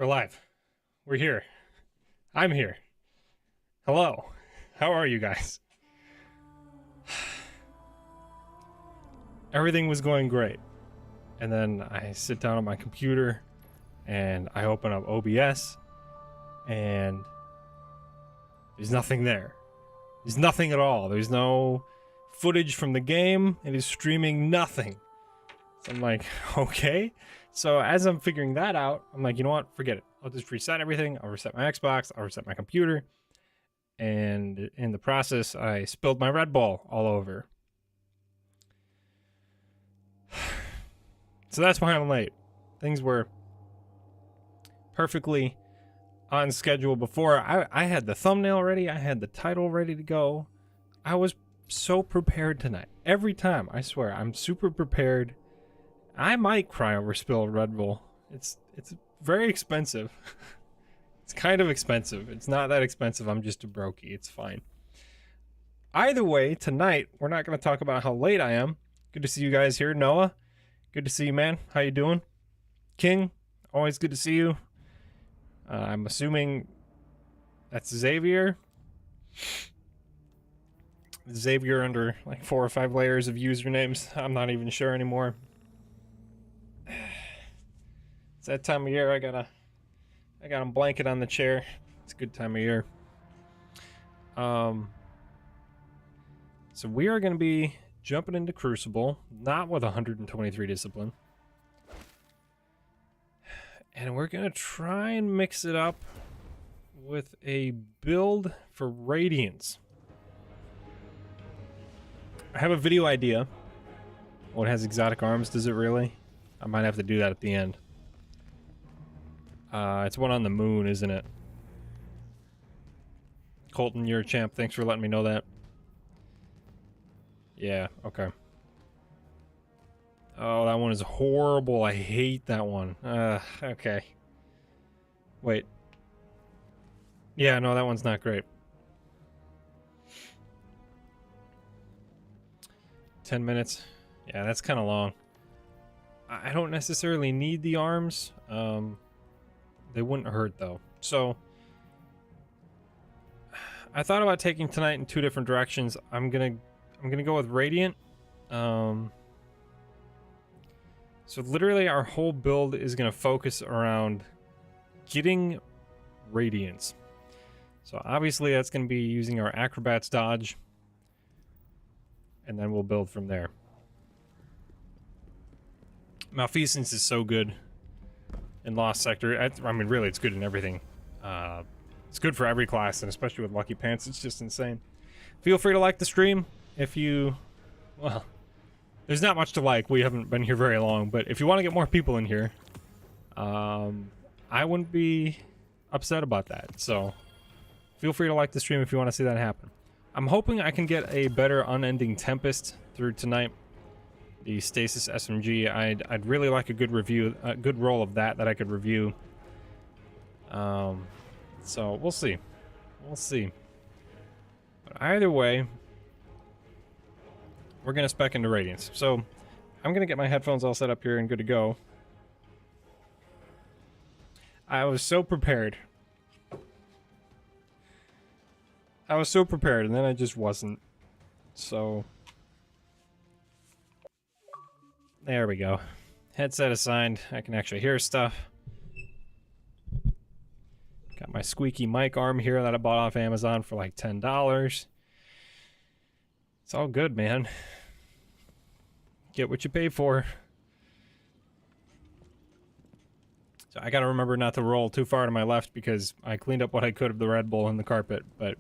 We're live. We're here. I'm here. Hello. How are you guys? Everything was going great. And then I sit down on my computer and I open up OBS and there's nothing there. There's nothing at all. There's no footage from the game. It is streaming nothing. So I'm like, okay. So as I'm figuring that out, I'm like, you know what? Forget it. I'll just reset everything. I'll reset my Xbox. I'll reset my computer. And in the process, I spilled my Red Bull all over. So that's why I'm late. Things were perfectly on schedule before. I had the thumbnail ready. I had the title ready to go. I was so prepared tonight. Every time, I swear, I'm super prepared. I might cry over spilled Red Bull. It's very expensive. It's kind of expensive. It's not that expensive. I'm just a brokey. It's fine. Either way, tonight, we're not going to talk about how late I am. Good to see you guys here. Noah, good to see you, man. How you doing? King, always good to see you. I'm assuming that's Xavier. Xavier under like 4 or 5 layers of usernames. I'm not even sure anymore. It's that time of year. I got a blanket on the chair. It's a good time of year. So we are going to be jumping into Crucible, not with 123 discipline. And we're going to try and mix it up with a build for Radiance. I have a video idea. Oh, it has exotic arms, does it really? I might have to do that at the end. It's one on the moon, isn't it? Colton, you're a champ. Thanks for letting me know that. Yeah, okay. Oh, that one is horrible. I hate that one. Okay. Wait. Yeah, no, that one's not great. 10 minutes. Yeah, that's kind of long. I don't necessarily need the arms. They wouldn't hurt though. So I thought about taking tonight in 2 different directions. I'm gonna go with Radiant. So literally our whole build is gonna focus around getting Radiance. So obviously that's gonna be using our Acrobat's dodge, and then we'll build from there. Malfeasance is so good in Lost Sector. I mean, really, it's good in everything. It's good for every class, and especially with Lucky Pants, it's just insane. Feel free to like the stream if you... Well, there's not much to like. We haven't been here very long, but if you want to get more people in here, I wouldn't be upset about that. So feel free to like the stream if you want to see that happen. I'm hoping I can get a better Unending Tempest through tonight. The Stasis SMG. I'd really like a good review, a good roll of that I could review. So we'll see. We'll see. But either way, we're gonna spec into Radiance. So I'm gonna get my headphones all set up here and good to go. I was so prepared. I was so prepared, and then I just wasn't. So there we go. Headset assigned. I can actually hear stuff. Got my squeaky mic arm here that I bought off Amazon for like $10. It's all good, man. Get what you pay for. So I gotta remember not to roll too far to my left because I cleaned up what I could of the Red Bull in the carpet, but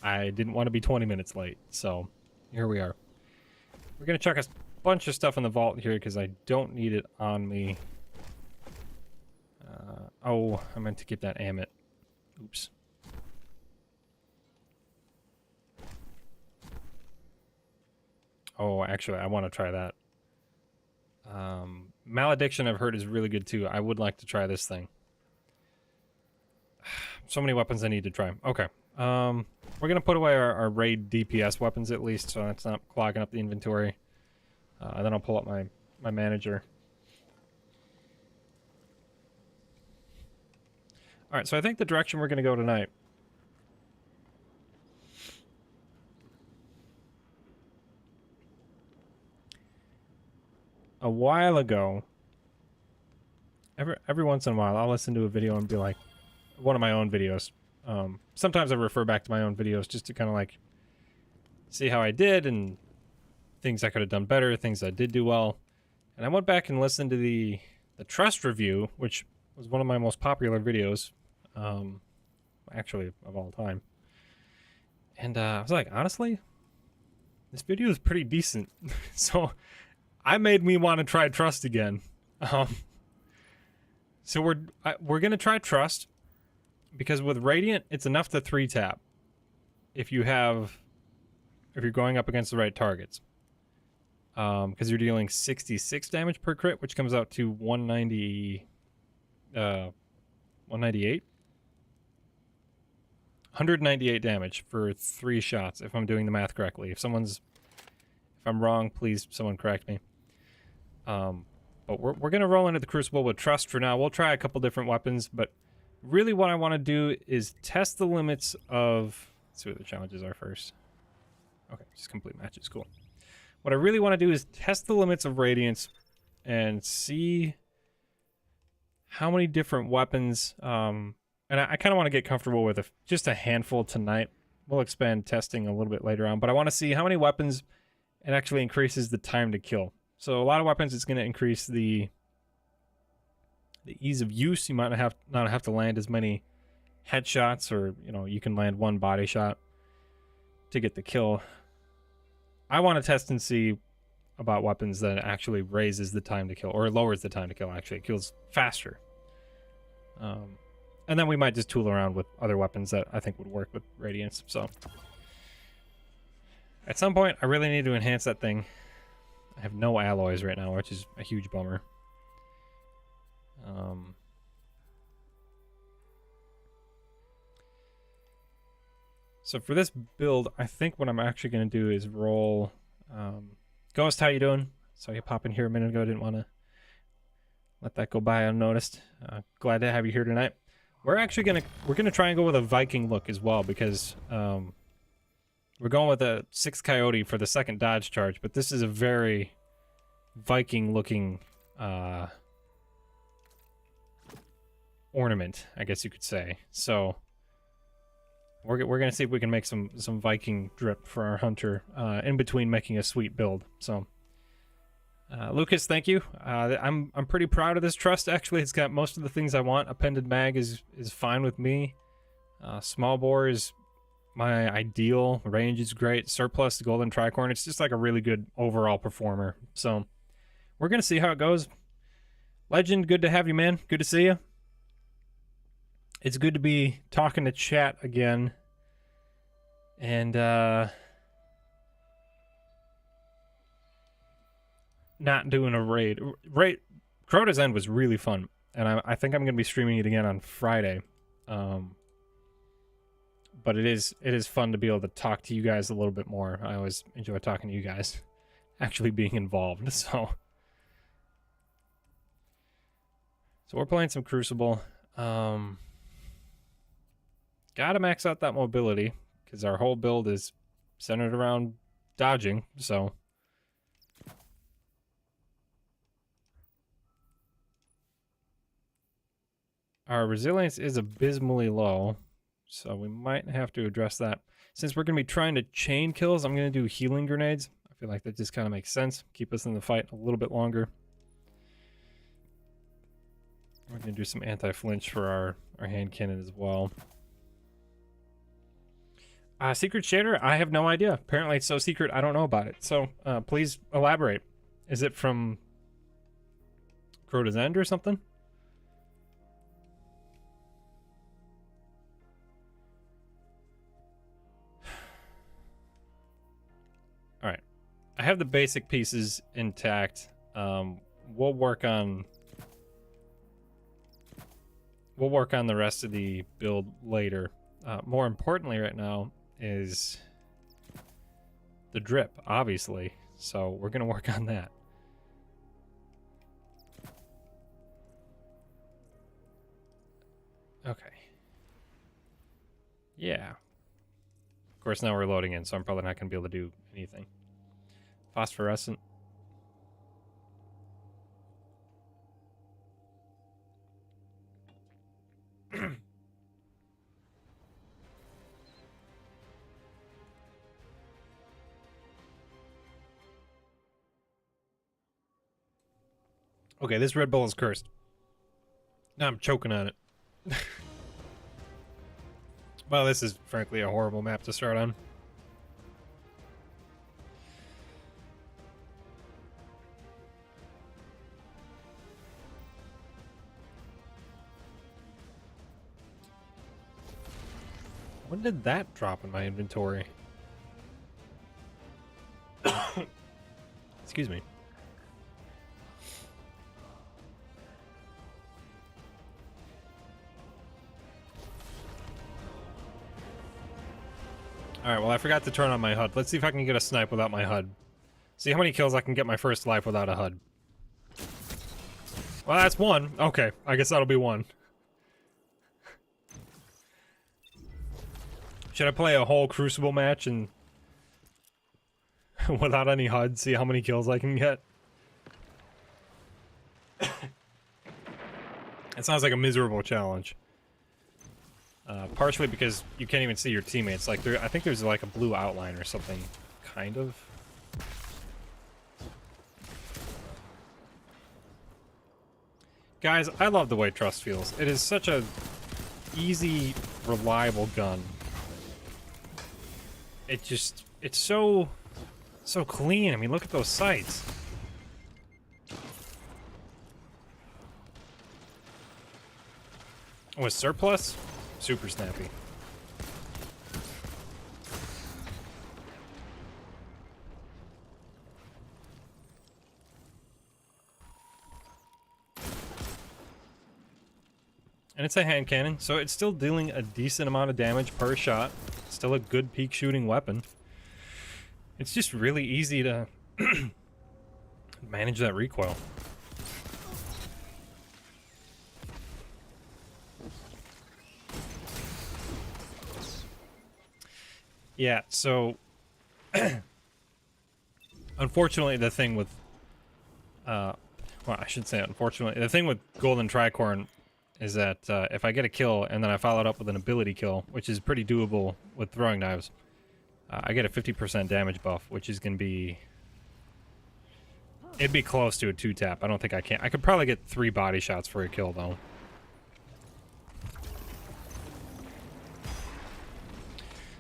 I didn't want to be 20 minutes late, so here we are. We're gonna chuck a bunch of stuff in the vault here because I don't need it on me. Oh, I meant to get that Amit. Oops. Oh, actually, I want to try that. Malediction, I've heard, is really good too. I would like to try this thing. So many weapons I need to try. Okay. We're gonna put away our raid DPS weapons at least, so that's not clogging up the inventory. And then I'll pull up my manager. Alright, so I think the direction we're going to go tonight. A while ago, every once in a while, I'll listen to a video and be like, one of my own videos. Sometimes I refer back to my own videos just to kind of like see how I did and things I could have done better, things I did do well. And I went back and listened to the Trust review, which was one of my most popular videos, actually of all time. And I was like, honestly, this video is pretty decent. So I made me want to try Trust again. So we're gonna try Trust because with Radiant it's enough to 3-tap if you're going up against the right targets. Because you're dealing 66 damage per crit, which comes out to 198. 198 damage for 3 shots, if I'm doing the math correctly. If I'm wrong, please someone correct me. But we're gonna roll into the Crucible with Trust for now. We'll try a couple different weapons, but really what I want to do is test the limits of... Let's see what the challenges are first. Okay, just complete matches, cool. What I really want to do is test the limits of Radiance and see how many different weapons, and I kind of want to get comfortable with just a handful tonight. We'll expand testing a little bit later on, but I want to see how many weapons it actually increases the time to kill. So a lot of weapons, it's going to increase the ease of use. You might not have to land as many headshots, or you can land one body shot to get the kill. I want to test and see about weapons that actually raises the time to kill, or lowers the time to kill. Actually, it kills faster. And then we might just tool around with other weapons that I think would work with Radiance. So at some point, I really need to enhance that thing. I have no alloys right now, which is a huge bummer. So for this build, I think what I'm actually going to do is roll... Ghost, how you doing? Saw you pop in here a minute ago. Didn't want to let that go by unnoticed. Glad to have you here tonight. We're gonna try and go with a Viking look as well, because we're going with a 6 Coyote for the second dodge charge, but this is a very Viking looking ornament, I guess you could say. So we're gonna see if we can make some Viking drip for our hunter in between making a sweet build. So Lucas, thank you. I'm pretty proud of this Trust. Actually, it's got most of the things I want. Appended mag is fine with me. Small bore is my ideal. Range is great. Surplus, golden tricorn. It's just like a really good overall performer. So we're gonna see how it goes. Legend, good to have you, man. Good to see you. It's good to be talking to chat again. And not doing a raid. Crota's End was really fun, and I think I'm gonna be streaming it again on Friday. But it is fun to be able to talk to you guys a little bit more. I always enjoy talking to you guys, actually being involved. So we're playing some Crucible. Gotta max out that mobility, because our whole build is centered around dodging. So our resilience is abysmally low, so we might have to address that. Since we're going to be trying to chain kills, I'm going to do healing grenades. I feel like that just kind of makes sense. Keep us in the fight a little bit longer. We're going to do some anti-flinch for our hand cannon as well. Secret shader? I have no idea. Apparently it's so secret I don't know about it. So please elaborate. Is it from Crota's End or something? Alright. I have the basic pieces intact. We'll work on the rest of the build later. More importantly right now is the drip, obviously. So we're going to work on that. Okay. Yeah. Of course, now we're loading in, so I'm probably not going to be able to do anything. Phosphorescent. Okay, this Red Bull is cursed. Now I'm choking on it. Well, this is frankly a horrible map to start on. When did that drop in my inventory? Excuse me. Alright, well, I forgot to turn on my HUD. Let's see if I can get a snipe without my HUD. See how many kills I can get my first life without a HUD. Well, that's one. Okay, I guess that'll be one. Should I play a whole Crucible match and without any HUD, see how many kills I can get? It sounds like a miserable challenge. Partially because you can't even see your teammates. Like, I think there's like a blue outline or something, kind of. Guys, I love the way Trust feels. It is such a easy, reliable gun. It's so clean. I mean, look at those sights. With surplus, super snappy. And it's a hand cannon, so it's still dealing a decent amount of damage per shot. Still a good peak shooting weapon. It's just really easy to manage that recoil. Yeah, so unfortunately the thing with well, I should say unfortunately, the thing with Golden Tricorn is that if I get a kill and then I follow it up with an ability kill, which is pretty doable with throwing knives, I get a 50% damage buff, which is going to be... It'd be close to a 2-tap. I don't think I can. I could probably get 3 body shots for a kill, though.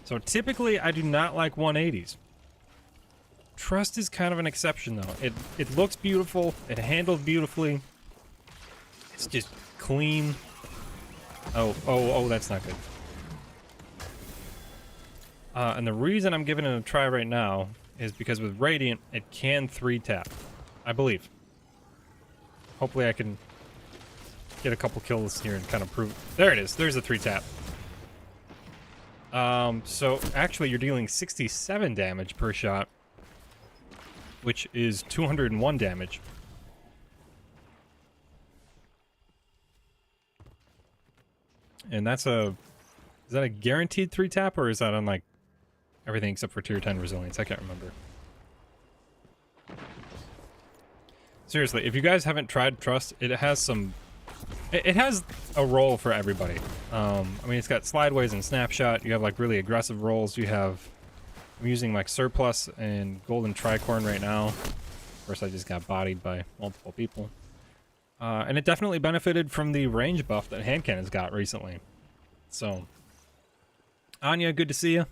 So typically, I do not like 180s. Trust is kind of an exception, though. It looks beautiful. It handles beautifully. It's just clean. Oh, that's not good. And the reason I'm giving it a try right now is because with Radiant, it can 3-tap. I believe. Hopefully I can get a couple kills here and kind of prove... There it is. There's a 3-tap. So actually you're dealing 67 damage per shot, which is 201 damage. And that's a... Is that a guaranteed 3-tap, or is that on, like, everything except for tier 10 resilience? I can't remember. Seriously, if you guys haven't tried Trust, it has some... It has a role for everybody. I mean, it's got Slideways and Snapshot. You have, like, really aggressive roles. You have... I'm using, like, Surplus and Golden Tricorn right now. Of course, I just got bodied by multiple people. And it definitely benefited from the range buff that hand cannons got recently. So, Anya, good to see you.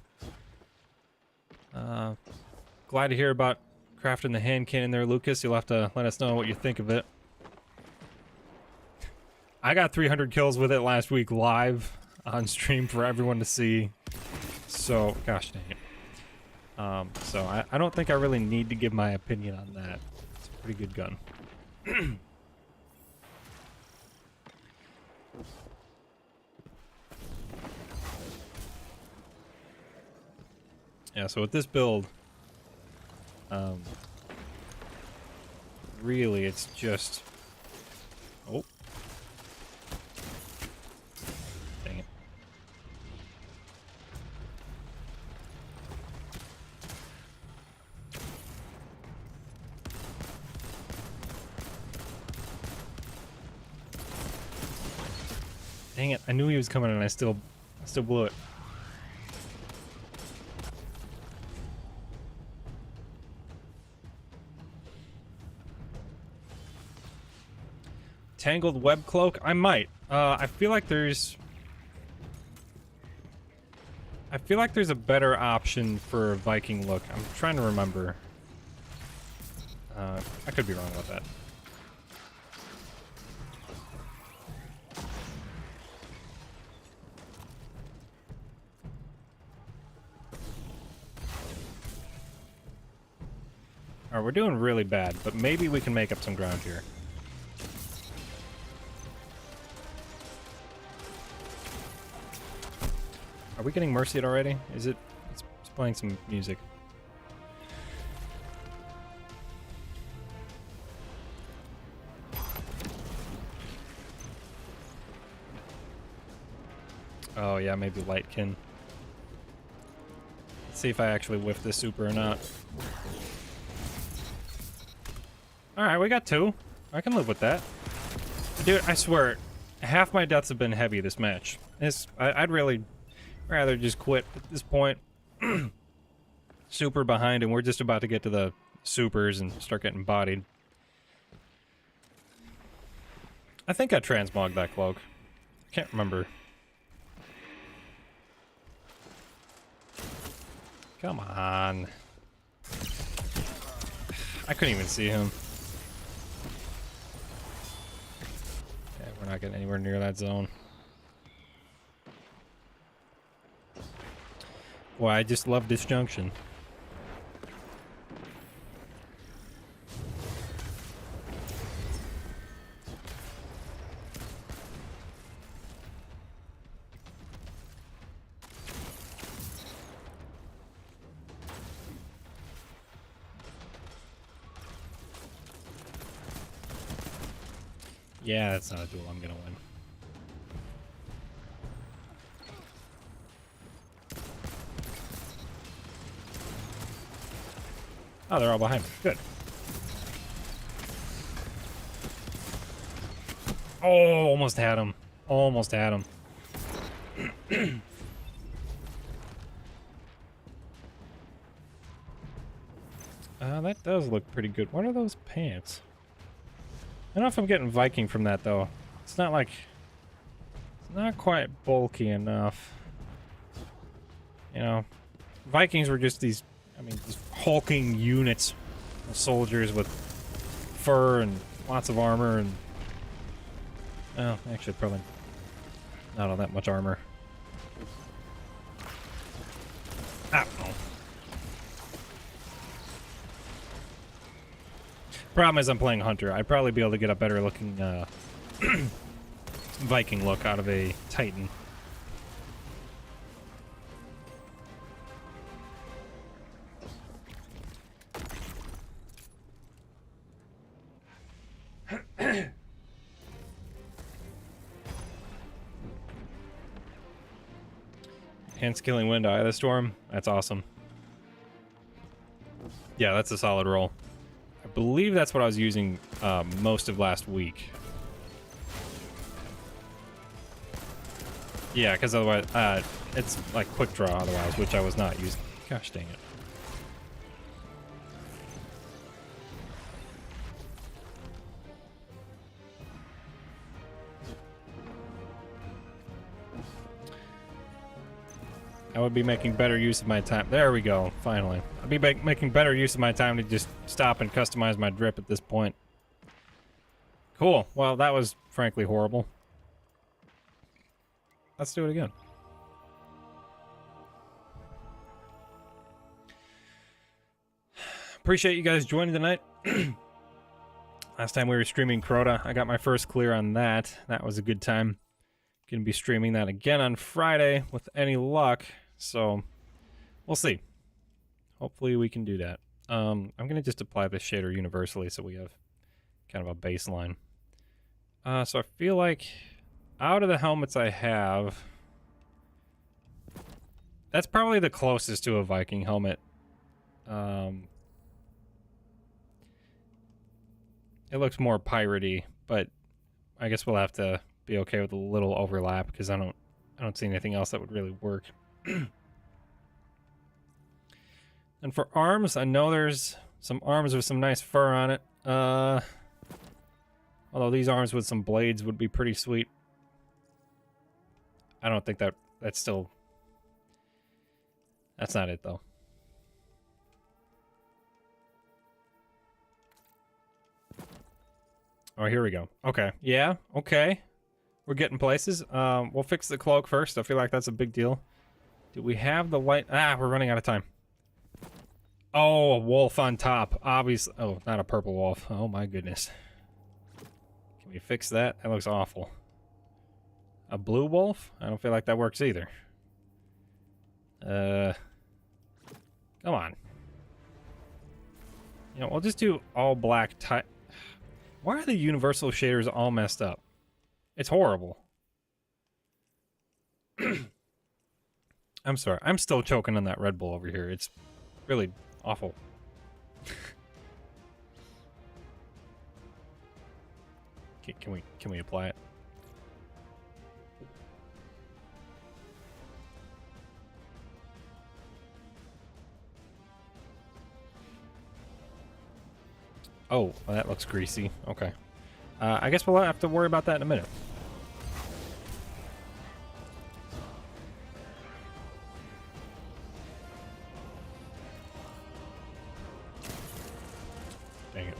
Glad to hear about crafting the hand cannon there, Lucas. You'll have to let us know what you think of it. I got 300 kills with it last week live on stream for everyone to see. So, gosh dang it. So I don't think I really need to give my opinion on that. It's a pretty good gun. Yeah, so with this build, really it's just... Oh. Dang it, I knew he was coming and I still blew it. Tangled web cloak? I might. I feel like there's a better option for a Viking look. I'm trying to remember. I could be wrong about that. Alright, we're doing really bad, but maybe we can make up some ground here. Are we getting mercied already? Is it? It's playing some music. Oh yeah, maybe Lightkin. Let's see if I actually whiff this super or not. Alright, we got 2. I can live with that. Dude, I swear, half my deaths have been heavy this match. I'd really rather just quit at this point. Super behind, and we're just about to get to the supers and start getting bodied. I think I transmogged that cloak. I can't remember. Come on. I couldn't even see him. Okay, we're not getting anywhere near that zone. Boy, I just love disjunction. Yeah, that's not a duel I'm gonna win. Oh, they're all behind me. Good. Oh, almost had him. Almost had him. That does look pretty good. What are those pants? I don't know if I'm getting Viking from that, though. It's not like... It's not quite bulky enough. You know, Vikings were just these... I mean, these hulking units of soldiers with fur and lots of armor and... Oh, actually, probably not all that much armor. I don't know. Problem is I'm playing Hunter. I'd probably be able to get a better looking Viking look out of a Titan. Hand-skilling Wind, Eye of the Storm. That's awesome. Yeah, that's a solid roll. I believe that's what I was using most of last week. Yeah, because otherwise, it's like quick draw otherwise, which I was not using. Gosh dang it. I would be making better use of my time. There we go, finally. I'd be making better use of my time to just stop and customize my drip at this point. Cool. Well, that was frankly horrible. Let's do it again. Appreciate you guys joining tonight. Last time we were streaming Crota, I got my first clear on that. That was a good time. Gonna be streaming that again on Friday with any luck, so we'll see. Hopefully we can do that. I'm gonna just apply this shader universally so we have kind of a baseline. So I feel like out of the helmets I have, that's probably the closest to a Viking helmet. It looks more piratey, but I guess we'll have to be okay with a little overlap because I don't see anything else that would really work. And for arms, I know there's some arms with some nice fur on it. Although these arms with some blades would be pretty sweet. I don't think that's still... That's not it, though. Oh, here we go. Okay. Yeah, okay. We're getting places. We'll fix the cloak first. I feel like that's a big deal. Do we have the white... Ah, we're running out of time. Oh, a wolf on top. Obviously. Oh, not a purple wolf. Oh, my goodness. Can we fix that? That looks awful. A blue wolf? I don't feel like that works either. Come on. You know, we'll just do all black type. Why are the universal shaders all messed up? It's horrible. I'm sorry. I'm still choking on that Red Bull over here. It's really awful. Can we apply it? Oh, well, that looks greasy. Okay. I guess we'll have to worry about that in a minute. Dang it.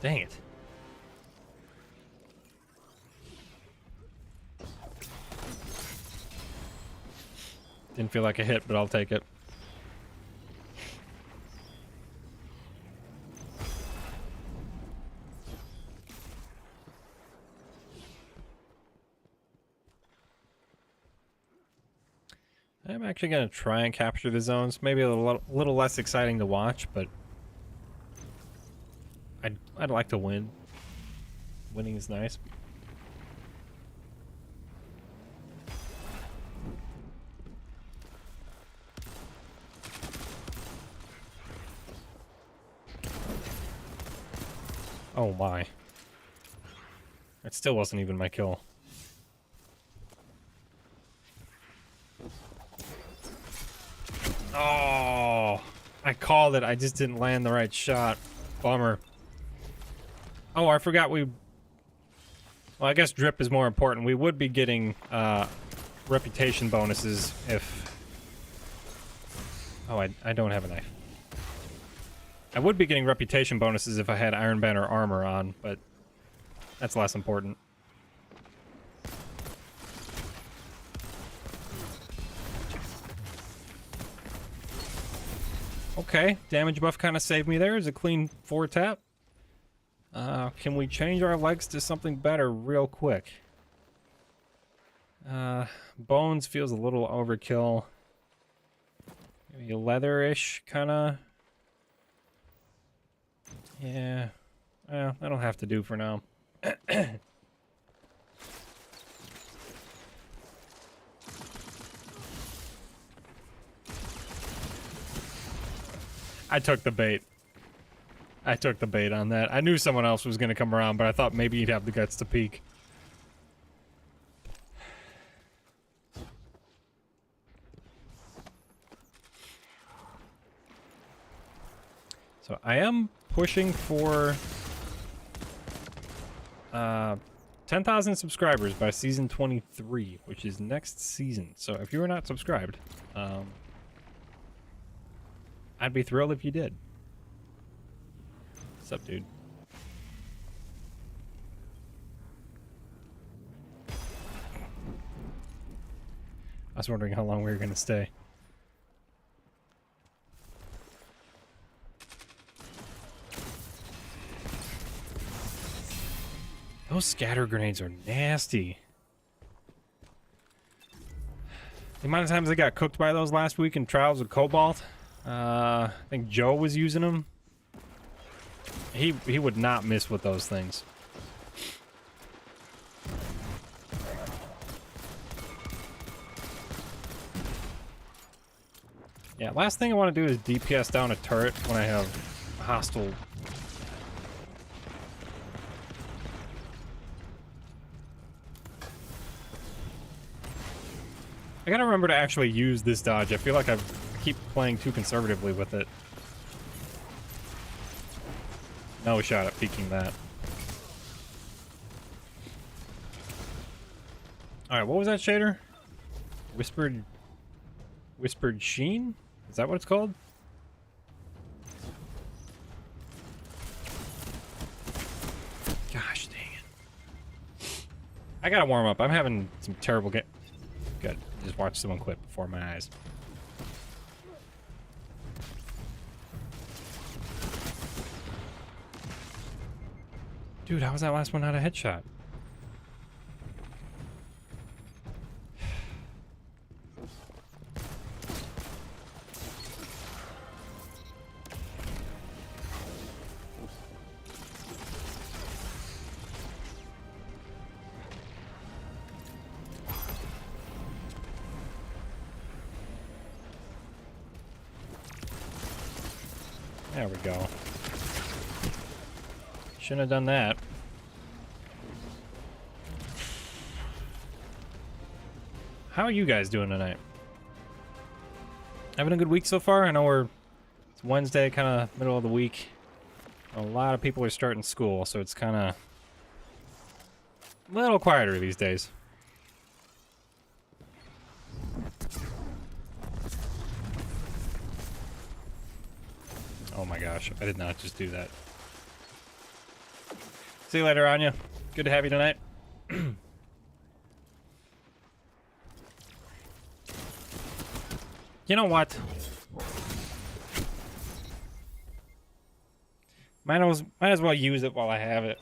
Dang it. Didn't feel like a hit, but I'll take it. I'm actually going to try and capture the zones. Maybe a little less exciting to watch, but I'd like to win. Winning is nice. Oh my. That still wasn't even my kill. Oh, I called it. I just didn't land the right shot. Bummer. Oh, I forgot we... Well, I guess drip is more important. We would be getting reputation bonuses if... Oh, I don't have a knife. I would be getting reputation bonuses if I had Iron Banner armor on, but that's less important. Okay, damage buff kind of saved me there. It's a clean 4-tap. Can we change our legs to something better real quick? Bones feels a little overkill. Maybe leather-ish, kind of. Yeah, well, that'll have to do for now. I took the bait. I took the bait on that. I knew someone else was going to come around, but I thought maybe he'd have the guts to peek. So I am pushing for 10,000 subscribers by season 23, which is next season. So if you are not subscribed, I'd be thrilled if you did. What's up, dude? I was wondering how long we were going to stay. Those scatter grenades are nasty. The amount of times I got cooked by those last week in Trials with Cobalt. I think Joe was using them. He would not miss with those things. Yeah, last thing I want to do is DPS down a turret when I have hostile. I gotta remember to actually use this dodge. I feel like I keep playing too conservatively with it. No shot at peeking that. Alright, what was that shader? Whispered Sheen? Is that what it's called? Gosh dang it. I gotta warm up. I'm having some terrible Good. Just watch someone quit before my eyes. Dude, how was that last one not a headshot? There we go. Shouldn't have done that. How are you guys doing tonight? Having a good week so far? I know it's Wednesday, kind of middle of the week. A lot of people are starting school, so it's kind of a little quieter these days. Oh my gosh, I did not just do that. See you later, Anya. Good to have you tonight. You know what? Might as well use it while I have it.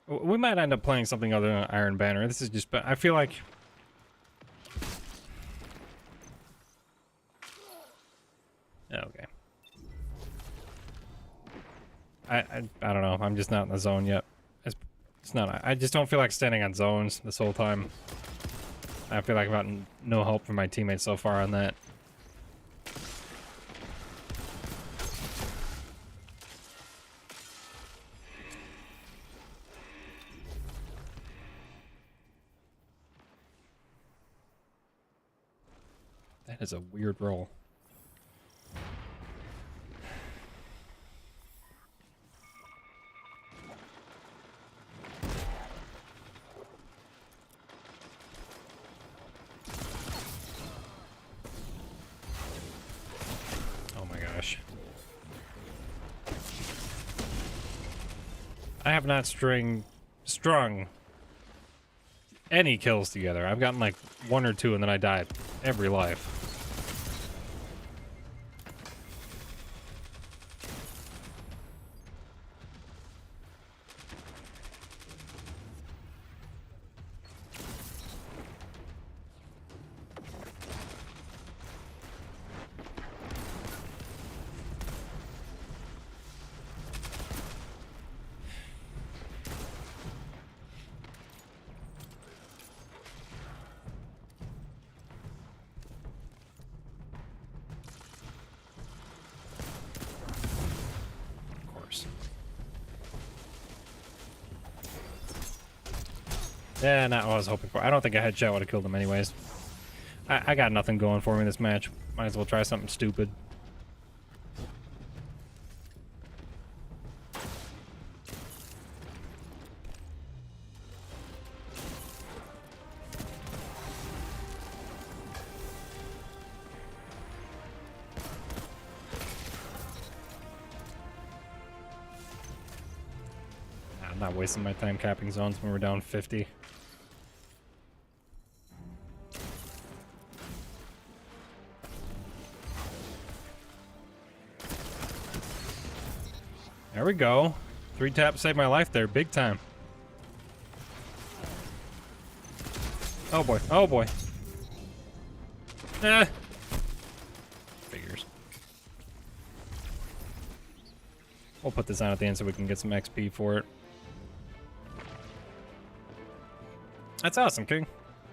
We might end up playing something other than Iron Banner. This is just, I feel like... Okay. I don't know. I'm just not in the zone yet. It's not. I just don't feel like standing on zones this whole time. I feel like I've gotten no help from my teammates so far on that. That is a weird roll. I have not strung any kills together. I've gotten like 1 or 2 and then I died every life. Yeah, not what I was hoping for. I don't think a headshot would have killed him anyways. I got nothing going for me this match. Might as well try something stupid. I'm not wasting my time capping zones when we're down 50. There we go. 3 taps saved my life there, big time. Oh boy, oh boy. Eh. Figures. We'll put this on at the end so we can get some XP for it. That's awesome, King.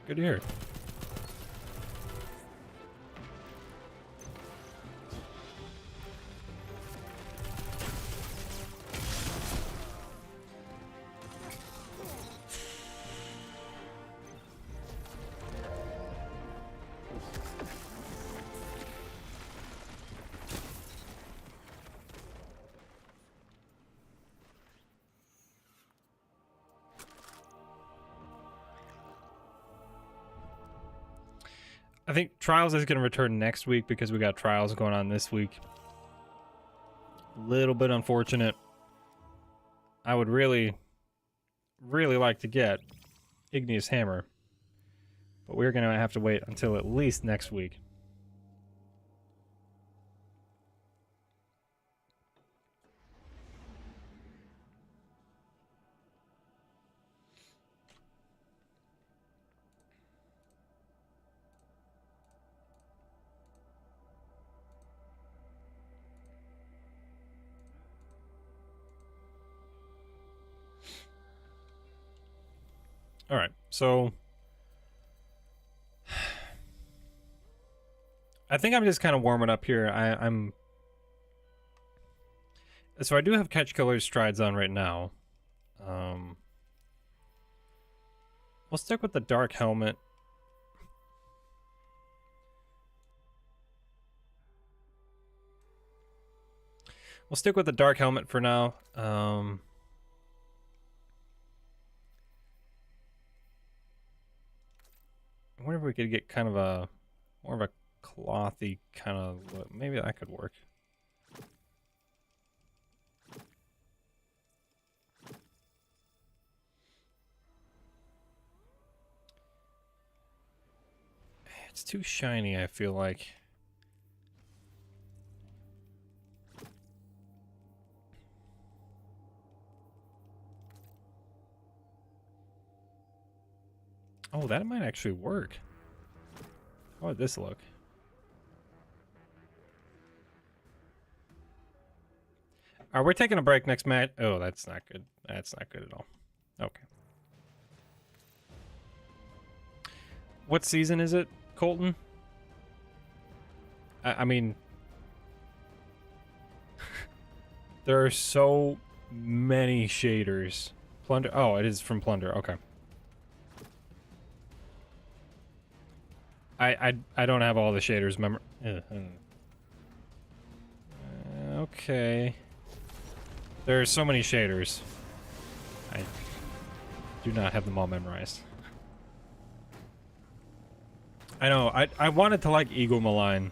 Good to hear. I think Trials is going to return next week because we got Trials going on this week. Little bit unfortunate. I would really like to get Igneous Hammer, but we're going to have to wait until at least next week. All right, so I think I'm just kind of warming up here. So I do have Catch Killer's Strides on right now. We'll stick with the Dark Helmet. We'll stick with the Dark Helmet for now. I wonder if we could get kind of a more of a clothy kind of look. Maybe that could work. It's too shiny, I feel like. Oh, that might actually work. How would this look? Alright, we're taking a break next match. Oh, that's not good. That's not good at all. Okay. What season is it, Colton? I mean... there are so many shaders. Plunder... Oh, it is from Plunder. Okay. I don't have all the shaders okay. There are so many shaders. I do not have them all memorized. I know, I wanted to like Eagle Malign.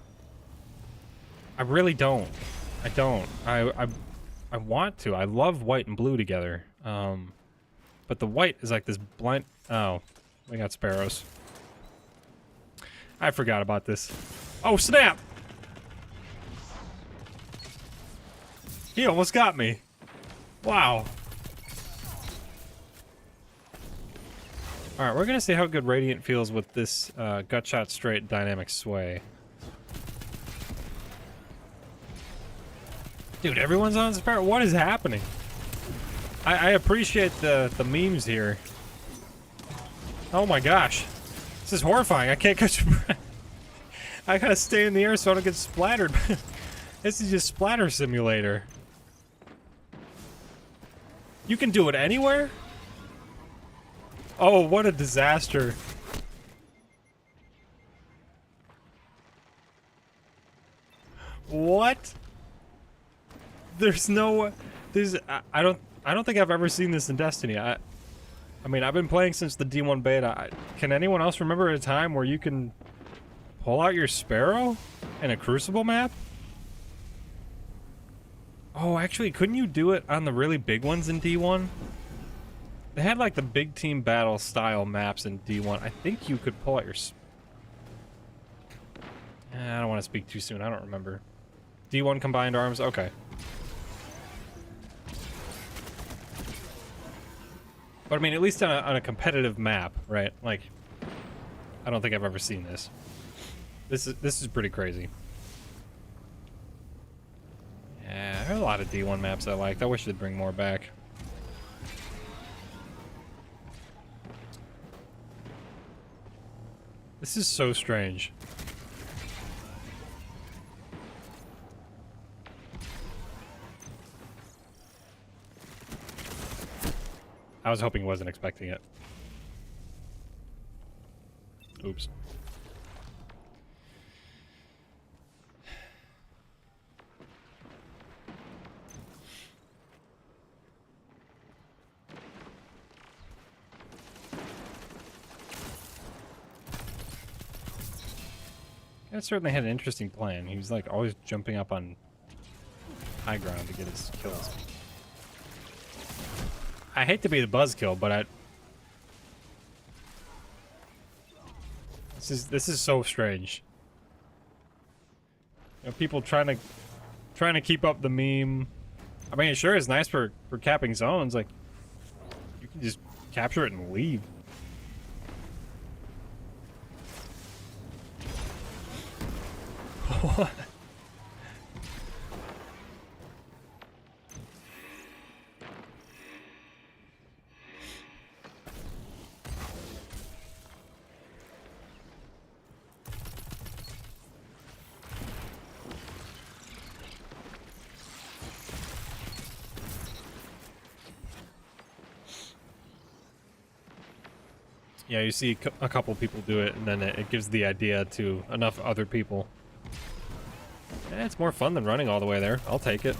I really don't. I don't. I want to. I love white and blue together. But the white is like this blind... Oh, we got sparrows. I forgot about this. Oh, snap! He almost got me. Wow. Alright, we're gonna see how good Radiant feels with this Gutshot Straight Dynamic Sway. Dude, everyone's on Sparrow. What is happening? I appreciate the memes here. Oh my gosh. This is horrifying. I can't catch a breath. I gotta stay in the air so I don't get splattered. This is just Splatter Simulator. You can do it anywhere? Oh, what a disaster. What? There's no... I don't think I've ever seen this in Destiny. I mean, I've been playing since the D1 beta. Can anyone else remember a time where you can pull out your Sparrow in a Crucible map? Oh, actually, couldn't you do it on the really big ones in D1? They had like the big team battle style maps in D1. I think you could pull out your... I don't want to speak too soon. I don't remember. D1 combined arms? Okay. But I mean, at least on a competitive map, right? Like, I don't think I've ever seen this. This is pretty crazy. Yeah, there are a lot of D1 maps I liked. I wish they'd bring more back. This is so strange. I was hoping he wasn't expecting it. Oops. That certainly had an interesting plan. He was like always jumping up on high ground to get his kills. I hate to be the buzzkill, but this is so strange. You know, people trying to keep up the meme. I mean, it sure is nice for capping zones. Like, you can just capture it and leave. What? Yeah, you see a couple people do it, and then it gives the idea to enough other people. Yeah, it's more fun than running all the way there. I'll take it.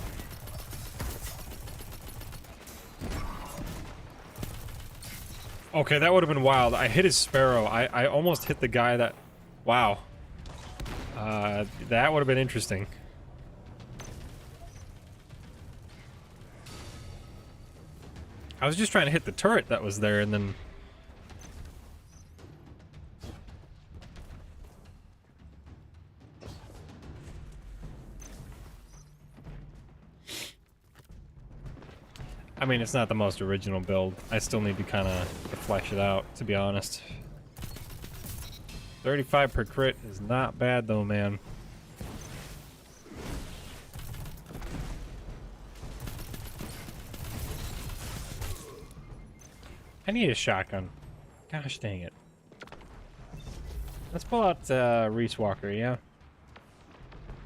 Okay, that would have been wild. I hit his sparrow. I almost hit the guy that... Wow. That would have been interesting. I was just trying to hit the turret that was there, and then... I mean, it's not the most original build. I still need to kind of flesh it out, to be honest. 35 per crit is not bad, though, man. I need a shotgun. Gosh dang it. Let's pull out Reese Walker, yeah?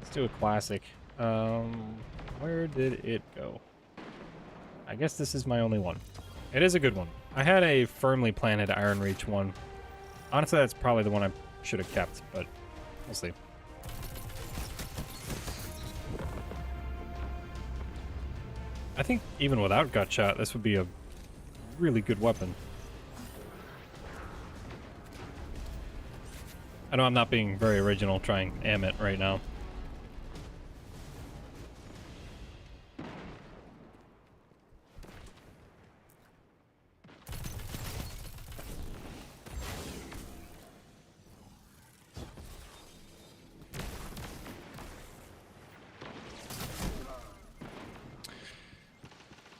Let's do a classic. Where did it go? I guess this is my only one. It is a good one. I had a firmly planted Iron Reach one. Honestly, that's probably the one I should have kept, but we'll see. I think even without Gutshot, this would be a really good weapon. I know I'm not being very original trying Amit right now.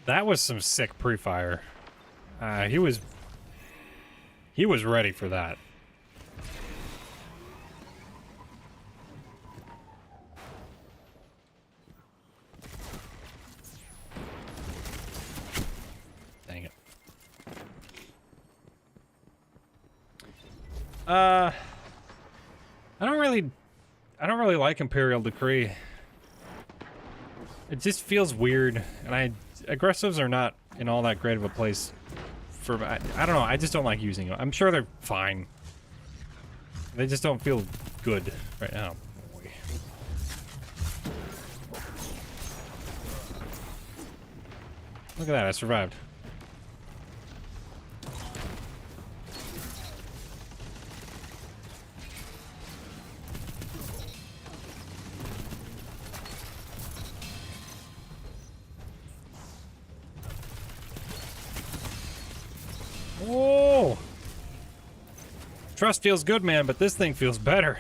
That was some sick pre-fire. He was ready for that. Dang it. I don't really like Imperial Decree. It just feels weird, and aggressives are not in all that great of a place for... I don't know, I just don't like using them. I'm sure they're fine. They just don't feel good right now. Oh, boy. Look at that, I survived. Whoa! Trust feels good, man, but this thing feels better.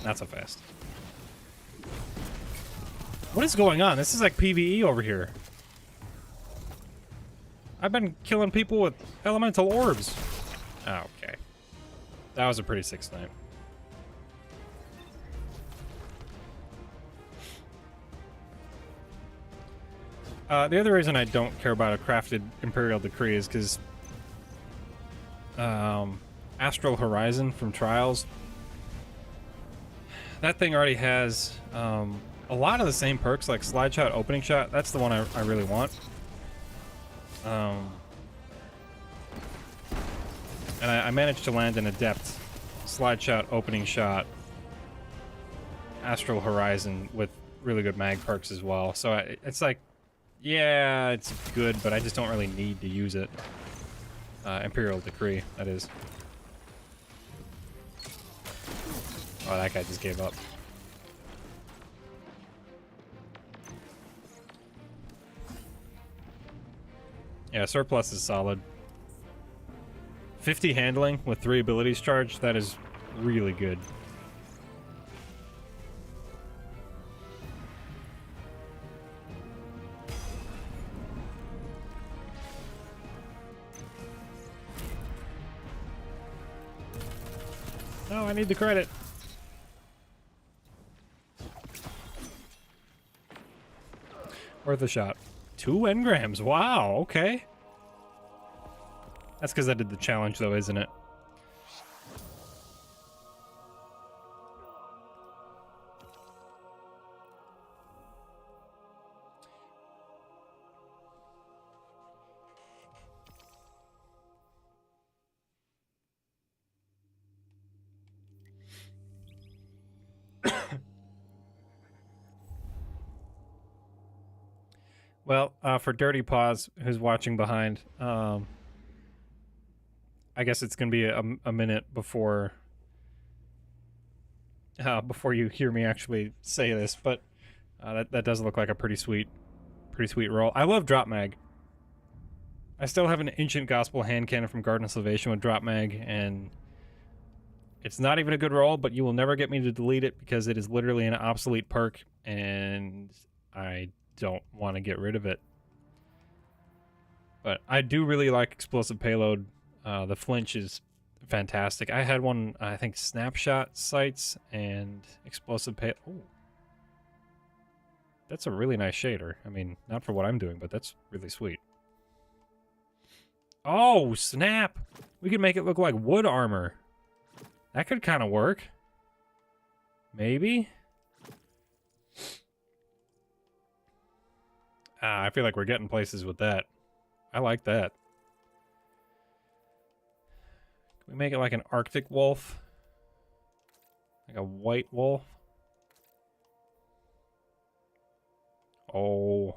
Not so fast. What is going on? This is like PvE over here. I've been killing people with elemental orbs. Oh, okay. That was a pretty sick snipe. The other reason I don't care about a crafted Imperial Decree is because Astral Horizon from Trials, that thing already has a lot of the same perks, like Slide Shot, Opening Shot. That's the one I really want. And I managed to land an Adept, Slide Shot, Opening Shot, Astral Horizon with really good mag perks as well. So it's like, yeah, it's good, but I just don't really need to use it. Imperial Decree, that is. Oh, that guy just gave up. Yeah, surplus is solid. 50 handling with 3 abilities charged, that is really good. Oh, I need the credit. Worth a shot. 2 engrams. Wow, okay. That's because I did the challenge, though, isn't it? Well, for Dirty Paws, who's watching behind, I guess it's gonna be a minute before you hear me actually say this, but that does look like a pretty sweet roll. I love Drop Mag. I still have an Ancient Gospel hand cannon from Garden of Salvation with Drop Mag, and it's not even a good roll, but you will never get me to delete it because it is literally an obsolete perk, and I don't want to get rid of it. But I do really like Explosive Payload. The flinch is fantastic. I had one, I think, Snapshot Sights and Explosive Payload. Oh, that's a really nice shader. I mean, not for what I'm doing, but that's really sweet. Oh, snap! We could make it look like wood armor. That could kind of work. Maybe? I feel like we're getting places with that. I like that. Can we make it like an Arctic wolf? Like a white wolf? Oh,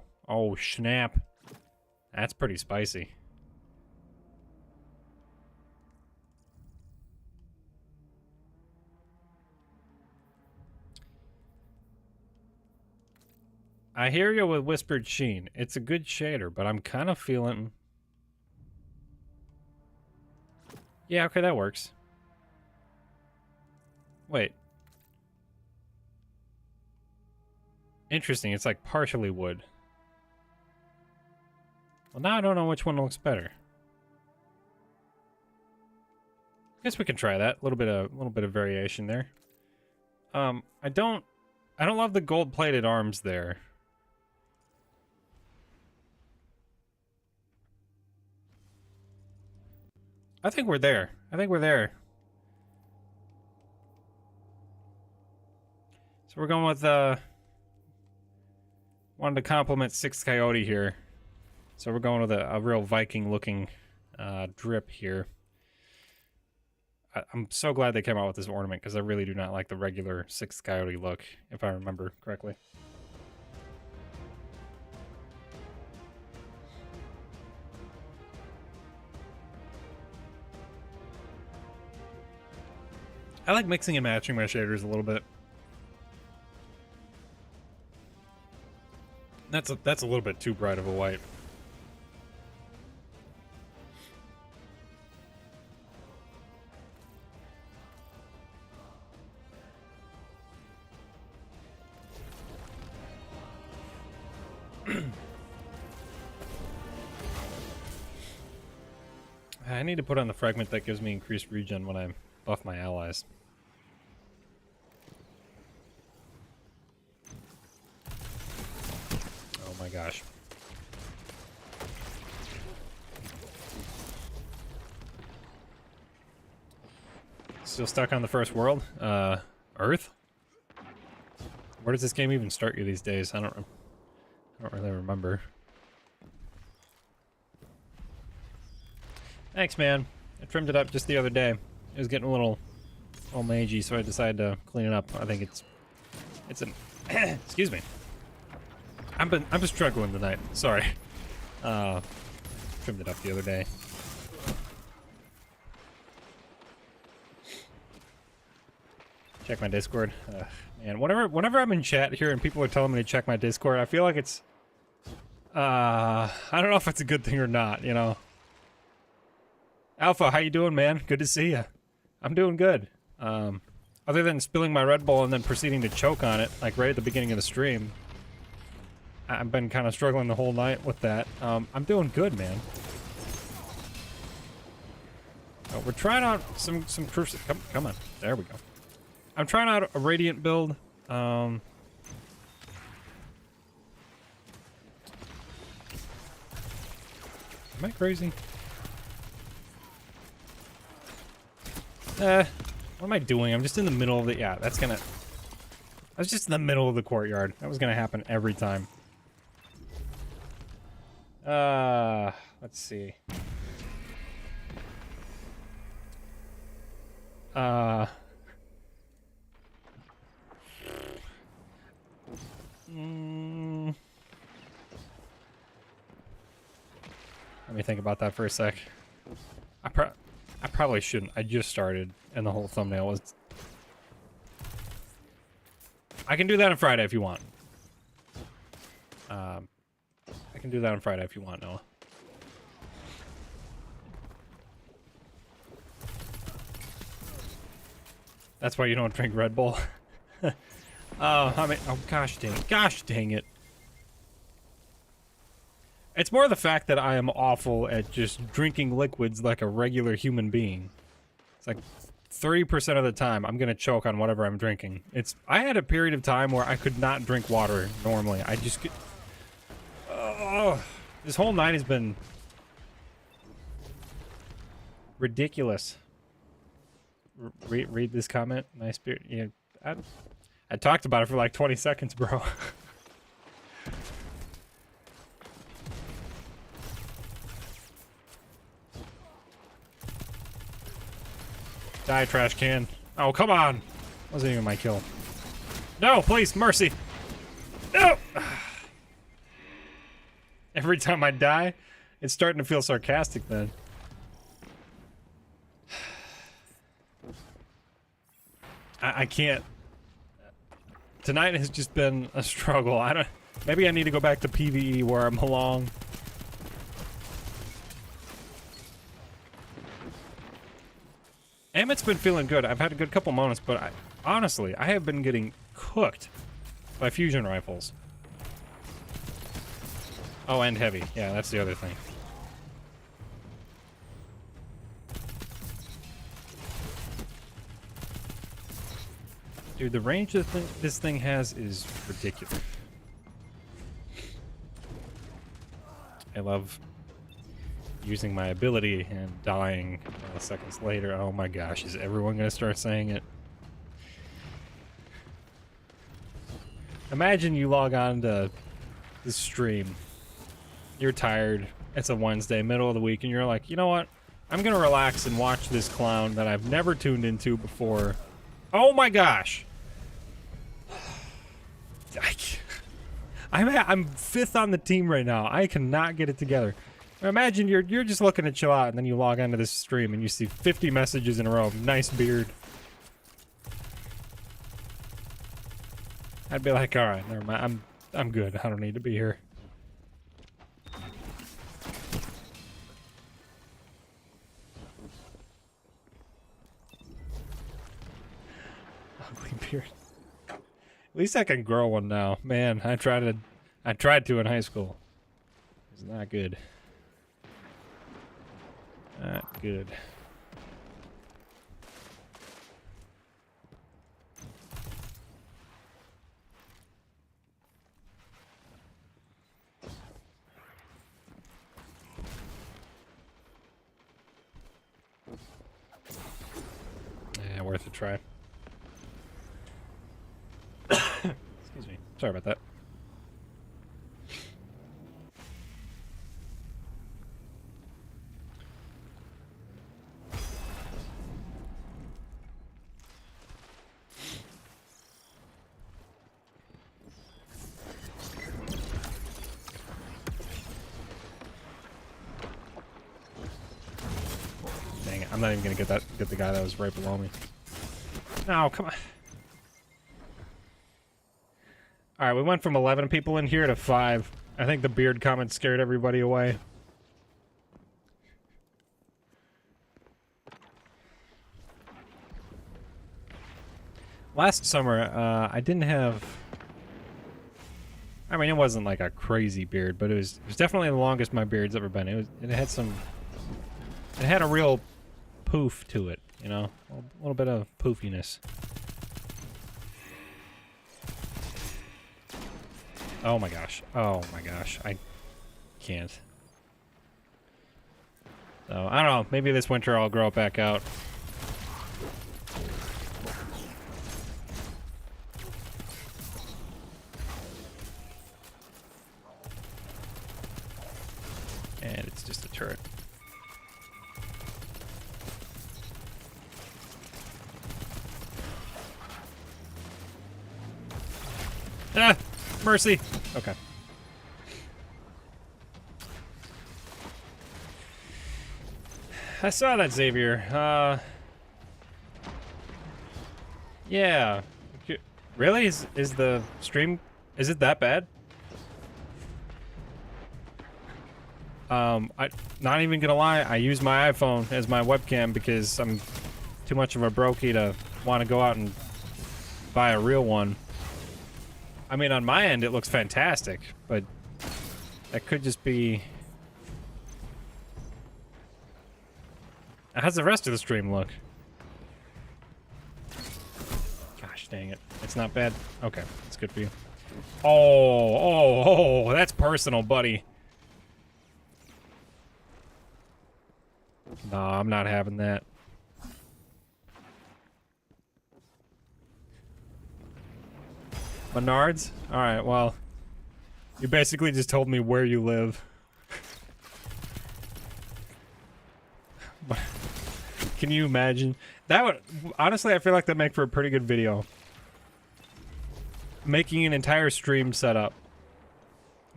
snap. That's pretty spicy. I hear you with Whispered Sheen. It's a good shader, but I'm kind of feeling... Yeah, okay, that works. Wait. Interesting, it's like partially wood. Well, now I don't know which one looks better. I guess we can try that. A little bit of variation there. I don't love the gold-plated arms there. I think we're there. So we're going with, wanted to compliment Sixth Coyote here. So we're going with a real Viking-looking drip here. I'm so glad they came out with this ornament, because I really do not like the regular Sixth Coyote look, if I remember correctly. I like mixing and matching my shaders a little bit. That's a little bit too bright of a white. I need to put on the fragment that gives me increased regen when I buff my allies. Oh my gosh. Still stuck on the first world? Earth? Where does this game even start you these days? I don't really remember. Thanks, man. I trimmed it up just the other day. It was getting a little mangy, so I decided to clean it up. I think it's an excuse me. I'm just struggling tonight. Sorry. Trimmed it up the other day. Check my Discord. Man, whenever I'm in chat here and people are telling me to check my Discord, I feel like it's... I don't know if it's a good thing or not, you know? Alpha, how you doing, man? Good to see you. I'm doing good. Other than spilling my Red Bull and then proceeding to choke on it, like right at the beginning of the stream. I've been kind of struggling the whole night with that. I'm doing good, man. We're trying out some crucial. Come on, there we go. I'm trying out a Radiant build. Am I crazy? What am I doing? I'm just in the middle of the... Yeah, that's gonna... I was just in the middle of the courtyard. That was gonna happen every time. Let's see. Let me think about that for a sec. I probably shouldn't. I just started, and the whole thumbnail was... I can do that on Friday if you want. I can do that on Friday if you want, Noah. That's why you don't drink Red Bull. I mean, oh gosh dang it. Gosh dang it. It's more the fact that I am awful at just drinking liquids like a regular human being. It's like 30% of the time I'm gonna choke on whatever I'm drinking. I had a period of time where I could not drink water normally. I just get... Oh, this whole night has been ridiculous. Read this comment. Nice beard. Yeah, I talked about it for like 20 seconds, bro. Die, trash can. Oh, come on. Wasn't even my kill. No, please, mercy. No! Every time I die, it's starting to feel sarcastic then. I can't. Tonight has just been a struggle. Maybe I need to go back to PvE where I belong. Emmett's been feeling good. I've had a good couple moments, but honestly, I have been getting cooked by fusion rifles. Oh, and heavy. Yeah, that's the other thing. Dude, the range that this thing has is ridiculous. I love using my ability and dying seconds later. Oh my gosh, is everyone gonna start saying it? Imagine you log on to this stream. You're tired. It's a Wednesday, middle of the week, and you're like, you know what? I'm gonna relax and watch this clown that I've never tuned into before. Oh my gosh! I'm fifth on the team right now. I cannot get it together. Imagine you're just looking to chill out, and then you log onto this stream and you see 50 messages in a row. Nice beard. I'd be like, all right, never mind. I'm good. I don't need to be here. Ugly beard. At least I can grow one now. Man, I tried to in high school. It's not good. Not good. Yeah, worth a try. Excuse me. Sorry about that. Dang it, I'm not even gonna get the guy that was right below me. No, come on. All right, we went from 11 people in here to 5. I think the beard comment scared everybody away. Last summer, I didn't have... I mean, it wasn't like a crazy beard, but it was definitely the longest my beard's ever been. It had some... It had a real poof to it, you know? A little bit of poofiness. Oh my gosh. Oh my gosh. I can't. So, I don't know. Maybe this winter I'll grow it back out. And it's just a turret. Ah! Mercy! Okay. I saw that, Xavier. Yeah. Really? Is the stream... Is it that bad? Not even gonna lie, I use my iPhone as my webcam because I'm too much of a brokey to want to go out and buy a real one. I mean, on my end, it looks fantastic, but that could just be... How's the rest of the stream look? Gosh dang it. It's not bad? Okay, it's good for you. Oh, that's personal, buddy. No, I'm not having that. Menards? Alright, well... You basically just told me where you live. Can you imagine? That would... Honestly, I feel like that'd make for a pretty good video. Making an entire stream setup.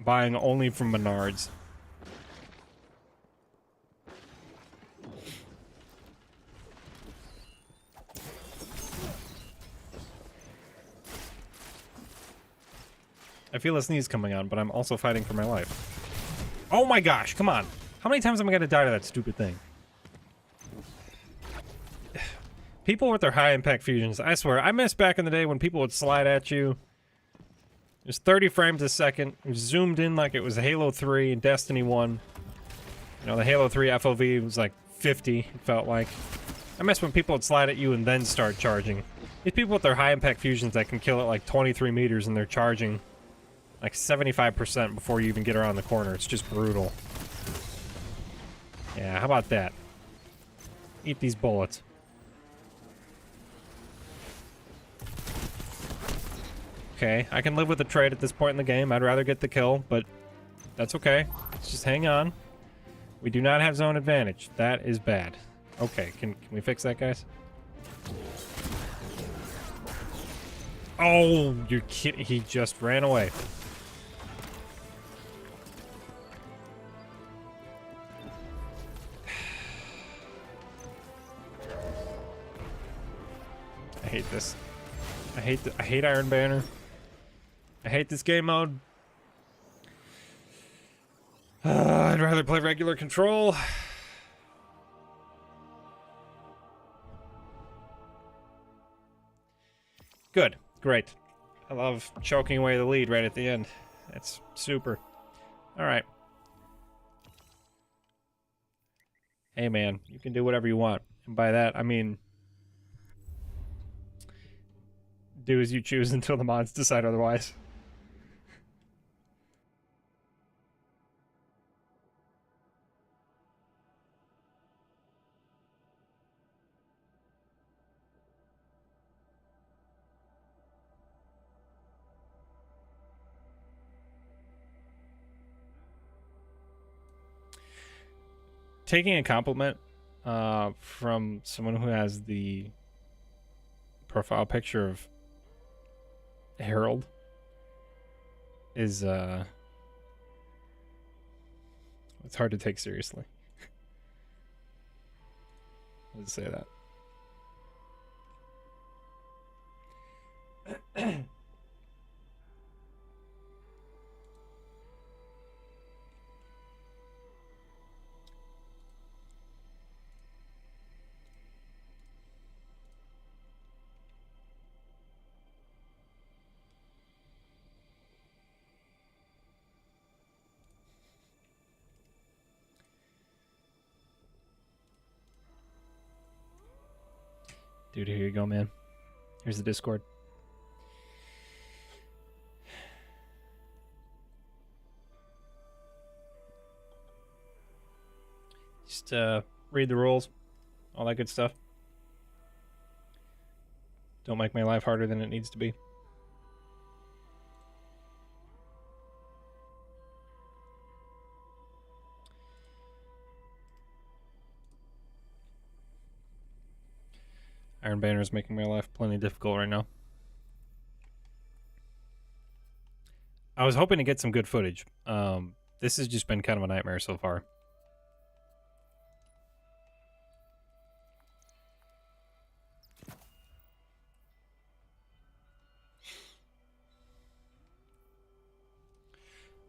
Buying only from Menards. I feel a sneeze coming on, but I'm also fighting for my life. Oh my gosh, come on. How many times am I gonna die to that stupid thing? People with their high-impact fusions, I swear, I miss back in the day when people would slide at you. It was 30 frames a second, it was zoomed in like it was Halo 3 and Destiny 1. You know, the Halo 3 FOV was like 50, it felt like. I miss when people would slide at you and then start charging. These people with their high-impact fusions that can kill at like 23 meters and they're charging like 75% before you even get around the corner. It's just brutal. Yeah, how about that? Eat these bullets. Okay, I can live with the trade at this point in the game. I'd rather get the kill, but that's okay. Let's just hang on. We do not have zone advantage. That is bad. Okay, can we fix that, guys? Oh, you're kidding. He just ran away. I hate this. I hate Iron Banner. I hate this game mode. I'd rather play regular control. Good. Great. I love choking away the lead right at the end. That's super. Alright. Hey man, you can do whatever you want. And by that, I mean... do as you choose until the mods decide otherwise. Taking a compliment from someone who has the profile picture of Harold is it's hard to take seriously. Let's say that. Dude, here you go, man. Here's the Discord. Just read the rules, all that good stuff. Don't make my life harder than it needs to be. Iron Banner is making my life plenty difficult right now. I was hoping to get some good footage. This has just been kind of a nightmare so far.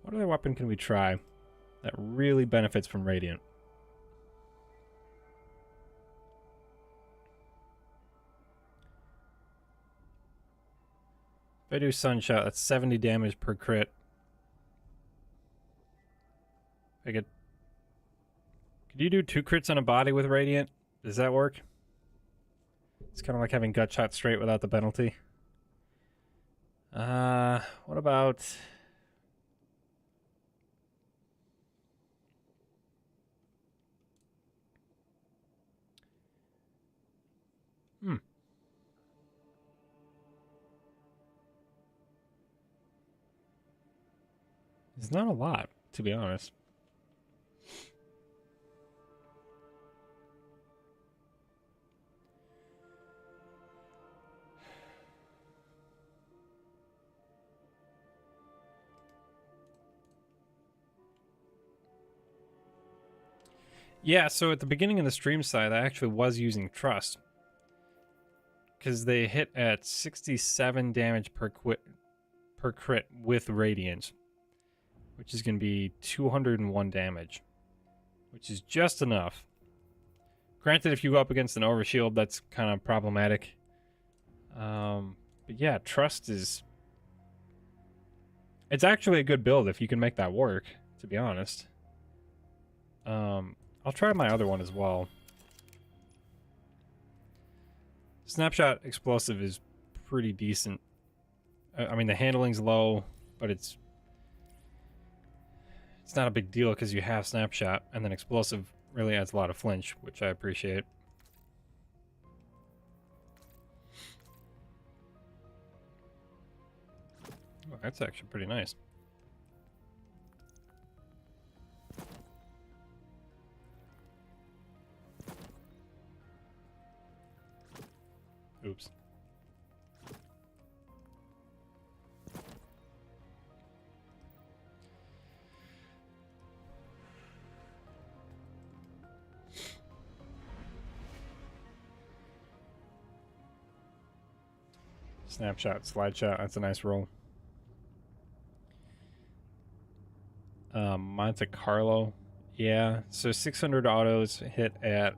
What other weapon can we try that really benefits from Radiant? If I do Sunshot, that's 70 damage per crit. Could you do 2 crits on a body with Radiant? Does that work? It's kind of like having Gut Shot straight without the penalty. What about... It's not a lot, to be honest. Yeah, so at the beginning of the stream side, I actually was using Trust. Because they hit at 67 damage per crit with Radiant. Which is going to be 201 damage. Which is just enough. Granted, if you go up against an Overshield, that's kind of problematic. But yeah, Trust is... It's actually a good build if you can make that work, to be honest. I'll try my other one as well. Snapshot Explosive is pretty decent. I mean, the handling's low, but it's not a big deal because you have Snapshot, and then Explosive really adds a lot of flinch, which I appreciate. Oh, that's actually pretty nice. Oops. Snapshot, slide shot, that's a nice roll. Monte Carlo. Yeah, so 600 autos hit at...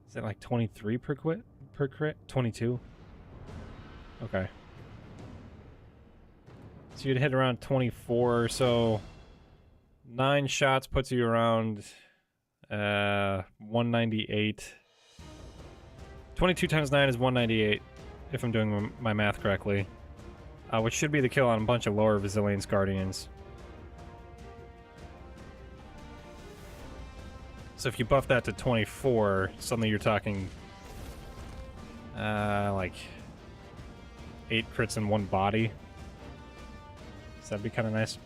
Is it like 23 per crit? 22? Okay. So you'd hit around 24 or so. 9 shots puts you around 198. 22 times 9 is 198, if I'm doing my math correctly. Which should be the kill on a bunch of lower Resilience Guardians. So if you buff that to 24, suddenly you're talking like 8 crits in one body. So that'd be kind of nice.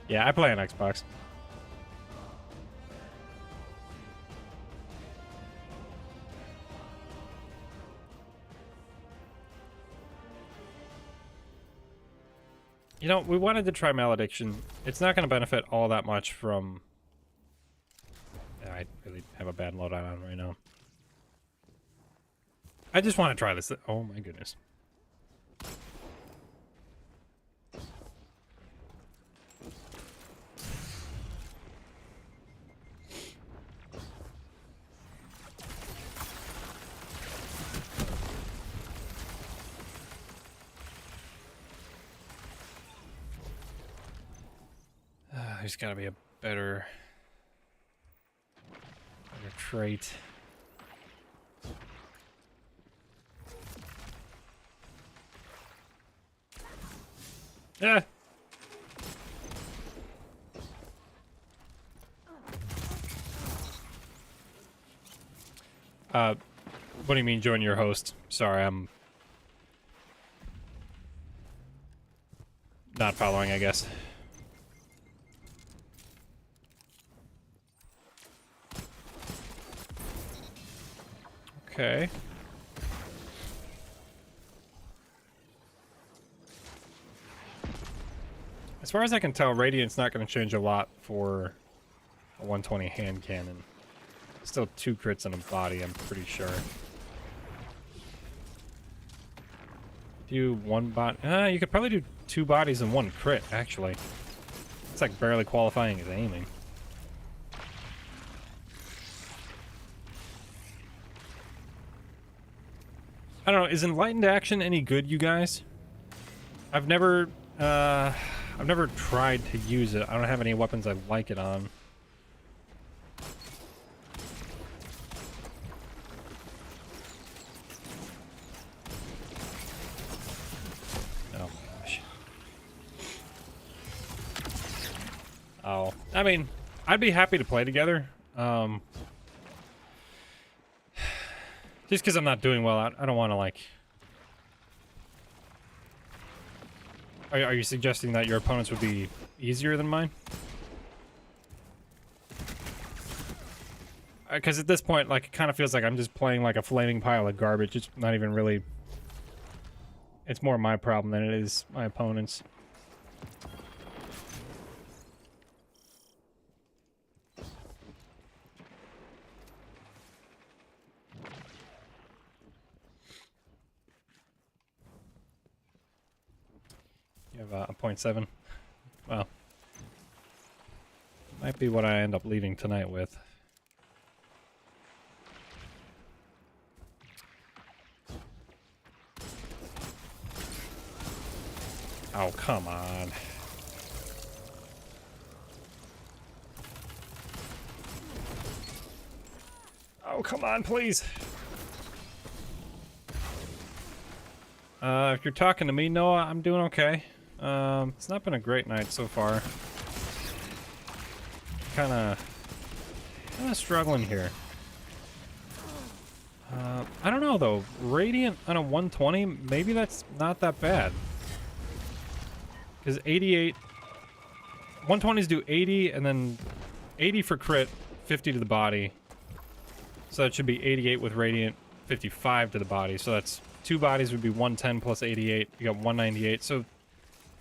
Yeah, I play on Xbox. You know, we wanted to try Malediction. It's not going to benefit all that much from... I really have a bad loadout on right now. I just want to try this. Oh my goodness. There's gotta be a better trait. Yeah. What do you mean join your host? Sorry, I'm not following, I guess. Okay. As far as I can tell, Radiant's not going to change a lot for a 120 hand cannon. Still 2 crits in a body, I'm pretty sure. Do 1 bot. You could probably do 2 bodies and 1 crit, actually. It's like barely qualifying as aiming. I don't know, is Enlightened Action any good, you guys? I've never tried to use it. I don't have any weapons I like it on. Oh gosh. Oh, I mean, I'd be happy to play together. Just because I'm not doing well, I don't want to, like... Are you suggesting that your opponents would be easier than mine? Because at this point, like, it kind of feels like I'm just playing like a flaming pile of garbage. It's not even really... It's more my problem than it is my opponent's. You have a 0.7. Well, might be what I end up leaving tonight with. Oh, come on. Oh, come on, please. If you're talking to me, Noah, I'm doing okay. It's not been a great night so far. Kinda struggling here. I don't know though. Radiant on a 120, maybe that's not that bad. Because 88... 120s do 80 and then 80 for crit, 50 to the body. So that should be 88 with Radiant, 55 to the body. So that's 2 bodies would be 110 plus 88. You got 198. So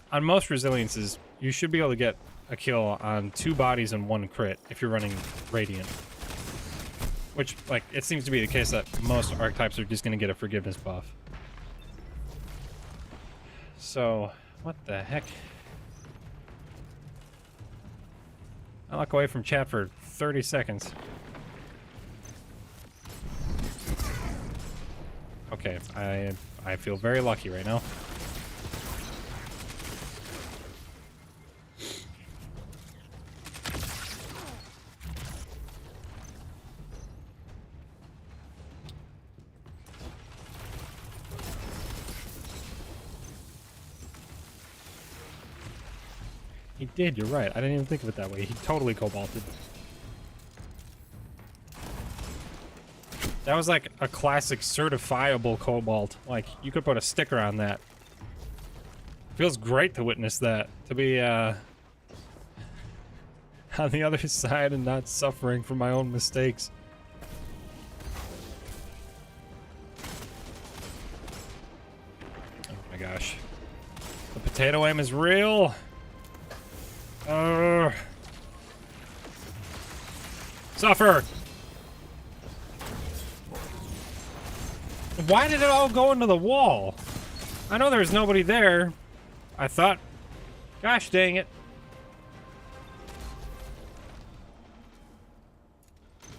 on most resiliences, you should be able to get a kill on 2 bodies and 1 crit if you're running Radiant. Which, like, it seems to be the case that most archetypes are just going to get a forgiveness buff. So, what the heck? I look away from chat for 30 seconds. Okay, I feel very lucky right now. He did, you're right. I didn't even think of it that way. He totally cobalted. That was like a classic certifiable cobalt. Like, you could put a sticker on that. Feels great to witness that. To be, on the other side and not suffering from my own mistakes. Oh my gosh. The potato aim is real! Suffer! Why did it all go into the wall? I know there's nobody there. I thought... Gosh dang it.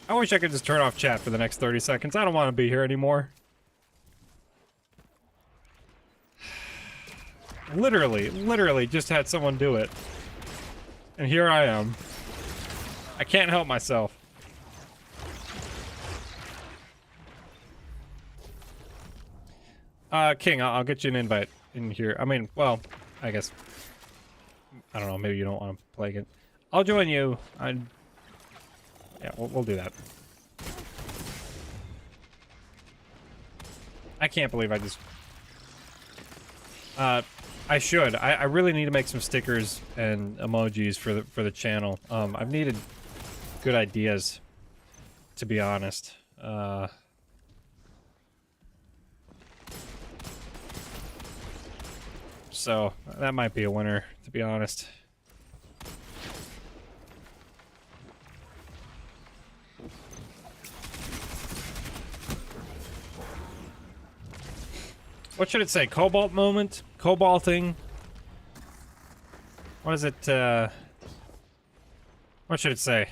I wish I could just turn off chat for the next 30 seconds. I don't want to be here anymore. Literally just had someone do it. And here I am. I can't help myself. King, I'll get you an invite in here. I mean, well, I guess... I don't know, maybe you don't want to play it. I'll join you. Yeah, we'll do that. I can't believe I just... I should. I really need to make some stickers and emojis for the channel. I've needed good ideas, to be honest. So that might be a winner, to be honest. What should it say? Cobalt moment? Cobalting? What is it, what should it say?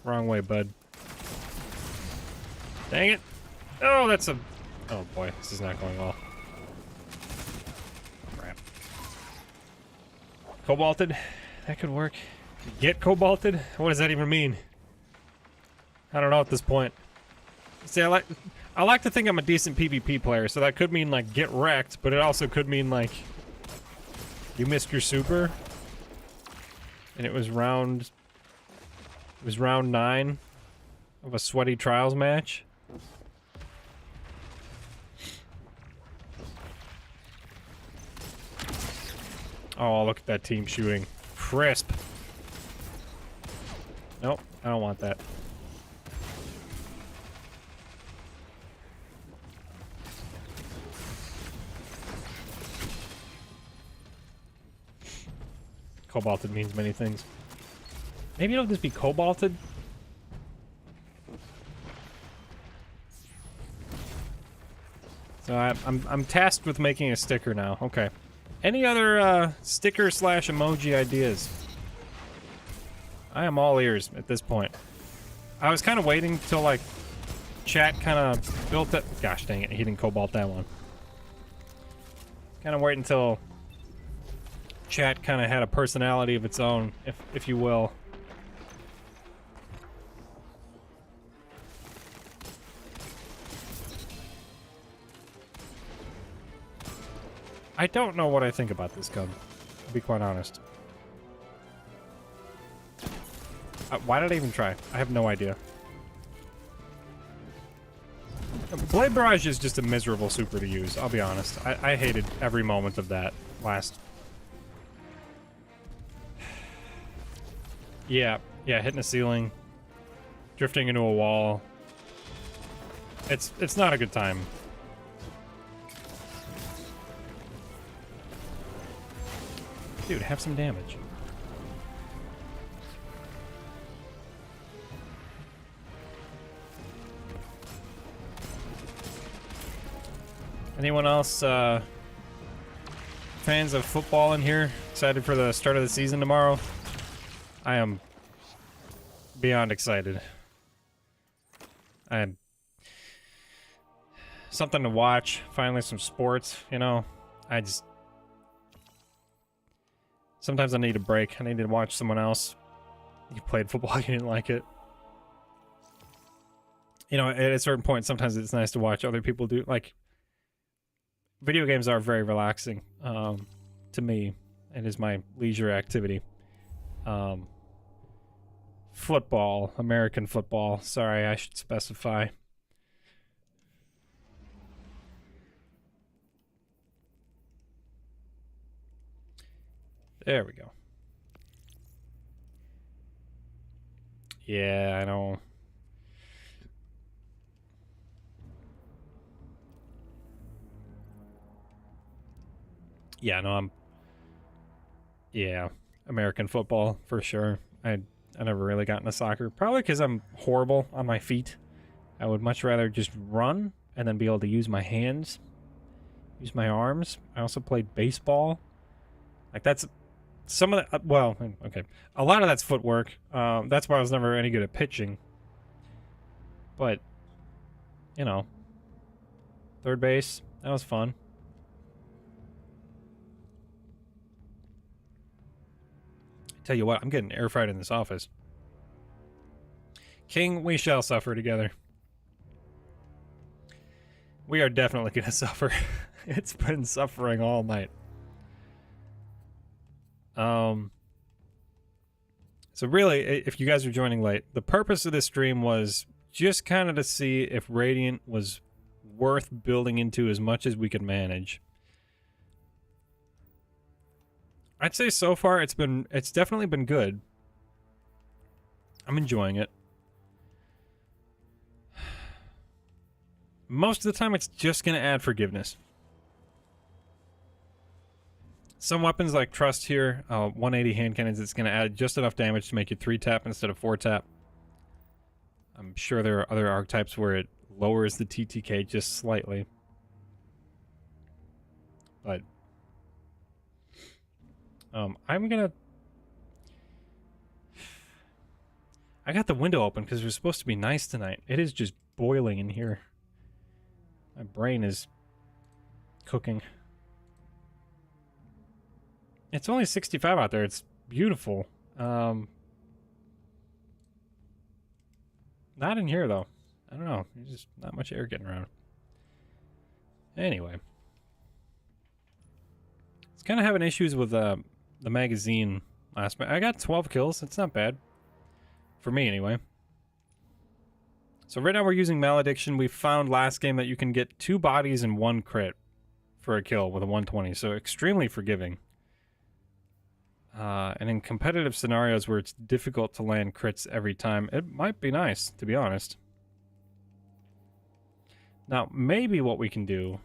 Wrong way, bud. Dang it. Oh, that's a... Oh boy, this is not going well. Crap. Cobalted? That could work. Get cobalted? What does that even mean? I don't know at this point. See, I like to think I'm a decent PvP player, so that could mean, like, get wrecked, but it also could mean, like, you missed your super, and it was round 9 of a sweaty trials match. Oh, look at that team shooting. Crisp. Nope, I don't want that. Cobalted means many things. Maybe it'll just be cobalted? So I'm tasked with making a sticker now. Okay. Any other sticker slash emoji ideas? I am all ears at this point. I was kind of waiting till like chat kind of built it. Gosh dang it, he didn't cobalt that one. Kind of waiting until chat kind of had a personality of its own, if you will. I don't know what I think about this gun, to be quite honest. Why did I even try? I have no idea. Blade Barrage is just a miserable super to use, I'll be honest. I hated every moment of that last... Yeah, hitting a ceiling. Drifting into a wall. It's not a good time. Dude, have some damage. Anyone else fans of football in here? Excited for the start of the season tomorrow? I am beyond excited. I'm something to watch. Finally some sports, you know. Sometimes I need a break. I need to watch someone else. You played football, you didn't like it. You know, at a certain point, sometimes it's nice to watch other people do. Like, video games are very relaxing to me. It is my leisure activity. Football, American football. Sorry, I should specify. There we go. Yeah, I know. Yeah, no, yeah, American football for sure. I never really got into soccer. Probably because I'm horrible on my feet. I would much rather just run and then be able to use my hands, use my arms. I also played baseball. Like, that's some of the, well, okay. A lot of that's footwork. That's why I was never any good at pitching. But, you know, third base, that was fun. Tell you what, I'm getting air fried in this office. King, we shall suffer together. We are definitely going to suffer. It's been suffering all night. So really, if you guys are joining late, the purpose of this stream was just kind of to see if Radiant was worth building into as much as we could manage. I'd say so far it's definitely been good. I'm enjoying it. Most of the time it's just going to add forgiveness. Some weapons like Trust here, 180 hand cannons, it's going to add just enough damage to make you 3-tap instead of 4-tap. I'm sure there are other archetypes where it lowers the TTK just slightly. But I'm gonna... I got the window open because it was supposed to be nice tonight. It is just boiling in here. My brain is cooking. It's only 65 out there. It's beautiful. Not in here, though. I don't know. There's just not much air getting around. Anyway. It's kind of having issues with the magazine last night. I got 12 kills. It's not bad. For me, anyway. So right now we're using Malediction. We found last game that you can get 2 bodies and 1 crit for a kill with a 120. So extremely forgiving. And in competitive scenarios where it's difficult to land crits every time, it might be nice, to be honest. Now, maybe what we can do...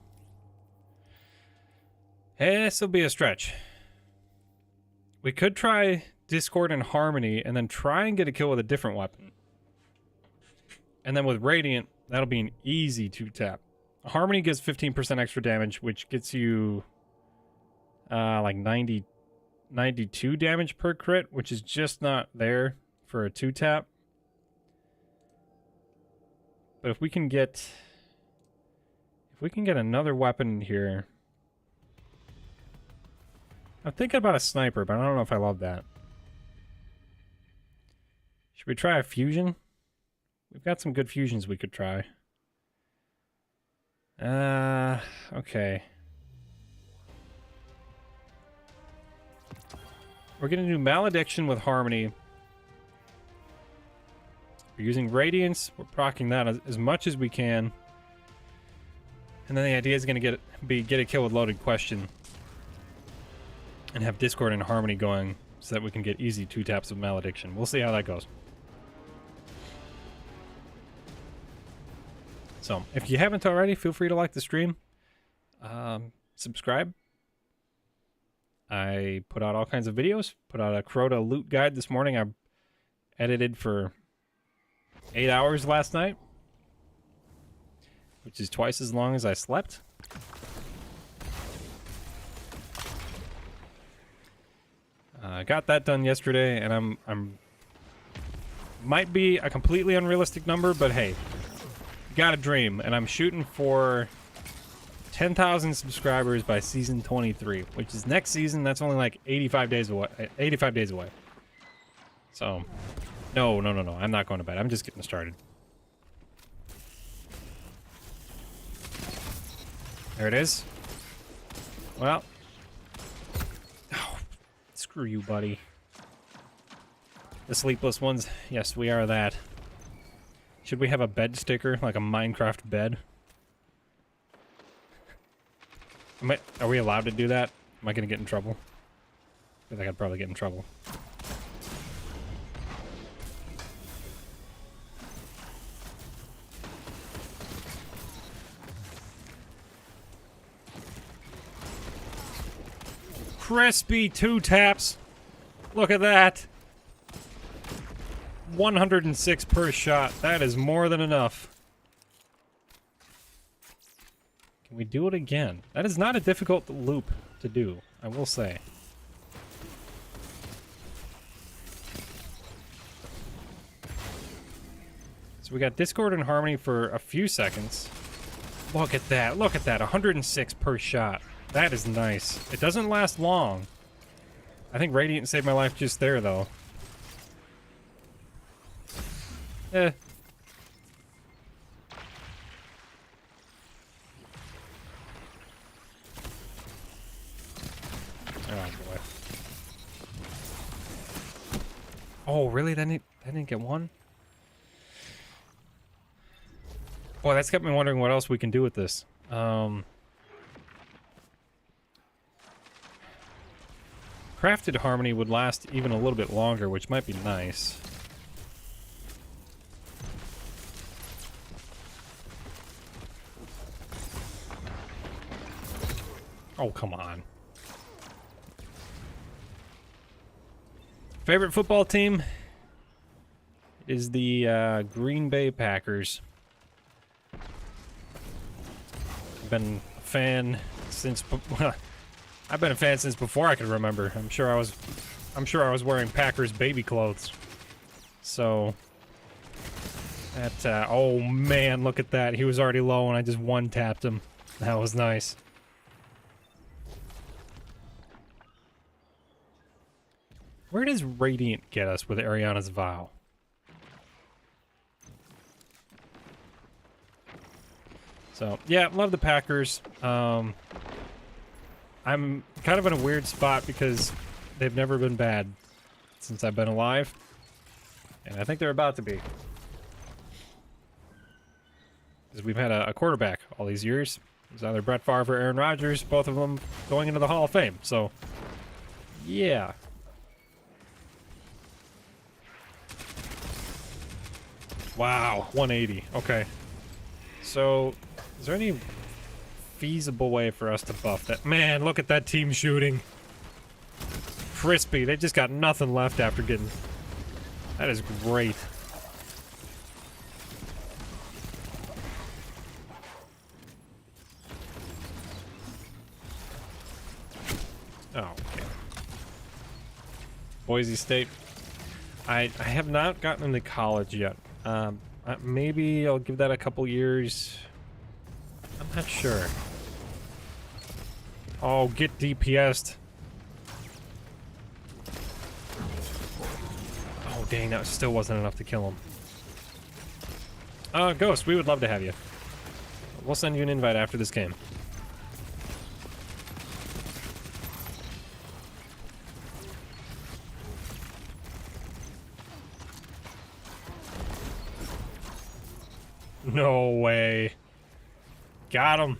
This will be a stretch. We could try Discord and Harmony and then try and get a kill with a different weapon. And then with Radiant, that'll be an easy 2-tap. Harmony gives 15% extra damage, which gets you like 92 damage per crit, which is just not there for a 2-tap. But if we can get another weapon in here. I'm thinking about a sniper, but I don't know if I love that. Should we try a fusion? We've got some good fusions we could try. Okay. We're going to do Malediction with Harmony. We're using Radiance. We're proccing that as much as we can. And then the idea is going to get a kill with Loaded Question. And have Discord and Harmony going so that we can get easy 2-taps of Malediction. We'll see how that goes. So, if you haven't already, feel free to like the stream. Subscribe. I put out all kinds of videos. Put out a Crota loot guide this morning. I edited for 8 hours last night, which is twice as long as I slept. I got that done yesterday, and I'm might be a completely unrealistic number, but hey, got a dream, and I'm shooting for 10,000 subscribers by season 23, which is next season. That's only like 85 days away. 85 days away. So, no. I'm not going to bed. I'm just getting started. There it is. Well. Oh, screw you, buddy. The sleepless ones. Yes, we are that. Should we have a bed sticker, like a Minecraft bed? Are we allowed to do that? Am I going to get in trouble? I feel like I'd probably get in trouble. Crispy 2-taps. Look at that. 106 per shot. That is more than enough. Can we do it again? That is not a difficult loop to do, I will say. So we got Discord and Harmony for a few seconds. Look at that. Look at that. 106 per shot. That is nice. It doesn't last long. I think Radiant saved my life just there, though. Eh. Oh, boy. Oh, really? That didn't get one? Boy, that's got me wondering what else we can do with this. Crafted Harmony would last even a little bit longer, which might be nice. Oh, come on. Favorite football team is the Green Bay Packers. I've been a fan since I've been a fan since before I could remember. I'm sure I was wearing Packers baby clothes. So that oh man, look at that. He was already low and I just one tapped him. That was nice. Where does Radiant get us with Ariana's Vow? So, yeah, love the Packers. I'm kind of in a weird spot because they've never been bad since I've been alive. And I think they're about to be. Because we've had a quarterback all these years. It's either Brett Favre or Aaron Rodgers, both of them going into the Hall of Fame. So, yeah. Wow, 180. Okay. So, is there any feasible way for us to buff that? Man, look at that team shooting. Crispy. They just got nothing left after getting... That is great. Oh, okay. Boise State. I have not gotten into college yet. Maybe I'll give that a couple years. I'm not sure. Oh, get DPS'd. Oh, dang, that still wasn't enough to kill him. Ghost, we would love to have you. We'll send you an invite after this game. No way. Got him.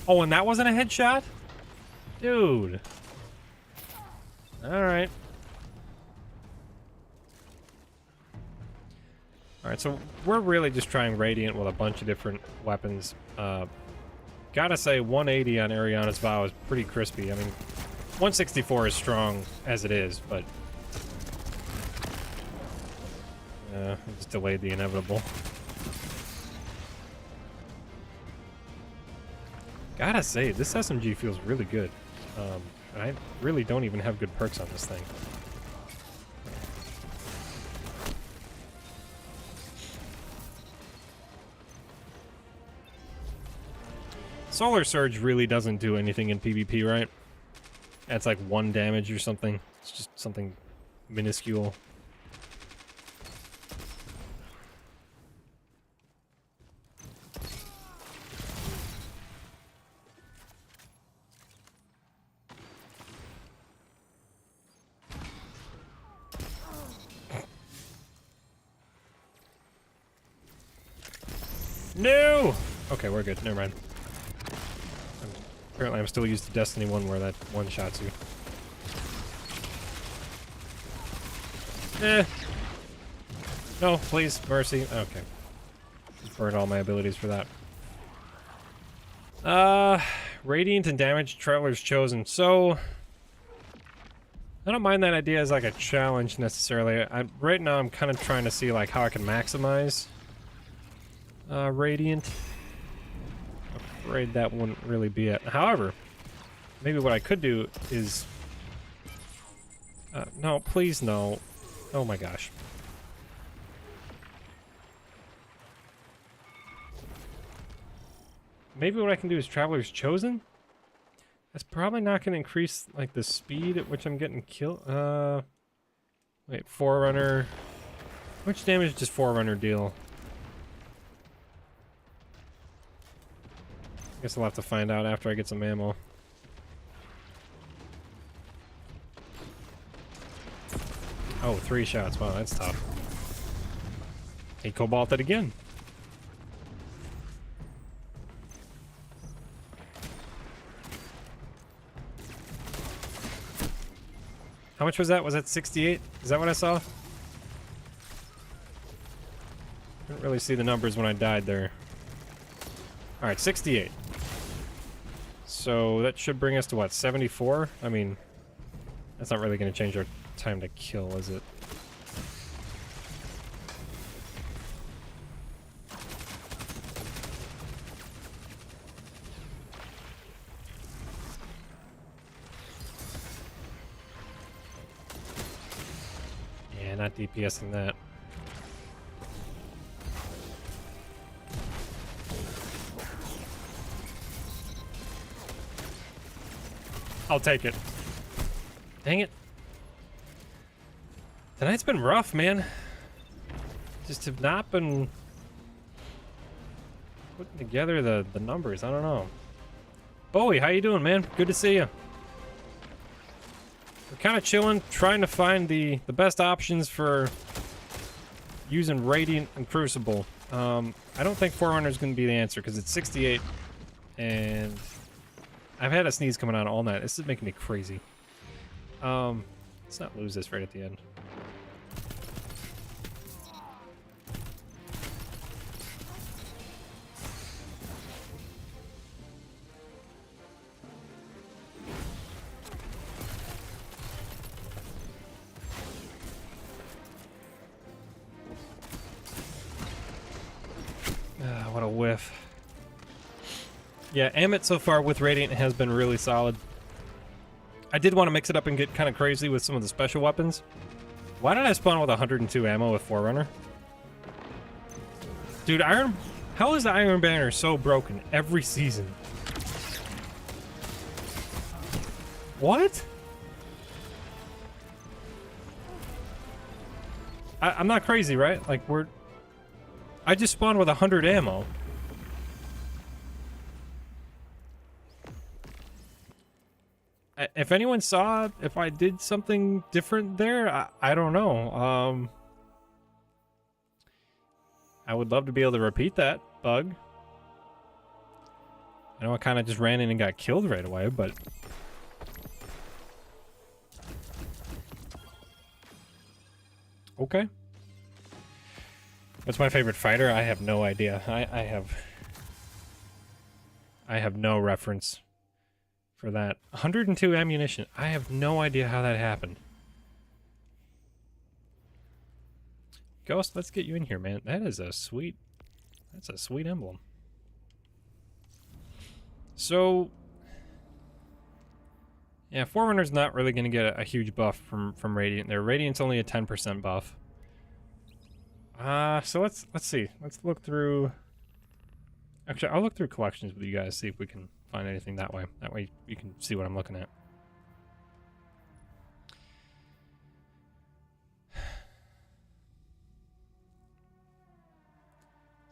Oh, and that wasn't a headshot? Dude. Alright. Alright, so we're really just trying Radiant with a bunch of different weapons. Gotta say, 180 on Ariana's Vow is pretty crispy. I mean, 164 is strong as it is, but... I just delayed the inevitable. Gotta say, this SMG feels really good. And I really don't even have good perks on this thing. Solar Surge really doesn't do anything in PvP, right? That's like 1 damage or something. It's just something minuscule. No! Okay, we're good. Never mind. Apparently I'm still used to Destiny 1 where that one-shots you. No, please, mercy. Okay. Just burned all my abilities for that. Radiant and damage Traveler's Chosen. So... I don't mind that idea as like a challenge necessarily. Right now I'm kind of trying to see like how I can maximize Radiant. I'm afraid that wouldn't really be it. However, maybe what I could do is... no, please no. Oh my gosh. Maybe what I can do is Traveler's Chosen? That's probably not going to increase, like, the speed at which I'm getting killed. Wait, Forerunner. How much damage does Forerunner deal? I guess I'll have to find out after I get some ammo. Oh, 3 shots. Wow, that's tough. He cobalted again. How much was that? Was that 68? Is that what I saw? Didn't really see the numbers when I died there. Alright, 68. So that should bring us to what, 74? I mean, that's not really going to change our time to kill, is it? Yeah, not DPSing that. I'll take it. Dang it. Tonight's been rough, man. Just have not been putting together the numbers. I don't know. Bowie, how you doing, man? Good to see you. We're kind of chilling, trying to find the best options for using Radiant and Crucible. I don't think Forerunner is going to be the answer because it's 68, and I've had a sneeze coming on all night. This is making me crazy. Let's not lose this right at the end. What a whiff. Yeah, Amit so far with Radiant has been really solid. I did want to mix it up and get kind of crazy with some of the special weapons. Why did I spawn with 102 ammo with Forerunner? Dude, how is the Iron Banner so broken every season? What? I'm not crazy, right? Like, I just spawned with 100 ammo. If anyone saw if I did something different there, I don't know. I would love to be able to repeat that bug. I know I kind of just ran in and got killed right away, but... Okay. What's my favorite fighter? I have no idea. I have no reference for that. 102 ammunition. I have no idea how that happened. Ghost, let's get you in here, man. That's a sweet emblem. So, yeah, Forerunner's not really going to get a huge buff from Radiant there. Radiant's only a 10% buff. So let's see. Let's look through... Actually, I'll look through collections with you guys, see if we can find anything that way. That way you can see what I'm looking at.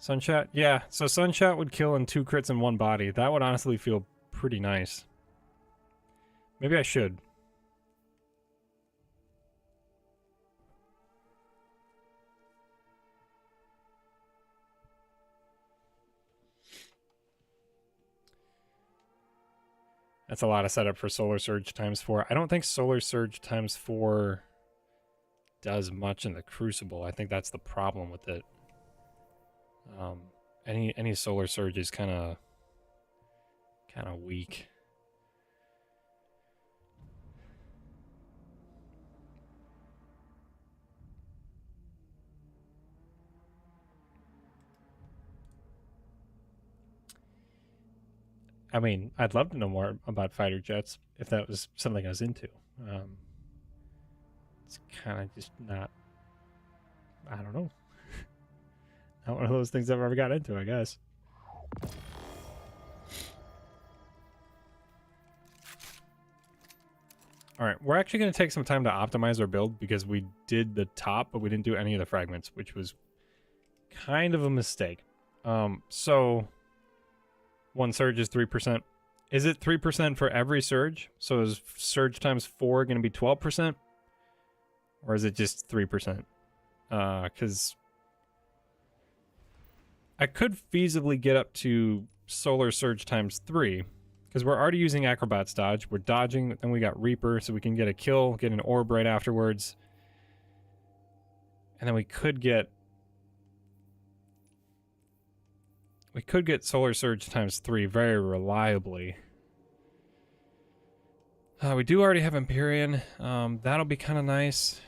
Sunshot? Yeah, so Sunshot would kill in 2 crits in 1 body. That would honestly feel pretty nice. Maybe I should. That's a lot of setup for Solar Surge times 4. I don't think Solar Surge times 4 does much in the Crucible. I think that's the problem with it. Any Solar Surge is kind of weak. I mean, I'd love to know more about fighter jets if that was something I was into. It's kind of just not I don't know. Not one of those things I've ever got into, I guess. All right, we're actually going to take some time to optimize our build because we did the top, but we didn't do any of the fragments, which was kind of a mistake. So one surge is 3%. Is it 3% for every surge? So is surge times 4 going to be 12%? Or is it just 3%? Because I could feasibly get up to solar surge times 3. Because we're already using Acrobat's dodge. We're dodging, then we got Reaper, so we can get a kill, get an orb right afterwards. And then we could get solar surge times 3 very reliably. We do already have Empyrean. That'll be kind of nice.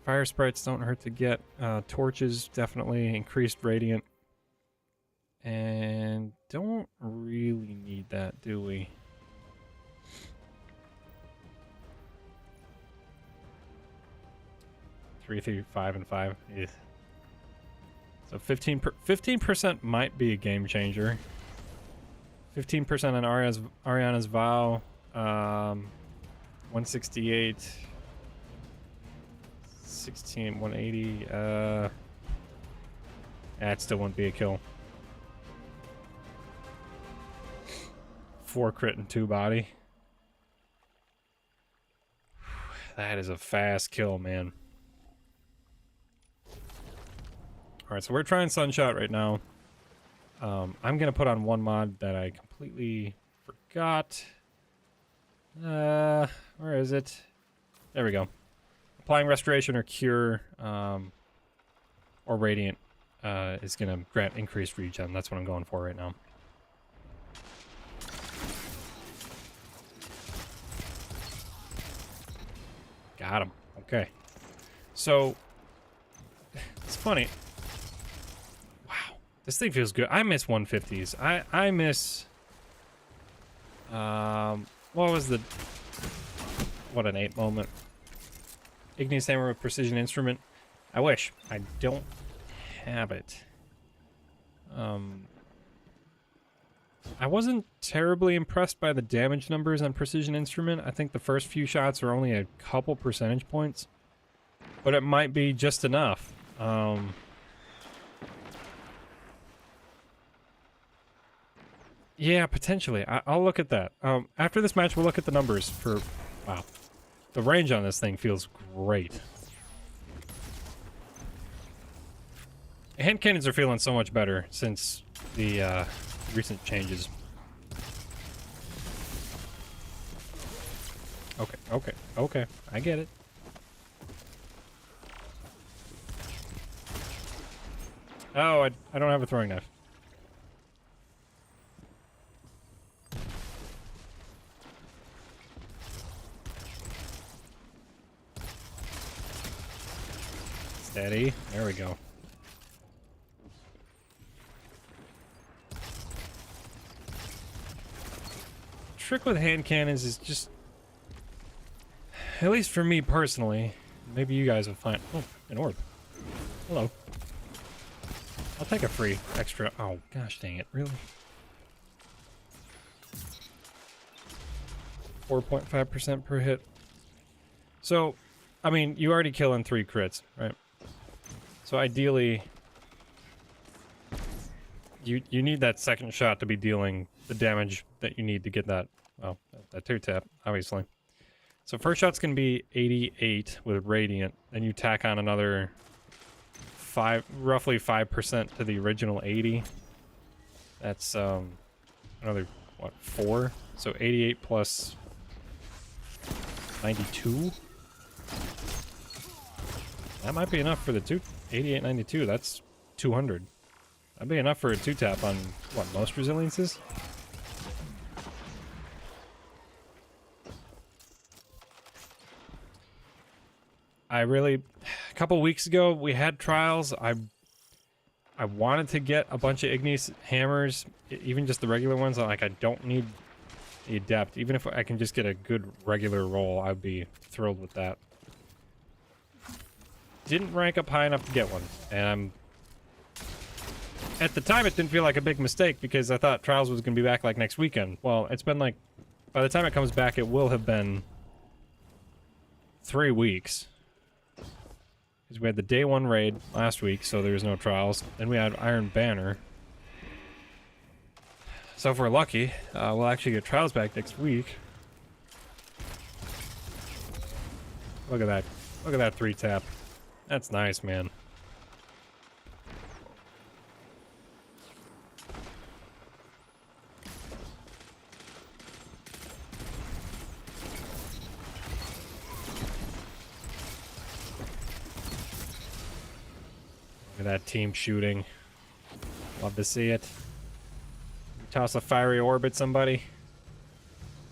Fire sprites don't hurt to get. Torches definitely increased radiant. And don't really need that, do we? Three, 5, and 5. Yeah. So 15% might be a game changer. 15% on Ariana's Vow. 168. 16, 180. That still wouldn't be a kill. 4 crit and 2 body. That is a fast kill, man. Alright, so we're trying Sunshot right now. I'm going to put on one mod that I completely forgot. Where is it? There we go. Applying Restoration or Cure or Radiant is going to grant increased regen. That's what I'm going for right now. Got him. Okay. So, it's funny. Wow. This thing feels good. I miss 150s. I miss... what was the... What an 8 moment. Igneous Hammer with Precision Instrument. I wish. I don't have it. I wasn't terribly impressed by the damage numbers on Precision Instrument. I think the first few shots are only a couple percentage points. But it might be just enough. Yeah, potentially. I'll look at that. After this match, we'll look at the numbers for... Wow. The range on this thing feels great. Hand cannons are feeling so much better since the recent changes. Okay. I get it. Oh, I don't have a throwing knife. Steady. There we go. Trick with hand cannons is just, at least for me personally, maybe you guys will find... Oh, an orb. Hello. I'll take a free extra... Oh, gosh dang it. Really? 4.5% per hit. So, I mean, you already kill in 3 crits, right? So ideally, you need that second shot to be dealing the damage that you need to get that, well, that 2-tap, obviously. So first shot's going to be 88 with Radiant, then you tack on another roughly 5% to the original 80. That's another, what, 4? So 88 plus 92? That might be enough for the 88, 92, that's 200. That'd be enough for a 2-tap on, what, most resiliences? A couple weeks ago, we had trials. I wanted to get a bunch of Igneous Hammers, even just the regular ones. Like, I don't need the Adept. Even if I can just get a good regular roll, I'd be thrilled with that. didn't rank up high enough to get one. And at the time, it didn't feel like a big mistake because I thought Trials was going to be back like next weekend. Well, it's been like, by the time it comes back, it will have been 3 weeks. Because we had the day 1 raid last week, so there was no Trials. Then we had Iron Banner. So if we're lucky, we'll actually get Trials back next week. Look at that. Look at that 3-tap. That's nice, man. Look at that team shooting. Love to see it. Toss a fiery orb at somebody.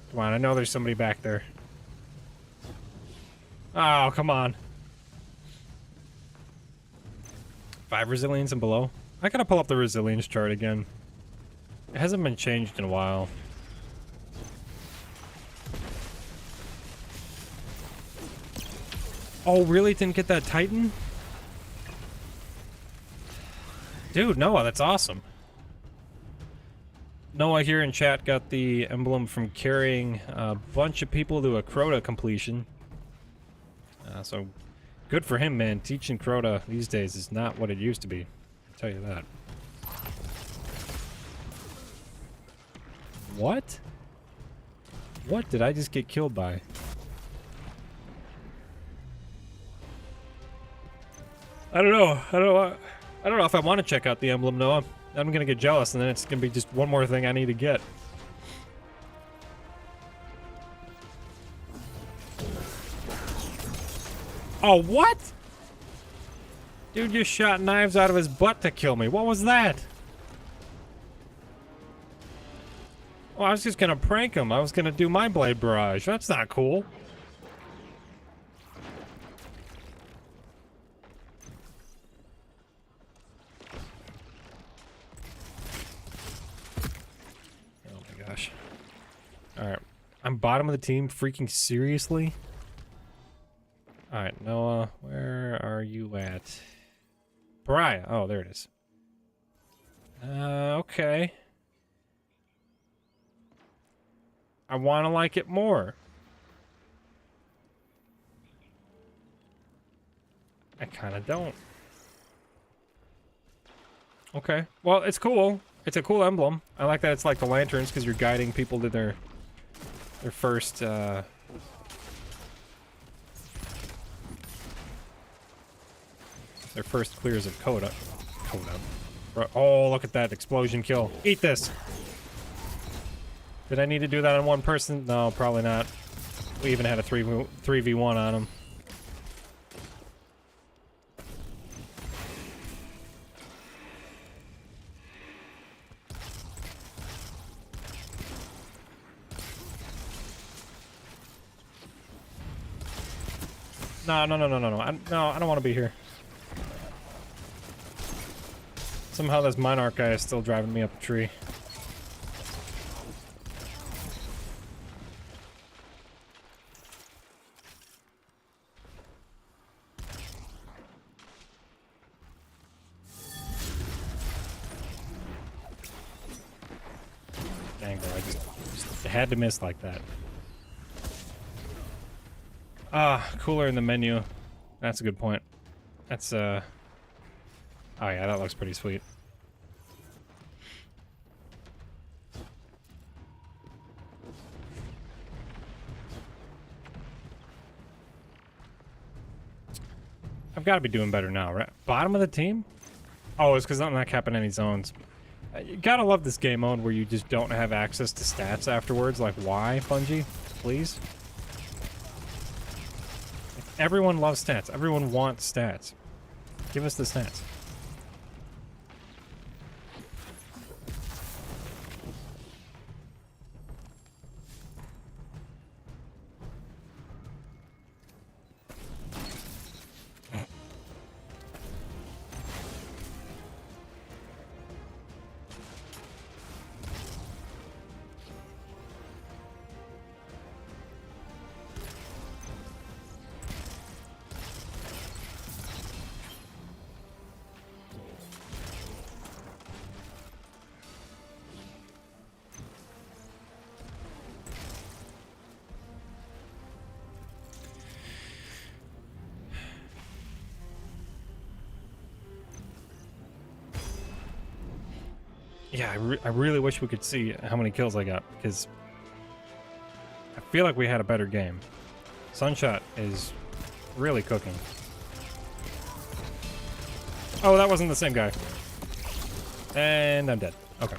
Come on, I know there's somebody back there. Oh, come on. 5 resilience and below? I gotta pull up the resilience chart again. It hasn't been changed in a while. Oh, really? Didn't get that Titan? Dude, Noah, that's awesome. Noah here in chat got the emblem from carrying a bunch of people to a Crota completion. So good for him, man. Teaching Crota these days is not what it used to be. I'll tell you that. What? What did I just get killed by? I don't know. I don't know if I want to check out the emblem, Noah. I'm gonna get jealous, and then it's gonna be just one more thing I need to get. Oh, what? Dude just shot knives out of his butt to kill me. What was that? Well, I was just gonna prank him. I was gonna do my blade barrage. That's not cool. Alright. I'm bottom of the team? Freaking seriously? Alright, Noah, where are you at? Pariah. Oh, there it is. Okay. I want to like it more. I kind of don't. Okay. Well, it's cool. It's a cool emblem. I like that it's like the lanterns because you're guiding people to their first, their first clears of Coda. Oh, look at that explosion kill. Eat this! Did I need to do that on one person? No, probably not. We even had a 3v1 on him. No, no, I don't want to be here. Somehow this Monarch guy is still driving me up a tree. Dang, bro, I just had to miss like that. Ah, cooler in the menu. That's a good point. That's, oh yeah, that looks pretty sweet. I've got to be doing better now, right? Bottom of the team? Oh, it's because I'm not capping any zones. You gotta love this game mode where you just don't have access to stats afterwards. Like, why, Bungie? Please? Everyone loves stats. Everyone wants stats. Give us the stats. Yeah, I really wish we could see how many kills I got, because I feel like we had a better game. Sunshot is really cooking. Oh, that wasn't the same guy. And I'm dead. Okay.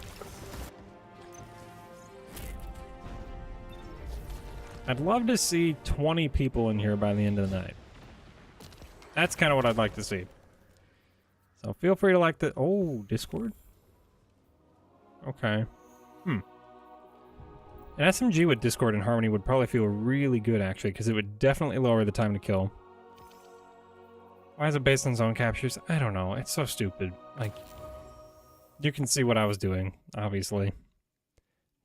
I'd love to see 20 people in here by the end of the night. That's kind of what I'd like to see. So feel free to like the... Oh, Discord? Okay. An SMG with Discord and Harmony would probably feel really good, actually, because it would definitely lower the time to kill. Why is it based on zone captures? I don't know. It's so stupid. Like, you can see what I was doing, obviously.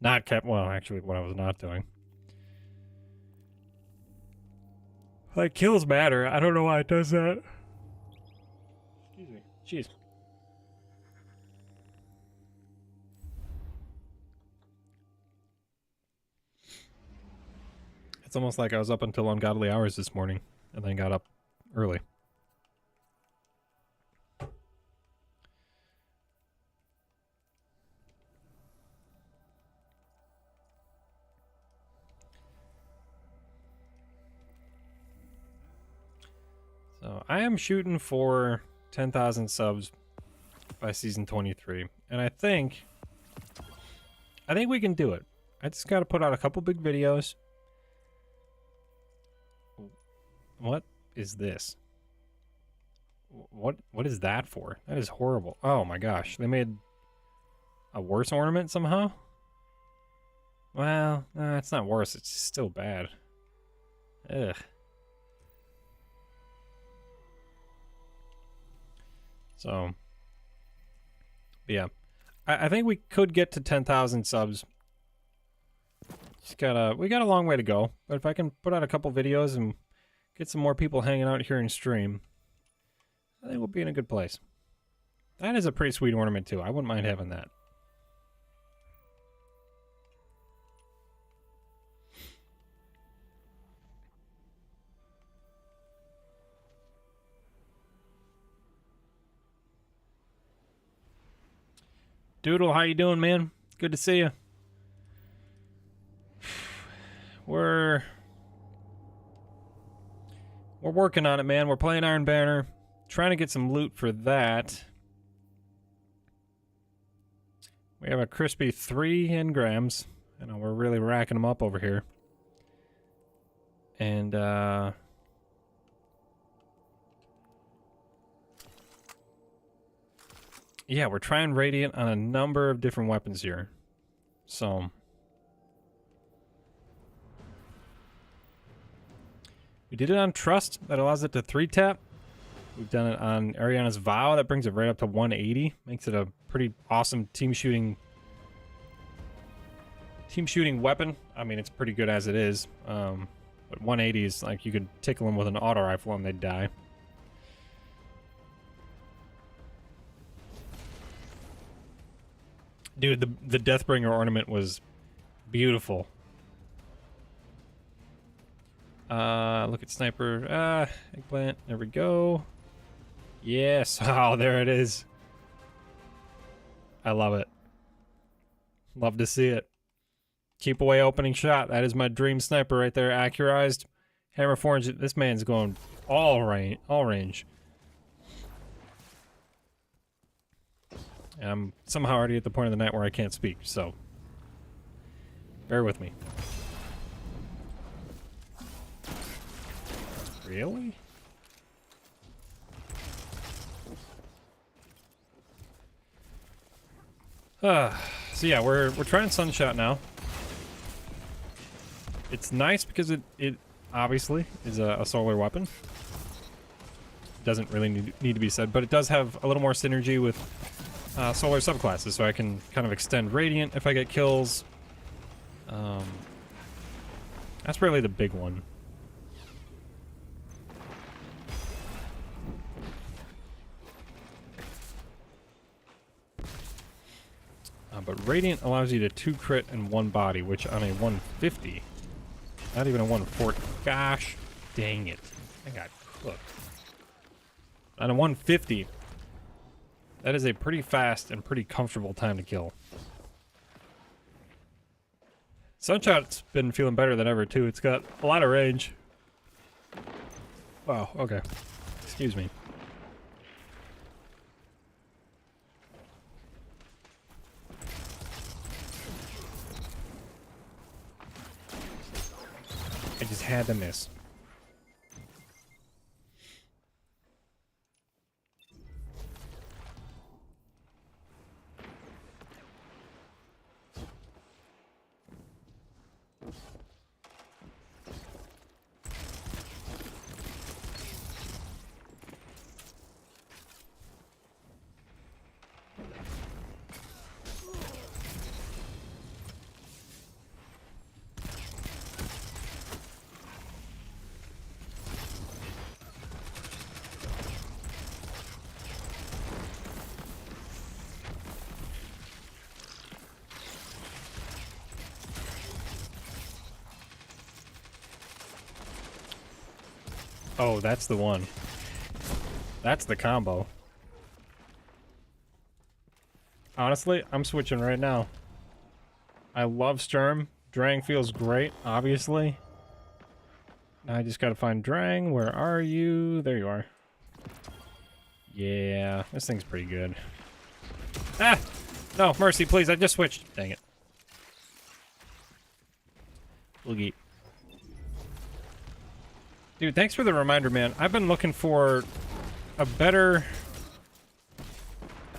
Well, actually, what I was not doing. Like, kills matter. I don't know why it does that. Excuse me. Jeez. It's almost like I was up until ungodly hours this morning, and then got up early. So I am shooting for 10,000 subs by season 23, and I think we can do it. I just got to put out a couple big videos. What is this? What is that for? That is horrible. Oh my gosh, they made a worse ornament somehow? Well, it's not worse, it's still bad. Ugh. So, but yeah, I think we could get to 10,000 subs. We got a long way to go, but if I can put out a couple videos and get some more people hanging out here and stream, I think we'll be in a good place. That is a pretty sweet ornament too. I wouldn't mind having that. Doodle, how you doing, man? Good to see you. We're working on it, man. We're playing Iron Banner. Trying to get some loot for that. We have a crispy 3 engrams. I know we're really racking them up over here. And, yeah, we're trying Radiant on a number of different weapons here. So... we did it on Trust, that allows it to 3-tap. We've done it on Ariana's Vow, that brings it right up to 180. Makes it a pretty awesome team shooting weapon. I mean, it's pretty good as it is. But 180 is like you could tickle them with an auto rifle and they'd die. Dude, the Deathbringer ornament was beautiful. Look at Sniper. Eggplant. There we go. Yes. Oh, there it is. I love it. Love to see it. Keep away opening shot. That is my dream sniper right there. Accurized. Hammer Forge. This man's going all range. And I'm somehow already at the point of the night where I can't speak, so bear with me. Really? So yeah, we're trying Sunshot now. It's nice because it obviously is a solar weapon. Doesn't really need to be said, but it does have a little more synergy with solar subclasses, so I can kind of extend Radiant if I get kills. That's really the big one. But Radiant allows you to 2 crit and 1 body, which on a 150, not even a 140. Gosh, dang it. I got cooked. On a 150, That is a pretty fast and pretty comfortable time to kill. Sunshot's been feeling better than ever, too. It's got a lot of range. Wow, okay. Excuse me. I just had to miss. Oh, that's the one. That's the combo. Honestly, I'm switching right now. I love Sturm. Drang feels great, obviously. Now I just gotta find Drang. Where are you? There you are. Yeah, this thing's pretty good. Ah! No, mercy, please. I just switched. Dang it. Boogie. Dude, thanks for the reminder, man. I've been looking for a better...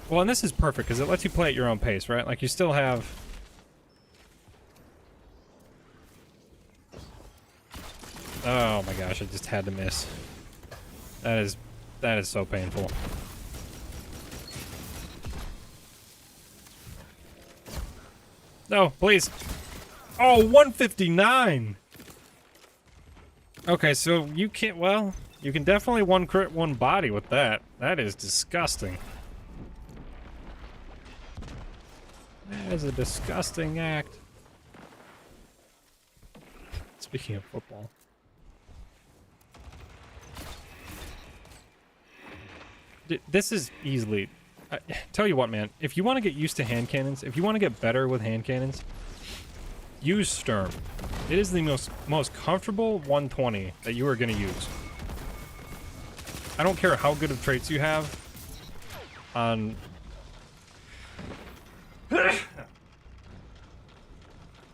Well, and this is perfect, because it lets you play at your own pace, right? Like, you still have... Oh my gosh, I just had to miss. That is so painful. No, please. Oh, 159! Okay, so you can't, well, you can definitely one crit one body with that. That is disgusting. That is a disgusting act. Speaking of football. This is easily... tell you what, man. If you want to get used to hand cannons, if you want to get better with hand cannons, use Sturm. It is the most comfortable 120 that you are going to use. I don't care how good of traits you have on...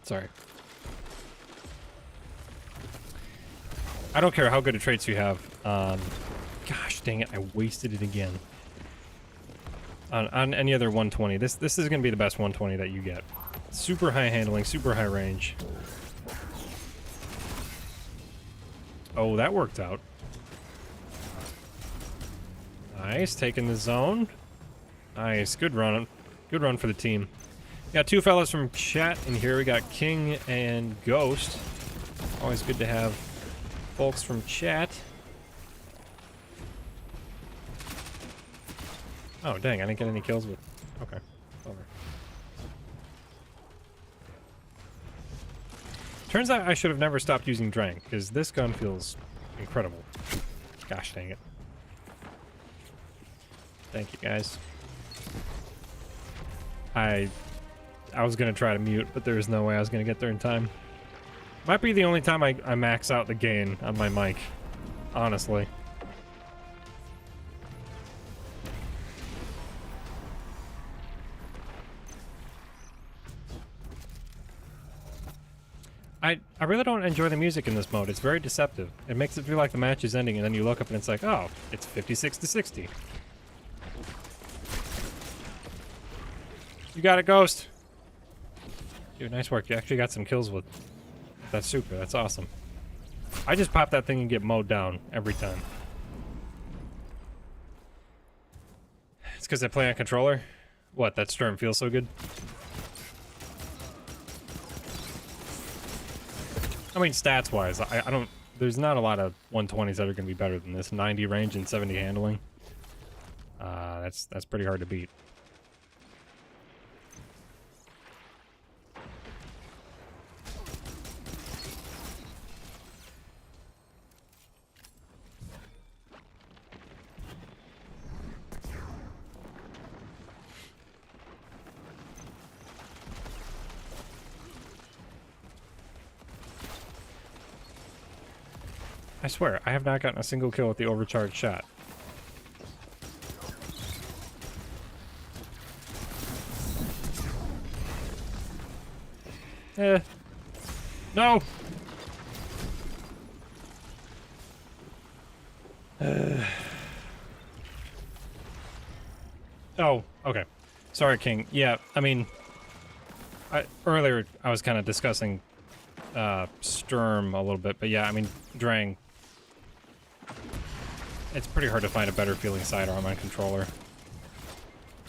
Sorry. I don't care how good of traits you have on... Gosh dang it, I wasted it again. On any other 120. This is going to be the best 120 that you get. Super high handling, super high range. Oh, that worked out. Nice, taking the zone. Nice, good run. Good run for the team. Got two fellas from chat in here. We got King and Ghost. Always good to have folks from chat. Oh, dang, I didn't get any kills with... Okay, over. Turns out I should have never stopped using Drang, because this gun feels incredible. Gosh dang it. Thank you, guys. I was gonna try to mute, but there was no way I was gonna get there in time. Might be the only time I max out the gain on my mic, honestly. I really don't enjoy the music in this mode. It's very deceptive. It makes it feel like the match is ending, and then you look up and it's like, oh, it's 56 to 60. You got it, Ghost. Dude, nice work. You actually got some kills with that super. That's awesome. I just pop that thing and get mowed down every time. It's because I play on controller? What, that Sturm feels so good? I mean, stats-wise, I don't... There's not a lot of 120s that are going to be better than this. 90 range and 70 handling. That's pretty hard to beat. I swear, I have not gotten a single kill with the overcharged shot. No! Oh, okay. Sorry, King. Yeah, I mean, earlier I was kind of discussing Sturm a little bit, but yeah, I mean, Drang. It's pretty hard to find a better feeling sidearm on controller.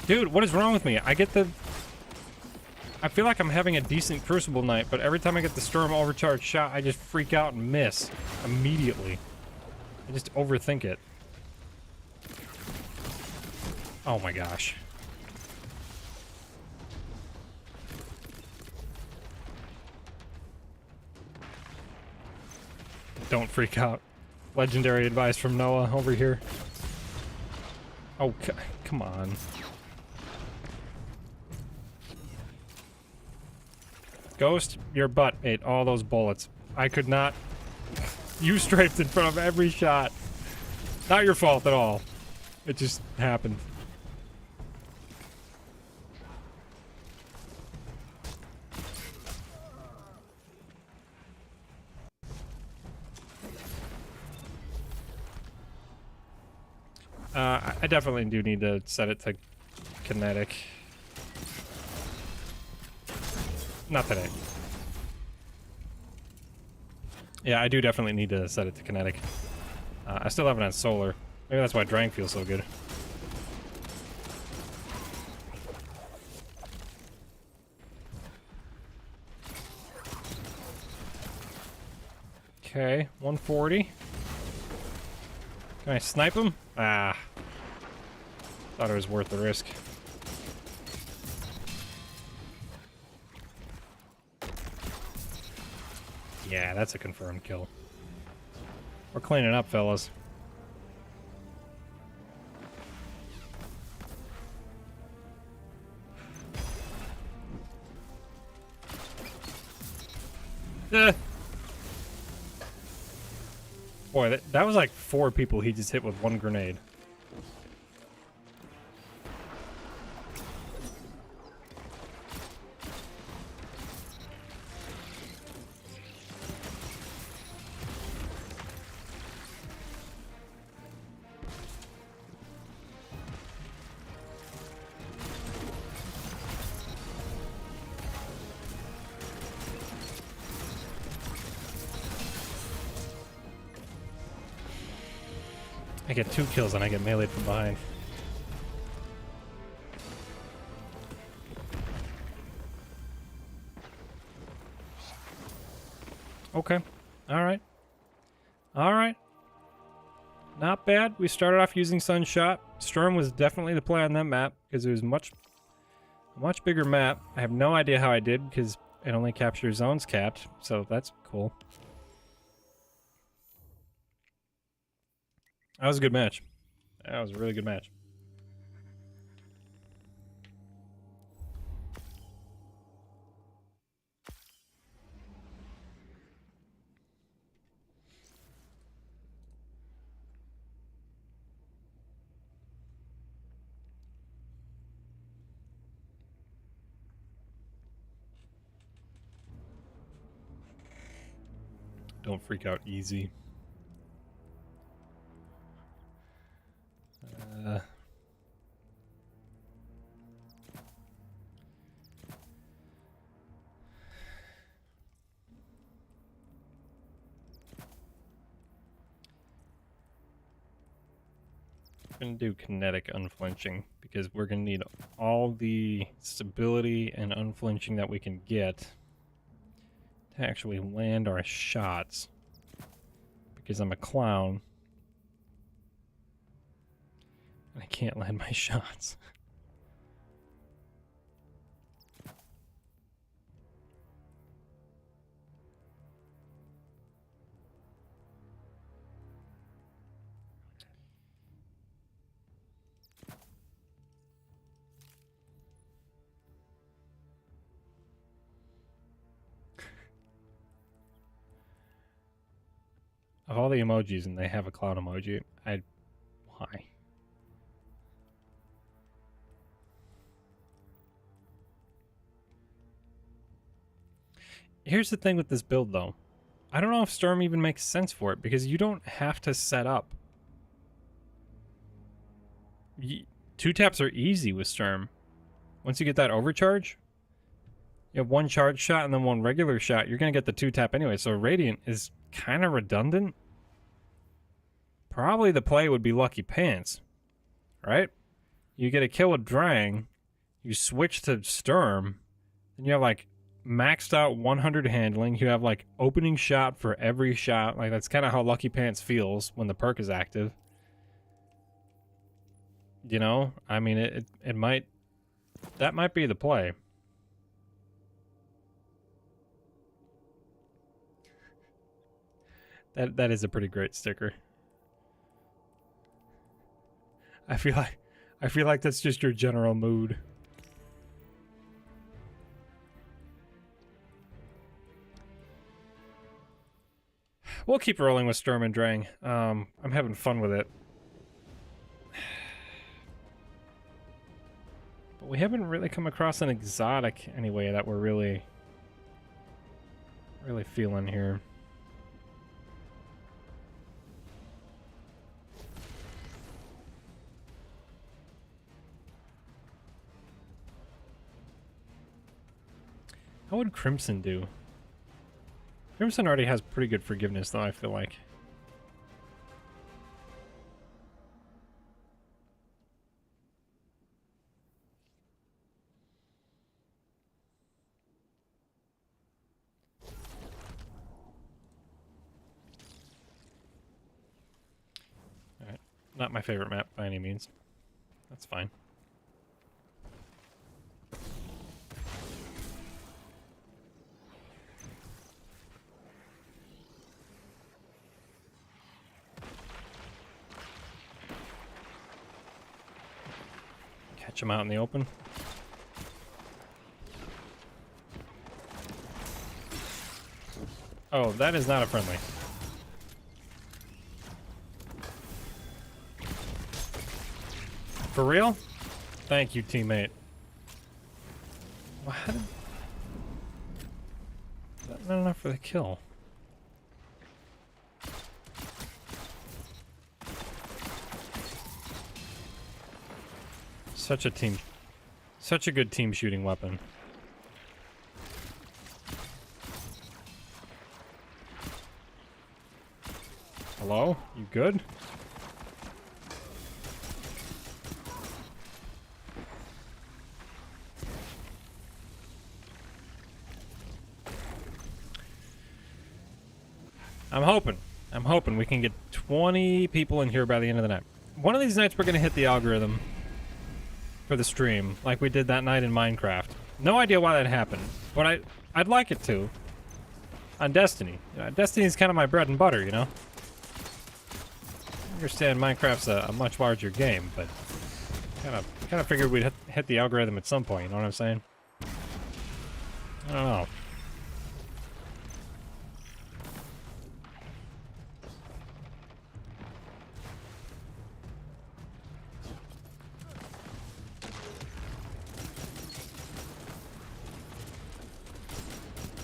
Dude, what is wrong with me? I feel like I'm having a decent Crucible night, but every time I get the Sturm overcharged shot, I just freak out and miss immediately. I just overthink it. Oh my gosh. Don't freak out. Legendary advice from Noah over here. Oh, come on. Ghost, your butt ate all those bullets. I could not... You strafed in front of every shot. Not your fault at all. It just happened. I definitely do need to set it to kinetic. Not today. Yeah, I do definitely need to set it to kinetic. I still have it on solar. Maybe that's why Drang feels so good. Okay, 140. Can I snipe him? Ah. Thought it was worth the risk. Yeah, that's a confirmed kill. We're cleaning up, fellas. Boy, that was like 4 people he just hit with 1 grenade. I get 2 kills and I get meleeed from behind. Okay. Alright. Alright. Not bad. We started off using Sunshot. Sturm was definitely the play on that map because it was much bigger map. I have no idea how I did because it only captures zones capped, so that's cool. That was a good match. That was a really good match. Don't freak out easy. I'm gonna do kinetic unflinching because we're gonna need all the stability and unflinching that we can get to actually land our shots. Because I'm a clown and I can't land my shots. Of all the emojis, and they have a cloud emoji, why? Here's the thing with this build, though. I don't know if Storm even makes sense for it, because you don't have to set up. 2 taps are easy with Storm. Once you get that overcharge, you have 1 charge shot and then 1 regular shot, you're going to get the 2 tap anyway, so Radiant is kind of redundant. Probably the play would be Lucky Pants, right? You get a kill with Drang, you switch to Sturm, and you have like maxed out 100 handling, you have like opening shot for every shot, like that's kind of how Lucky Pants feels when the perk is active. You know, I mean, it might, that might be the play. That is a pretty great sticker. I feel like that's just your general mood. We'll keep rolling with Sturm and Drang. I'm having fun with it. But we haven't really come across an exotic anyway that we're really feeling here. How would Crimson do? Crimson already has pretty good forgiveness, though, I feel like. Alright. Not my favorite map by any means. That's fine. Catch him out in the open. Oh, that is not a friendly. For real? Thank you, teammate. Well, how did... That's not enough for the kill. Such a good team shooting weapon. Hello? You good? I'm hoping we can get 20 people in here by the end of the night. One of these nights we're gonna hit the algorithm for the stream, like we did that night in Minecraft. No idea why that happened, but I'd like it to. On Destiny. Destiny's kind of my bread and butter, you know? I understand Minecraft's a much larger game, but kind of figured we'd hit the algorithm at some point, you know what I'm saying? I don't know.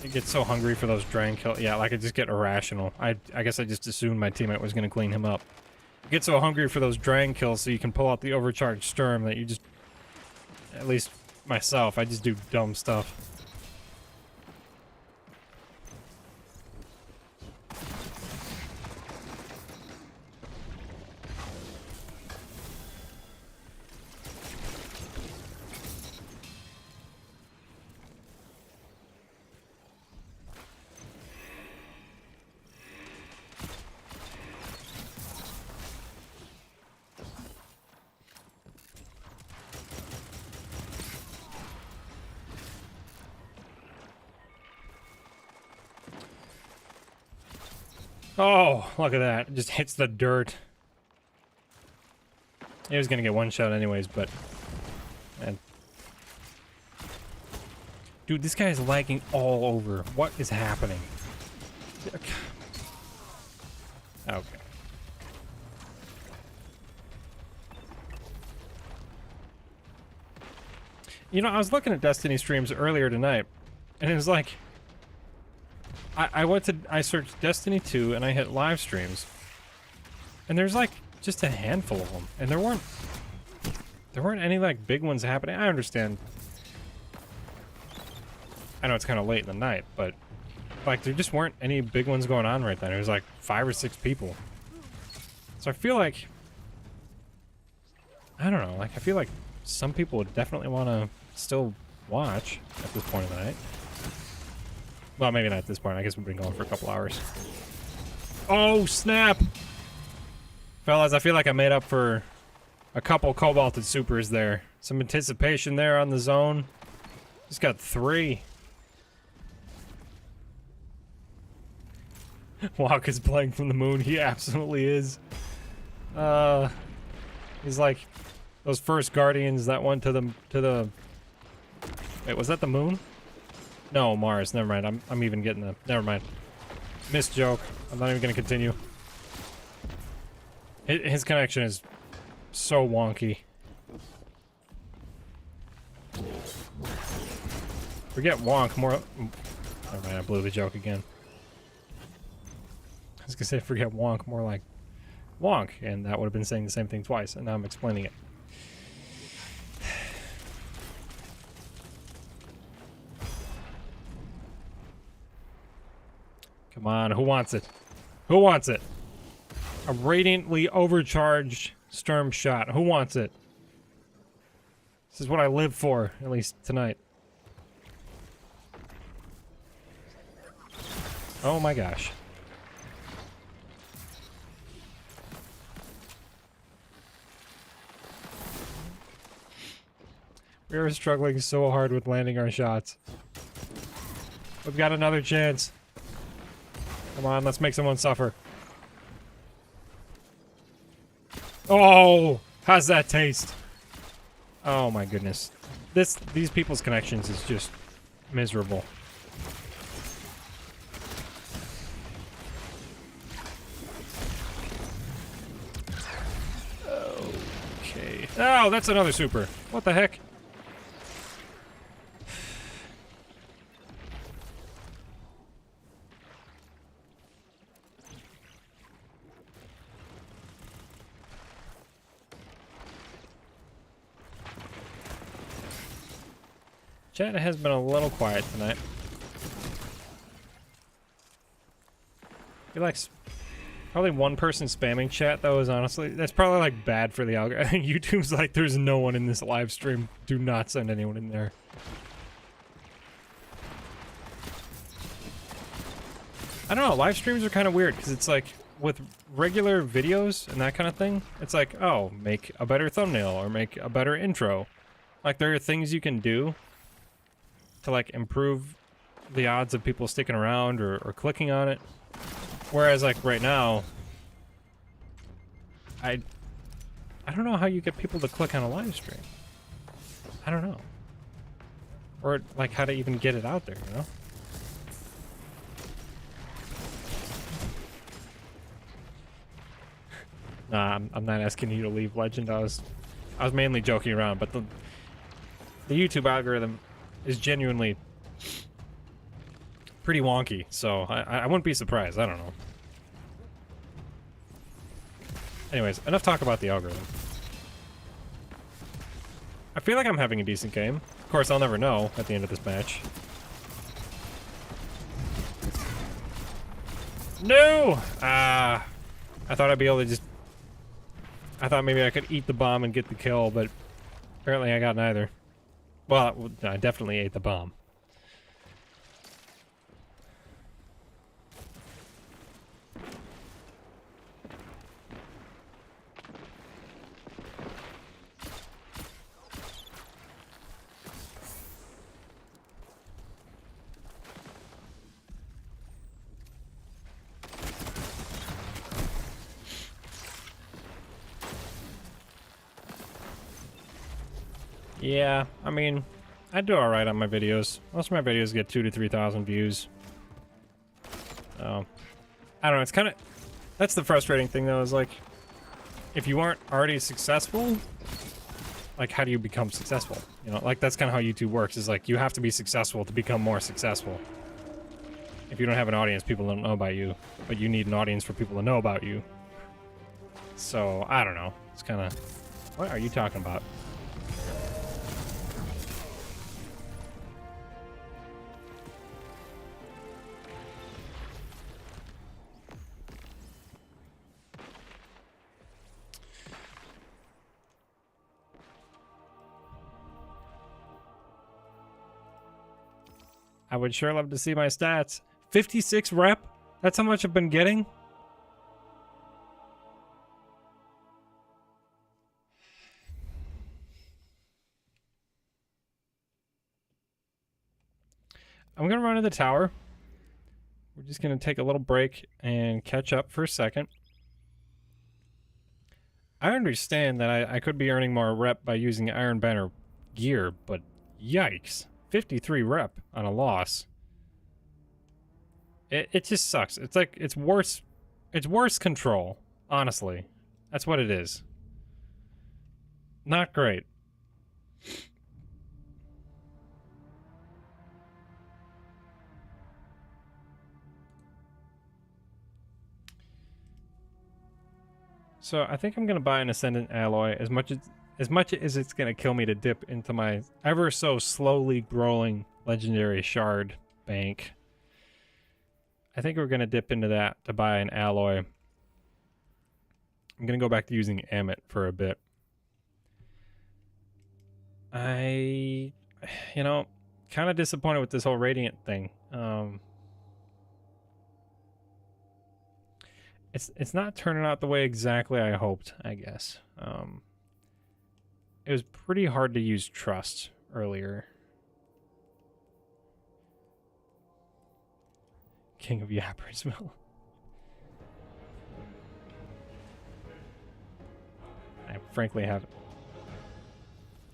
I get so hungry for those Drang kills. Yeah, like I just get irrational. I guess I just assumed my teammate was going to clean him up. I get so hungry for those Drang kills so you can pull out the overcharged Sturm that you just... At least myself, I just do dumb stuff. Oh, look at that. It just hits the dirt. He was gonna get one shot anyways, but... Man. Dude, this guy is lagging all over. What is happening? Okay. You know, I was looking at Destiny streams earlier tonight, and it was like, I searched Destiny 2 and I hit live streams, and there's like just a handful of them, and there weren't any like big ones happening. I understand. I know it's kind of late in the night, but like there just weren't any big ones going on right then. It was like 5 or 6 people. So I feel like, I don't know, like I feel like some people would definitely want to still watch at this point of the night. Well, maybe not at this point. I guess we've been going for a couple hours. Oh, snap! Fellas, I feel like I made up for a couple Cobalted Supers there. Some anticipation there on the zone. Just got 3. Walk is playing from the moon. He absolutely is. He's like those first Guardians that went to the. Wait, was that the moon? No, Mars. Never mind. I'm even getting the. Never mind. Missed joke. I'm not even gonna continue. His connection is so wonky. Forget wonk. More. Never mind. I blew the joke again. I was gonna say forget wonk. More like wonk, and that would have been saying the same thing twice, and now I'm explaining it. Come on, who wants it? Who wants it? A radiantly overcharged Sturm shot. Who wants it? This is what I live for, at least tonight. Oh my gosh. We are struggling so hard with landing our shots. We've got another chance. Come on, let's make someone suffer. Oh, how's that taste? Oh my goodness. These people's connections is just miserable. Okay. Oh, that's another super. What the heck? Chat has been a little quiet tonight. I feel like probably one person spamming chat though is honestly, that's probably like bad for the algorithm. YouTube's like, there's no one in this live stream. Do not send anyone in there. I don't know, live streams are kind of weird because it's like with regular videos and that kind of thing, it's like, oh, make a better thumbnail or make a better intro. Like there are things you can do to like improve the odds of people sticking around or clicking on it. Whereas like right now, I don't know how you get people to click on a live stream. I don't know. Or like how to even get it out there, you know? Nah, I'm not asking you to leave Legend. I was mainly joking around, but the YouTube algorithm is genuinely pretty wonky, so I wouldn't be surprised. I don't know. Anyways, enough talk about the algorithm. I feel like I'm having a decent game. Of course, I'll never know at the end of this match. No! I thought I'd be able to just... I thought maybe I could eat the bomb and get the kill, but apparently I got neither. Well, I definitely ate the bomb. Yeah, I mean, I do alright on my videos. Most of my videos get 2,000 to 3,000 views. I don't know, it's kind of... That's the frustrating thing, though, is like, if you aren't already successful, like, how do you become successful? You know, like, that's kind of how YouTube works, is like, you have to be successful to become more successful. If you don't have an audience, people don't know about you, but you need an audience for people to know about you. So, I don't know. It's kind of... What are you talking about? I would sure love to see my stats. 56 rep? That's how much I've been getting? I'm gonna run to the tower. We're just gonna take a little break and catch up for a second. I understand that I could be earning more rep by using Iron Banner gear, but yikes. 53 rep on a loss. It just sucks. It's like, it's worse control, honestly. That's what it is. Not great. So I think I'm gonna buy an Ascendant Alloy as much as it's gonna kill me to dip into my ever so slowly growing Legendary Shard bank. I think we're gonna dip into that to buy an alloy. I'm gonna go back to using Amit for a bit. You know, kind of disappointed with this whole Radiant thing. It's not turning out the way exactly I hoped, I guess. It was pretty hard to use Trust earlier. King of Yappersville. I frankly have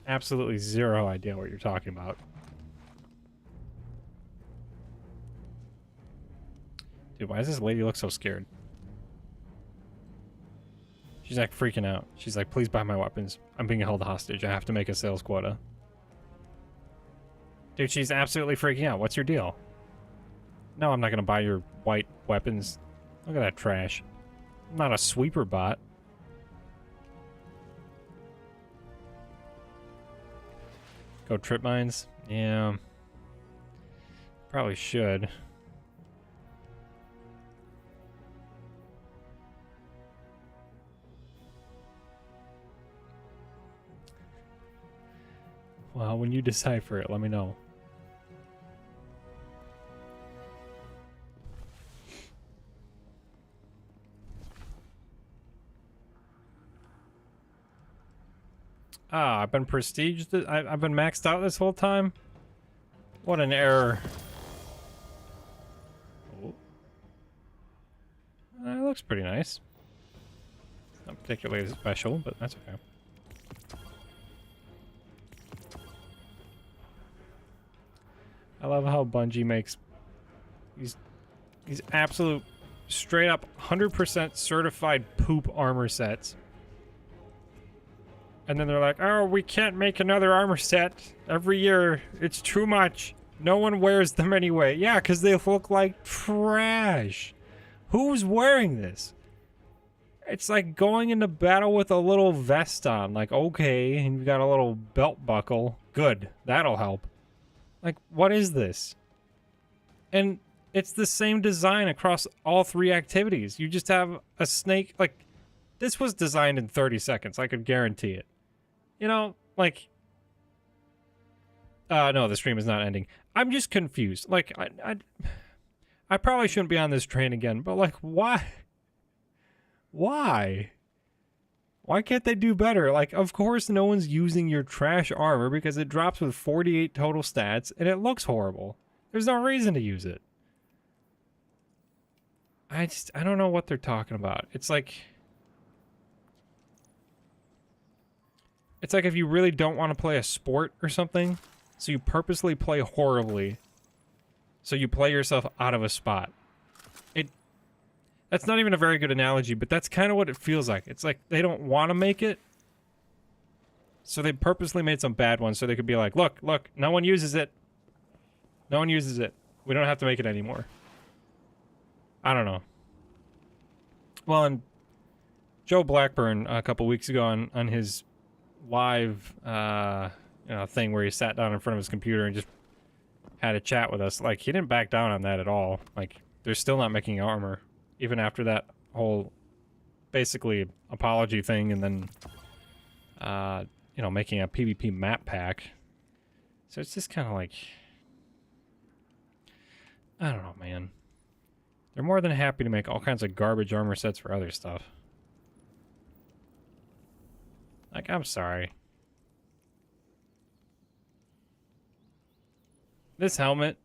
absolutely zero idea what you're talking about. Dude, why does this lady look so scared? She's like freaking out. She's like, please buy my weapons. I'm being held hostage. I have to make a sales quota. Dude, she's absolutely freaking out. What's your deal? No, I'm not gonna buy your white weapons. Look at that trash. I'm not a sweeper bot. Go trip mines? Yeah. Probably should. Well, when you decide for it, let me know. Ah, I've been prestiged. I've been maxed out this whole time. What an error. Oh. That looks pretty nice. Not particularly special, but that's okay. I love how Bungie makes these absolute straight up 100% certified poop armor sets. And then they're like, oh, we can't make another armor set every year. It's too much. No one wears them anyway. Yeah, because they look like trash. Who's wearing this? It's like going into battle with a little vest on. Like, okay, and you've got a little belt buckle. Good. That'll help. Like, what is this? And it's the same design across all three activities. You just have a snake. Like, this was designed in 30 seconds. I could guarantee it. You know, like... no, the stream is not ending. I'm just confused. Like, I probably shouldn't be on this train again, but, like, why? Why? Why can't they do better? Like, of course no one's using your trash armor because it drops with 48 total stats and it looks horrible. There's no reason to use it. I don't know what they're talking about. It's like if you really don't want to play a sport or something, so you purposely play horribly, so you play yourself out of a spot. That's not even a very good analogy, but that's kind of what it feels like. It's like they don't want to make it, so they purposely made some bad ones so they could be like, look, no one uses it. No one uses it. We don't have to make it anymore. I don't know. Well, and Joe Blackburn a couple weeks ago on his live thing where he sat down in front of his computer and just had a chat with us. Like, he didn't back down on that at all. Like, they're still not making armor, even after that whole basically apology thing, and then making a PvP map pack. So it's just kind of like, I don't know, man. They're more than happy to make all kinds of garbage armor sets for other stuff. Like, I'm sorry. This helmet,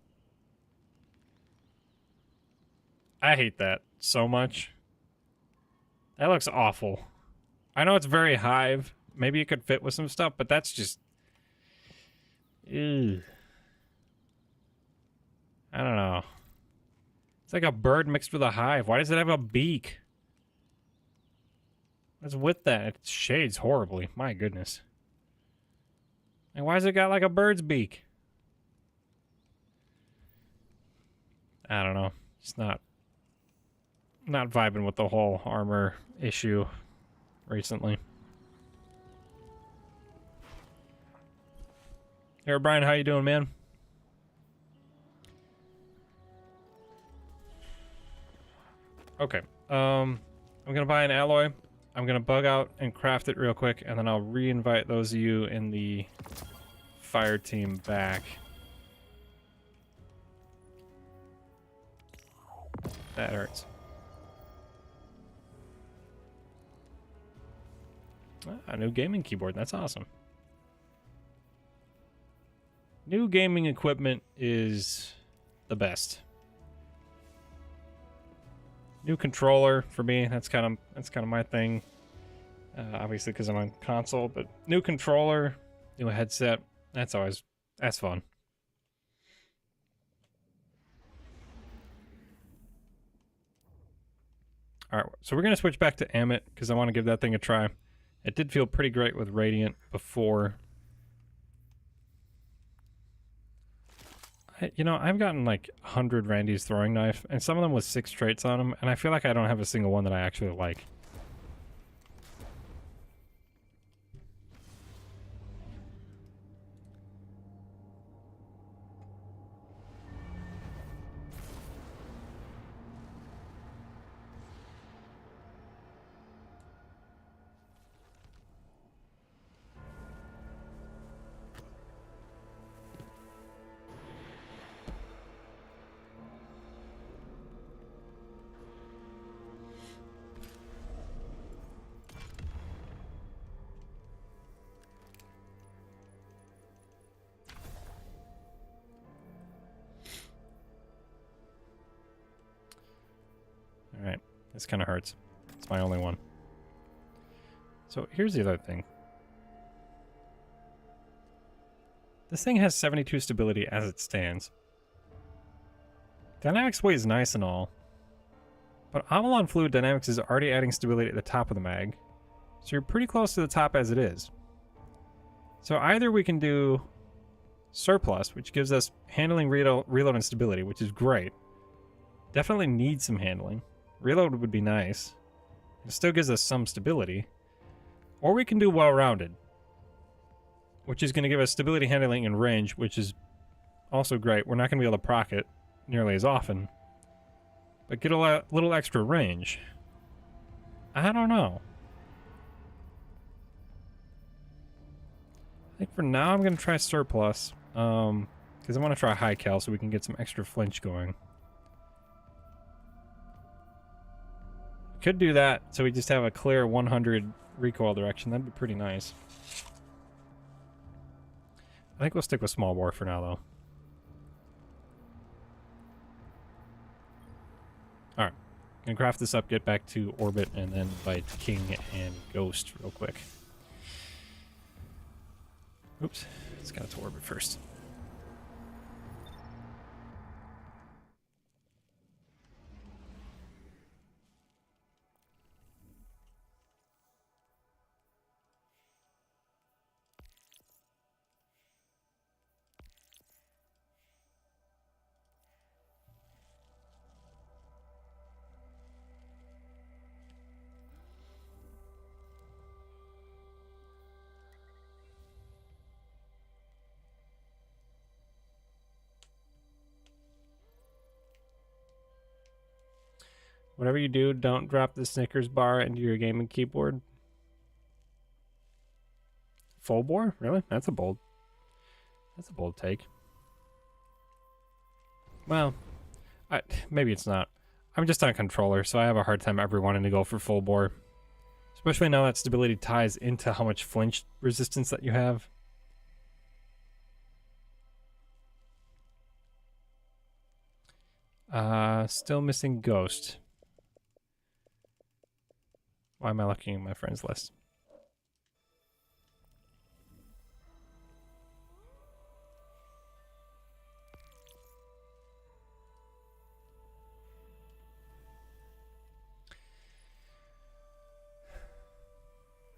I hate that so much. That looks awful. I know it's very Hive. Maybe it could fit with some stuff, but that's just... Ew. I don't know. It's like a bird mixed with a hive. Why does it have a beak? What's with that? It shades horribly. My goodness. And why has it got like a bird's beak? I don't know. It's not vibing with the whole armor issue recently. Hey, Brian, how you doing, man? Okay. I'm gonna buy an alloy. I'm gonna bug out and craft it real quick, and then I'll re-invite those of you in the fire team back. That hurts. A new gaming keyboard. That's awesome. New gaming equipment is the best. New controller for me. That's kind of my thing. Obviously, because I'm on console, but new controller, new headset. That's fun. All right, so we're gonna switch back to Amit because I want to give that thing a try. It did feel pretty great with Radiant before. I've gotten like 100 Randy's throwing knife, and some of them with 6 traits on them, and I feel like I don't have a single one that I actually like. Alright, this kind of hurts. It's my only one. So here's the other thing. This thing has 72 stability as it stands. Dynamics weight is nice and all, but Avalon Fluid Dynamics is already adding stability at the top of the mag, so you're pretty close to the top as it is. So either we can do Surplus, which gives us handling, reload, and stability, which is great. Definitely needs some handling. Reload would be nice. It still gives us some stability. Or we can do Well-Rounded, which is going to give us stability, handling, and range, which is also great. We're not going to be able to proc it nearly as often, but get a little extra range. I don't know. I think for now I'm going to try Surplus, because I want to try High Cal so we can get some extra flinch going. Could do that, so we just have a clear 100 recoil direction. That'd be pretty nice. I think we'll stick with small bore for now, though. Alright. Gonna craft this up, get back to orbit, and then fight King and Ghost real quick. Oops. Let's get to orbit first. Whatever you do, don't drop the Snickers bar into your gaming keyboard. Full bore? Really? That's a bold take. Well, maybe it's not. I'm just on a controller, so I have a hard time ever wanting to go for full bore. Especially now that stability ties into how much flinch resistance that you have. Still missing Ghost. Why am I looking at my friends list?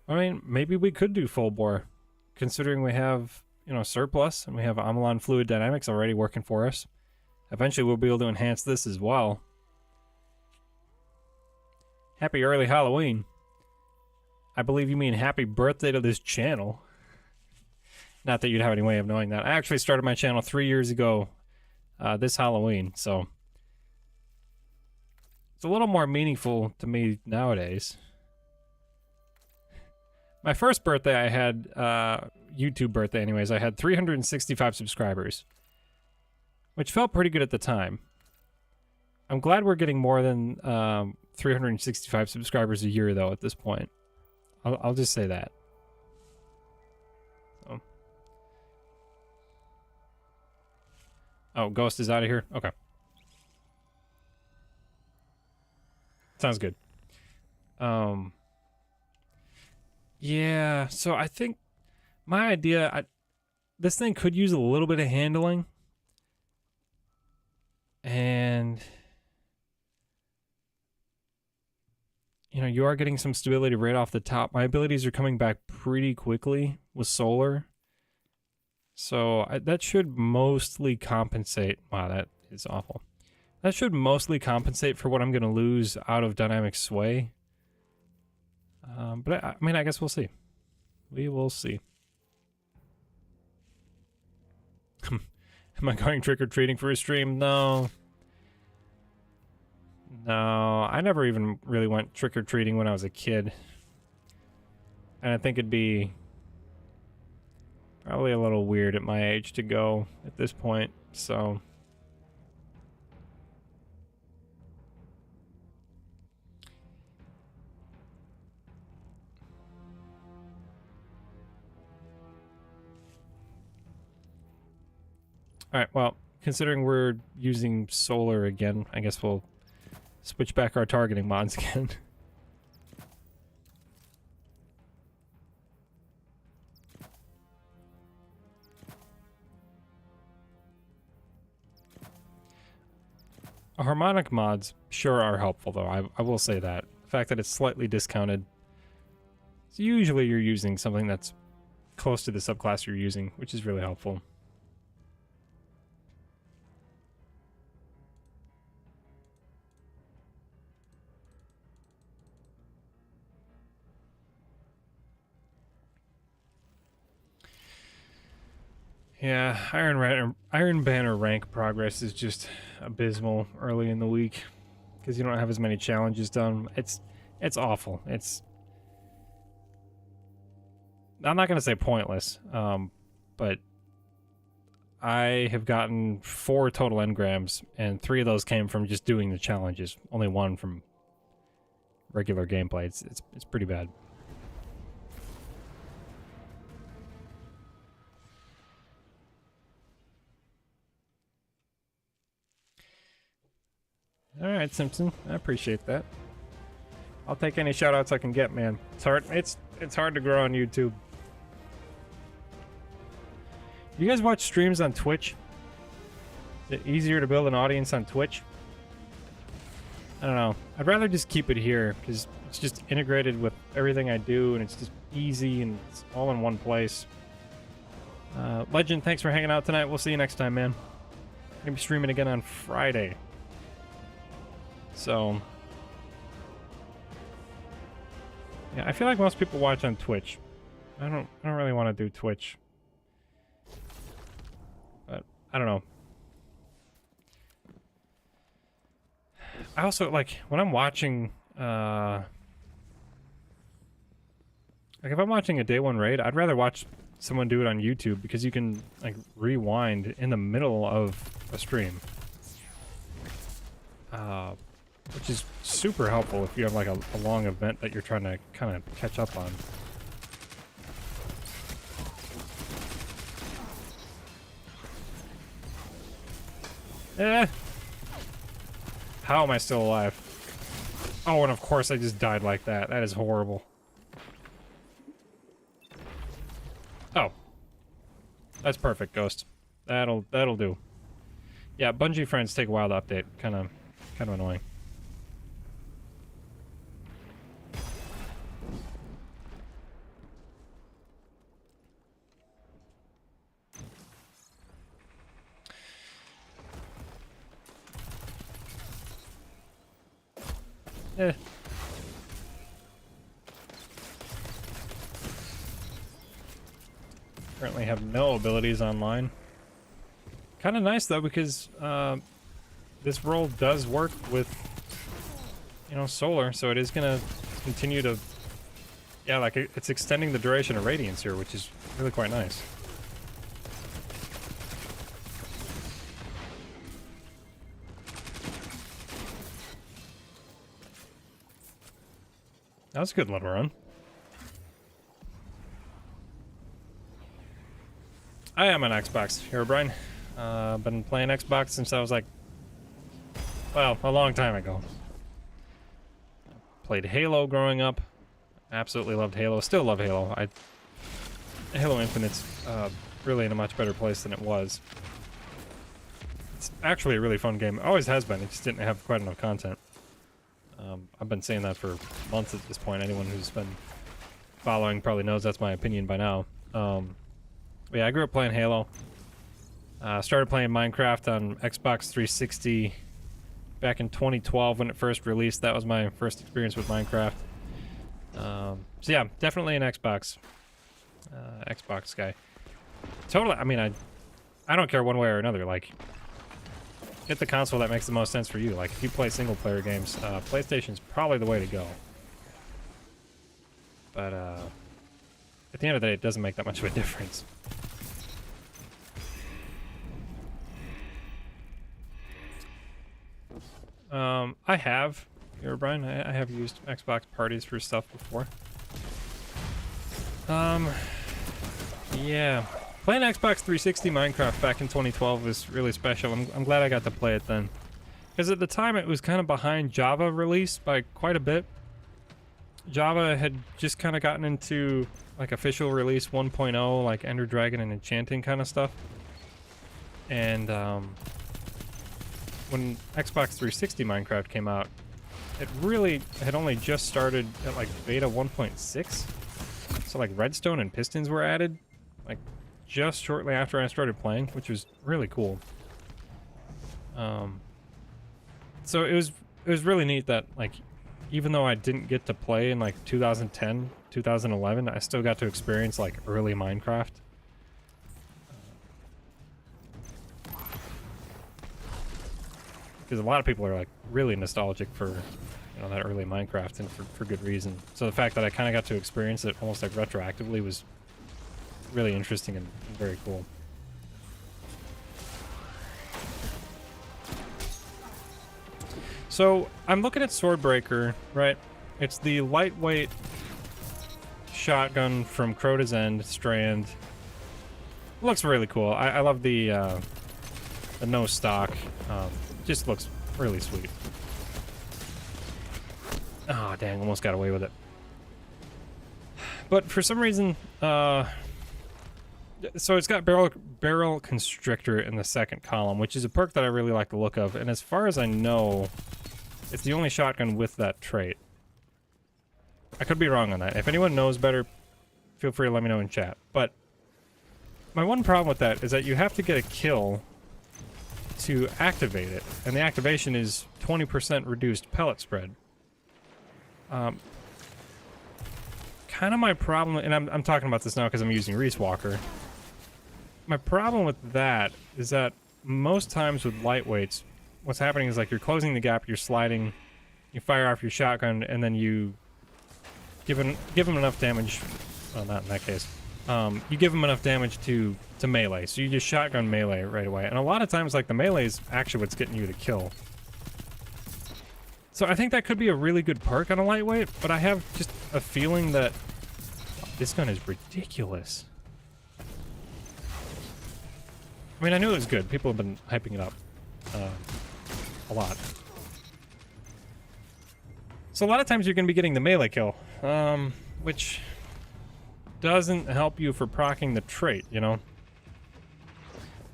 I mean, maybe we could do full bore, considering we have, you know, surplus and we have Amalon Fluid Dynamics already working for us. Eventually, we'll be able to enhance this as well. Happy early Halloween. I believe you mean happy birthday to this channel. Not that you'd have any way of knowing that. I actually started my channel 3 years ago this Halloween, so it's a little more meaningful to me nowadays. My first birthday I had, YouTube birthday anyways, I had 365 subscribers. Which felt pretty good at the time. I'm glad we're getting more than 365 subscribers a year though at this point. I'll just say that. Oh, Ghost is out of here? Okay. Sounds good. Yeah, so I think my idea, this thing could use a little bit of handling. And, you know, you are getting some stability right off the top. My abilities are coming back pretty quickly with solar. So that should mostly compensate. Wow, that is awful. That should mostly compensate for what I'm going to lose out of dynamic sway. But I mean, I guess we'll see. We will see. Am I going trick-or-treating for a stream? No. No, I never even really went trick-or-treating when I was a kid. And I think it'd be probably a little weird at my age to go at this point, so... Alright, well, considering we're using solar again, I guess we'll switch back our targeting mods again. Harmonic mods sure are helpful, though. I will say that. The fact that it's slightly discounted. So usually you're using something that's close to the subclass you're using, which is really helpful. Yeah, Iron Banner rank progress is just abysmal early in the week because you don't have as many challenges done. It's awful. I'm not gonna say pointless, but I have gotten 4 total engrams, and 3 of those came from just doing the challenges. Only 1 from regular gameplay. It's pretty bad. Alright, Simpson. I appreciate that. I'll take any shoutouts I can get, man. It's hard to grow on YouTube. You guys watch streams on Twitch? Is it easier to build an audience on Twitch? I don't know. I'd rather just keep it here, because it's just integrated with everything I do, and it's just easy, and it's all in one place. Legend, thanks for hanging out tonight. We'll see you next time, man. I'm gonna be streaming again on Friday. So, yeah, I feel like most people watch on Twitch. I don't really want to do Twitch. But I don't know. I also, like, when I'm watching, like, if I'm watching a day one raid, I'd rather watch someone do it on YouTube because you can, like, rewind in the middle of a stream. Which is super helpful if you have, like, a long event that you're trying to kind of catch up on. Eh! How am I still alive? Oh, and of course I just died like that. That is horrible. Oh. That's perfect, Ghost. That'll do. Yeah, Bungie friends take a while to update. Kind of annoying. Eh. Currently have no abilities online. Kind of nice though, because this role does work with, you know, solar, so it is gonna continue to, yeah, like it's extending the duration of radiance here, which is really quite nice. That was a good little run. I am on Xbox, Herobrine. Been playing Xbox since I was like, well, a long time ago. Played Halo growing up. Absolutely loved Halo. Still love Halo. Halo Infinite's really in a much better place than it was. It's actually a really fun game. It always has been. It just didn't have quite enough content. I've been saying that for months at this point. Anyone who's been following probably knows that's my opinion by now. But yeah, I grew up playing Halo. Started playing Minecraft on Xbox 360 back in 2012 when it first released. That was my first experience with Minecraft. So yeah, definitely an Xbox guy. Totally. I mean, I don't care one way or another. Like, get the console that makes the most sense for you. Like, if you play single player games, PlayStation's probably the way to go. But at the end of the day, it doesn't make that much of a difference. I have, Brian, I have used Xbox parties for stuff before. Yeah. Playing Xbox 360 Minecraft back in 2012 was really special. I'm glad I got to play it then. Because at the time it was kind of behind Java release by quite a bit. Java had just kind of gotten into like official release 1.0, like Ender Dragon and Enchanting kind of stuff. And when Xbox 360 Minecraft came out, it really had only just started at like beta 1.6. So like Redstone and Pistons were added, like just shortly after I started playing, which was really cool. So it was really neat that, like, even though I didn't get to play in like 2010, 2011, I still got to experience like early Minecraft. Because a lot of people are like really nostalgic for, you know, that early Minecraft, and for good reason. So the fact that I kind of got to experience it almost like retroactively was really interesting and very cool. So I'm looking at Swordbreaker, right? It's the lightweight shotgun from Crota's End strand. Looks really cool. I love the no stock. Just looks really sweet. Oh, dang, almost got away with it. But for some reason, so it's got barrel constrictor in the second column, which is a perk that I really like the look of. And as far as I know, it's the only shotgun with that trait. I could be wrong on that. If anyone knows better, feel free to let me know in chat. But my one problem with that is that you have to get a kill to activate it, and the activation is 20% reduced pellet spread. Kind of my problem, and I'm talking about this now because I'm using Reese Walker. My problem with that is that most times with lightweights, what's happening is like you're closing the gap, you're sliding, you fire off your shotgun, and then you give him enough damage. Well, not in that case. You give him enough damage to melee, so you just shotgun melee right away. And a lot of times, like, the melee is actually what's getting you the kill. So I think that could be a really good perk on a lightweight, but I have just a feeling that this gun is ridiculous. I mean, I knew it was good. People have been hyping it up a lot. So a lot of times you're going to be getting the melee kill, which doesn't help you for proccing the trait, you know?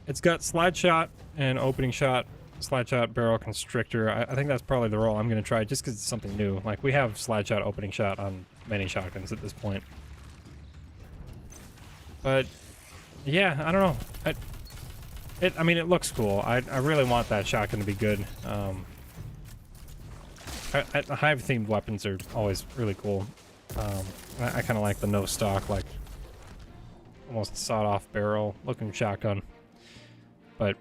It's got slide shot and opening shot, slide shot, barrel constrictor. I think that's probably the role I'm going to try just because it's something new. Like, we have slide shot, opening shot on many shotguns at this point. But, yeah, I don't know. I mean, it looks cool. I really want that shotgun to be good. Hive-themed weapons are always really cool. I kind of like the no-stock, like, almost sawed-off barrel looking shotgun. But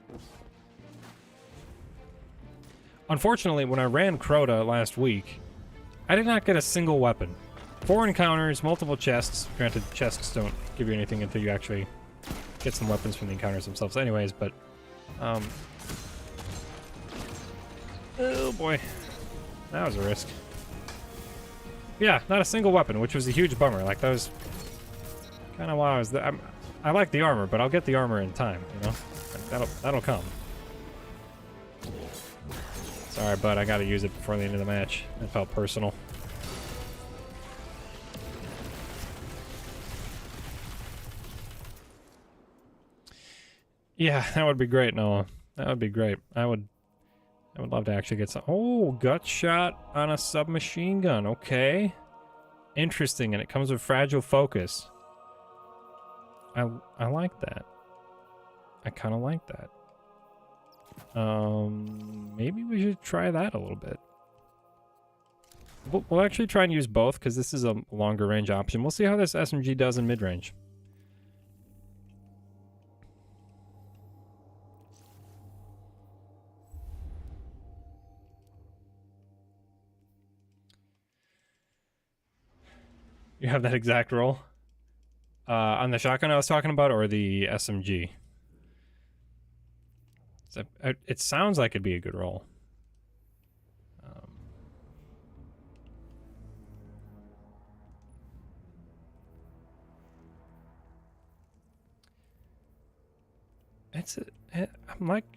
unfortunately, when I ran Crota last week, I did not get a single weapon. 4 encounters, multiple chests. Granted, chests don't give you anything until you actually get some weapons from the encounters themselves anyways, but oh boy, that was a risk. Yeah, not a single weapon, which was a huge bummer. Like, that was kind of why I was there. I like the armor, but I'll get the armor in time, you know? That'll come. Sorry, bud, I gotta use it before the end of the match. It felt personal. Yeah, that would be great, Noah. That would be great. I would love to actually get some. Oh, gut shot on a submachine gun. Okay. Interesting, and it comes with fragile focus. I like that. I kind of like that. Maybe we should try that a little bit. We'll actually try and use both, because this is a longer range option. We'll see how this SMG does in mid-range. You have that exact roll? On the shotgun I was talking about, or the SMG? So, it sounds like it'd be a good roll.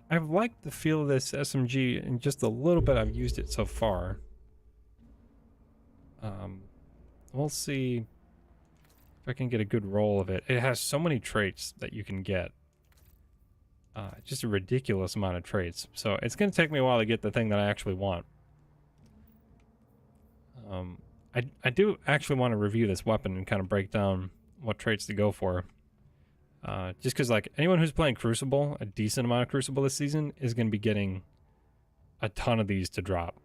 I've liked the feel of this SMG in just a little bit I've used it so far. We'll see if I can get a good roll of it. It has so many traits that you can get. Just a ridiculous amount of traits. So it's going to take me a while to get the thing that I actually want. I do actually want to review this weapon and kind of break down what traits to go for. Just because, like, anyone who's playing Crucible, a decent amount of Crucible this season, is going to be getting a ton of these to drop.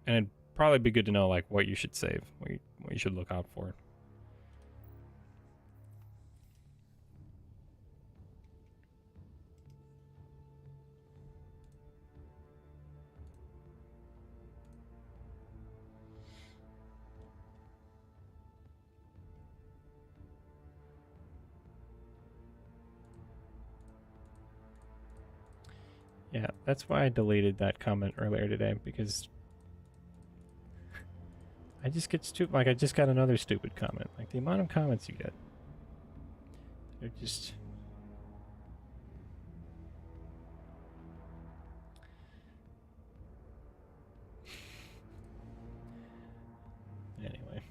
And it'd probably be good to know, like, what you should save, what you should look out for. Yeah, that's why I deleted that comment earlier today, because I just get stupid. Like, I just got another stupid comment. Like, the amount of comments you get, they're just... Anyway.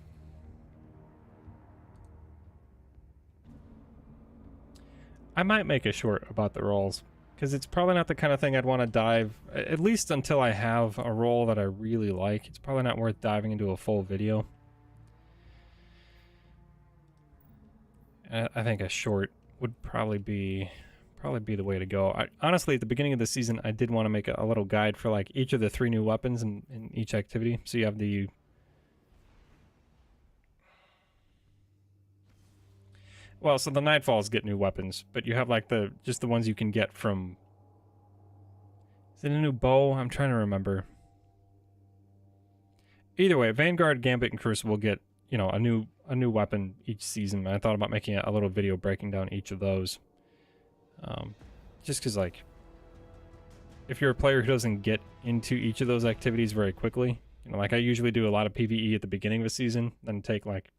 I might make a short about the rolls, because it's probably not the kind of thing I'd want to dive, at least until I have a roll that I really like. It's probably not worth diving into a full video. I think a short would probably be the way to go. Honestly, at the beginning of the season, I did want to make a little guide for, like, each of the 3 new weapons in each activity. So you have the... Well, so the Nightfalls get new weapons, but you have, like, just the ones you can get from... Is it a new bow? I'm trying to remember. Either way, Vanguard, Gambit, and Crucible get, you know, a new weapon each season. I thought about making a little video breaking down each of those. Just because, like, if you're a player who doesn't get into each of those activities very quickly, you know, like I usually do a lot of PvE at the beginning of a season, then take like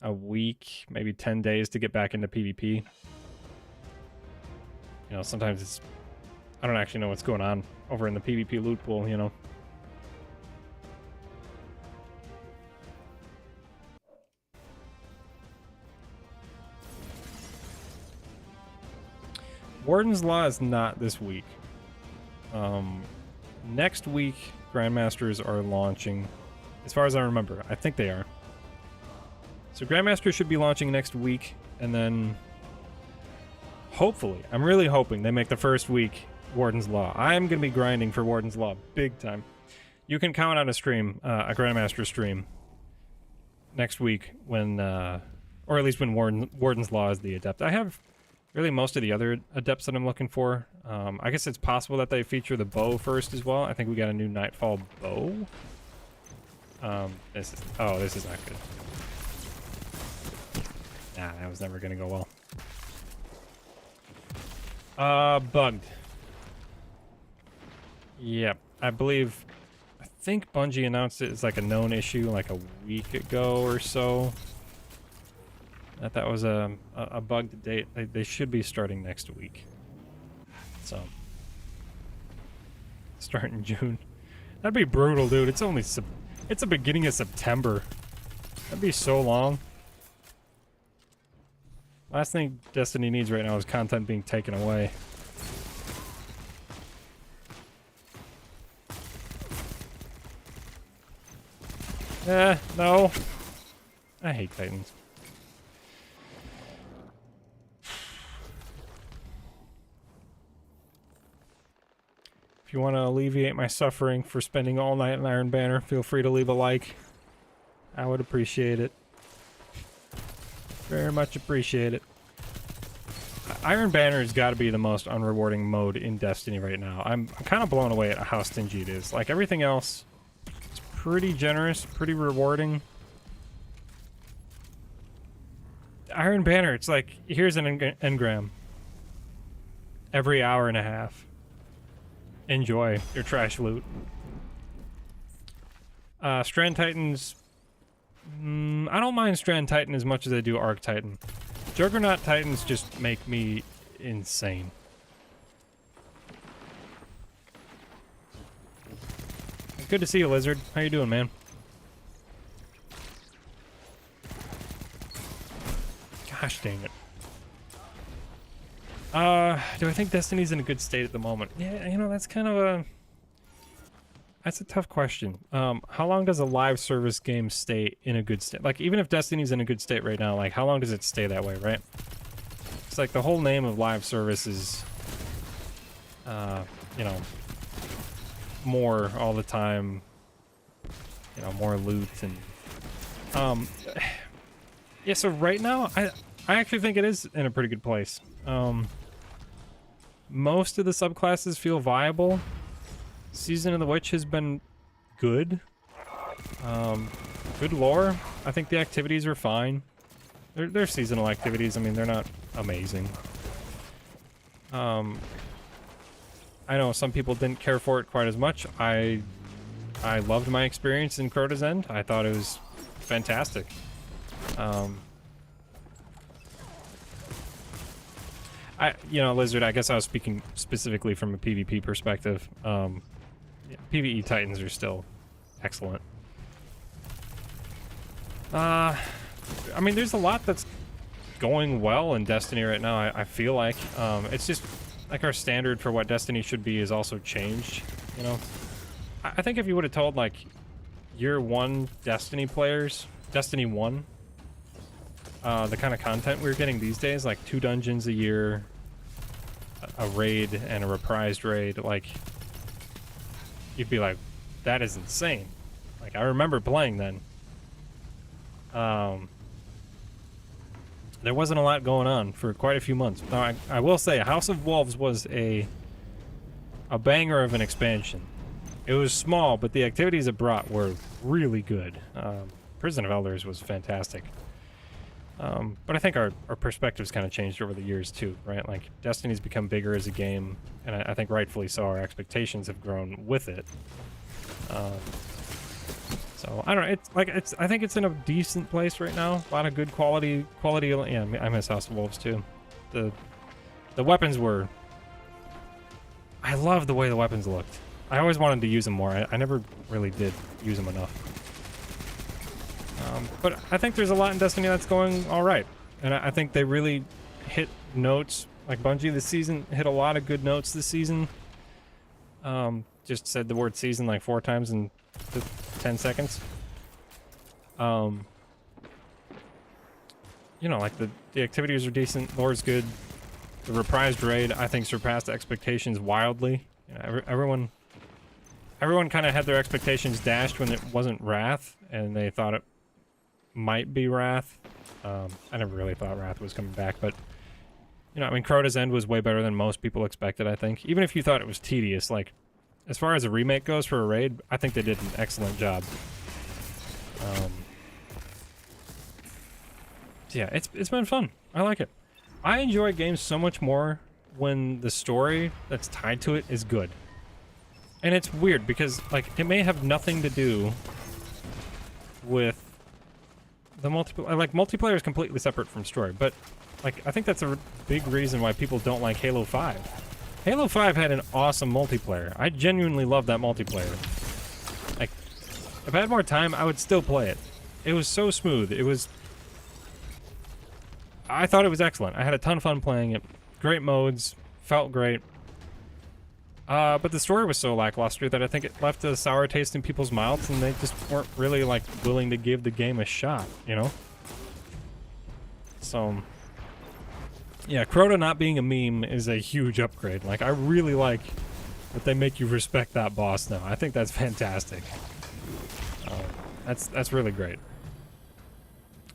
a week, maybe 10 days to get back into PvP. You know, sometimes I don't actually know what's going on over in the PvP loot pool, you know. Warden's Law is not this week. Next week, Grandmasters are launching. As far as I remember, I think they are. So Grandmasters should be launching next week, and then hopefully, I'm really hoping they make the first week Warden's Law. I'm going to be grinding for Warden's Law big time. You can count on a stream, a Grandmaster stream, next week when, or at least when Warden's Law is the adept. I have really most of the other adepts that I'm looking for. I guess it's possible that they feature the bow first as well. I think we got a new Nightfall bow. This is not good. Nah, that was never gonna go well. Bugged. Yep, I think Bungie announced it as like a known issue like a week ago or so. That was a bugged date. They should be starting next week. So, start in June. That'd be brutal, dude. It's the beginning of September. That'd be so long. Last thing Destiny needs right now is content being taken away. No. I hate Titans. If you want to alleviate my suffering for spending all night in Iron Banner, feel free to leave a like. I would appreciate it. Very much appreciate it. Iron Banner has got to be the most unrewarding mode in Destiny right now. I'm kind of blown away at how stingy it is. Like, everything else is pretty generous, pretty rewarding. Iron Banner, it's like, here's an engram. Every hour and a half. Enjoy your trash loot. Strand Titans. I don't mind Strand Titan as much as I do Arc Titan. Juggernaut Titans just make me insane. Good to see you, Lizard. How you doing, man? Gosh dang it. Do I think Destiny's in a good state at the moment? Yeah, you know, that's kind of that's a tough question. How long does a live service game stay in a good state? Like, even if Destiny's in a good state right now, like, how long does it stay that way, right? It's like the whole name of live service is, you know, more all the time, you know, more loot and, yeah, so right now, I actually think it is in a pretty good place. Most of the subclasses feel viable. Season of the Witch has been good. Good lore. I think the activities are fine. They're seasonal activities. I mean, they're not amazing. I know some people didn't care for it quite as much. I loved my experience in Crota's End. I thought it was fantastic. You know, Lizard, I guess I was speaking specifically from a PvP perspective. Yeah, PvE Titans are still excellent. I mean, there's a lot that's going well in Destiny right now, I feel like. It's just, like, our standard for what Destiny should be is also changed, you know? I think if you would have told, like, year one Destiny players, Destiny 1, the kind of content we're getting these days, like 2 dungeons a year, a raid, and a reprised raid, like, you'd be like, that is insane. Like, I remember playing then. There wasn't a lot going on for quite a few months. Now, I will say, House of Wolves was a a banger of an expansion. It was small, but the activities it brought were really good. Prison of Elders was fantastic. But I think our perspectives kind of changed over the years too, right? Like, Destiny's become bigger as a game, and I think rightfully so, our expectations have grown with it. So, I don't know, I think it's in a decent place right now. A lot of good quality, yeah, I miss House of Wolves too. The weapons were... I love the way the weapons looked. I always wanted to use them more. I never really did use them enough. But I think there's a lot in Destiny that's going all right. And I think they really hit notes. Like, Bungie this season hit a lot of good notes this season. Just said the word season like 4 times in 10 seconds. You know, like, the activities are decent. Lore's good. The reprised raid, I think, surpassed expectations wildly. You know, everyone kind of had their expectations dashed when it wasn't Wrath, and they thought it might be Wrath. I never really thought Wrath was coming back, but, you know, I mean, Crota's End was way better than most people expected, I think. Even if you thought it was tedious, like, as far as a remake goes for a raid, I think they did an excellent job. Yeah, it's been fun. I like it. I enjoy games so much more when the story that's tied to it is good. And it's weird because, like, it may have nothing to do with the multiplayer. Like, multiplayer is completely separate from story, but, like, I think that's a big reason why people don't like Halo 5. Halo 5 had an awesome multiplayer. I genuinely love that multiplayer. Like, if I had more time, I would still play it. It was so smooth. I thought it was excellent. I had a ton of fun playing it. Great modes. Felt great. But the story was so lackluster that I think it left a sour taste in people's mouths, and they just weren't really, like, willing to give the game a shot, you know? So, yeah, Crota not being a meme is a huge upgrade. Like, I really like that they make you respect that boss now. I think that's fantastic. That's really great.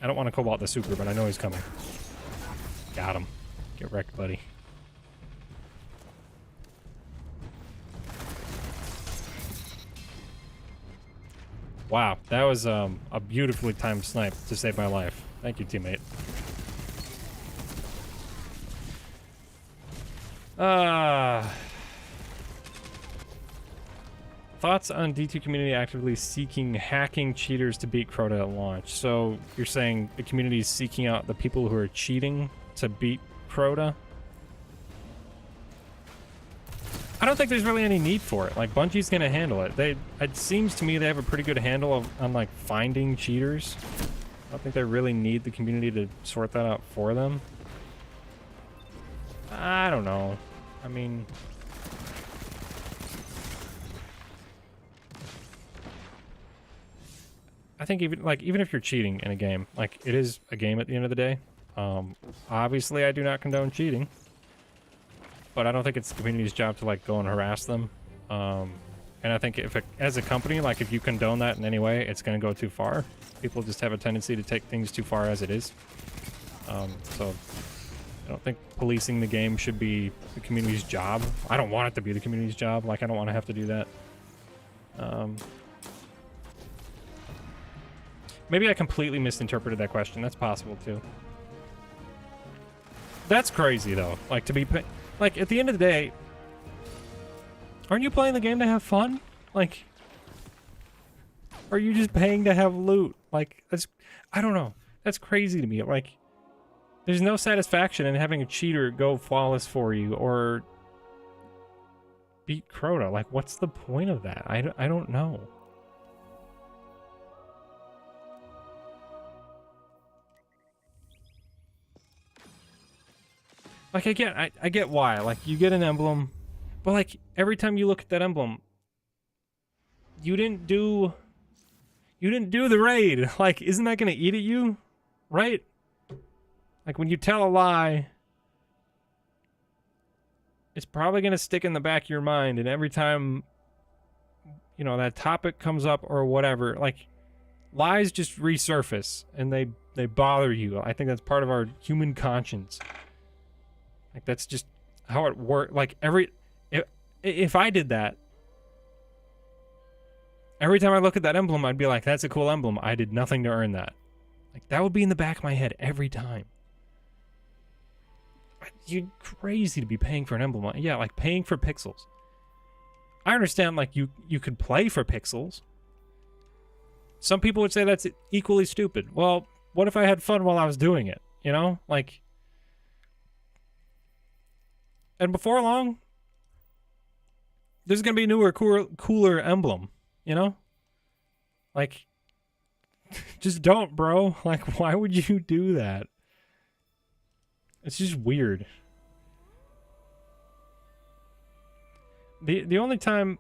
I don't want to Cobalt the Super, but I know he's coming. Got him. Get wrecked, buddy. Wow, that was a beautifully timed snipe to save my life. Thank you, teammate. Thoughts on D2 community actively seeking hacking cheaters to beat Crota at launch? So you're saying the community is seeking out the people who are cheating to beat Crota? I don't think there's really any need for it. Like, Bungie's gonna handle it. It seems to me they have a pretty good handle on, like, finding cheaters. I don't think they really need the community to sort that out for them. I don't know. I mean... I think even if you're cheating in a game, like, it is a game at the end of the day. Obviously I do not condone cheating, but I don't think it's the community's job to, like, go and harass them. And I think as a company, like, if you condone that in any way, it's going to go too far. People just have a tendency to take things too far as it is. So I don't think policing the game should be the community's job. I don't want it to be the community's job. Like, I don't want to have to do that. Maybe I completely misinterpreted that question. That's possible, too. That's crazy, though. Like, to be... Like, at the end of the day... Aren't you playing the game to have fun? Like... Are you just paying to have loot? Like, that's... I don't know. That's crazy to me. Like... There's no satisfaction in having a cheater go flawless for you, or... beat Crota. Like, what's the point of that? I don't know. Like, I get why. Like, you get an emblem, but, like, every time you look at that emblem, you didn't do the raid. Like, isn't that gonna eat at you? Right? Like, when you tell a lie, it's probably gonna stick in the back of your mind, and every time, you know, that topic comes up or whatever, like, lies just resurface, and they bother you. I think that's part of our human conscience. Like, that's just how it works. Like, if If I did that, every time I look at that emblem, I'd be like, that's a cool emblem. I did nothing to earn that. Like, that would be in the back of my head every time. You're crazy to be paying for an emblem. Yeah, like paying for pixels. I understand, like, you could play for pixels. Some people would say that's equally stupid. Well, what if I had fun while I was doing it? You know? Like... And before long, there's going to be a newer, cooler emblem. You know? Like... Just don't, bro. Like, why would you do that? It's just weird. The only time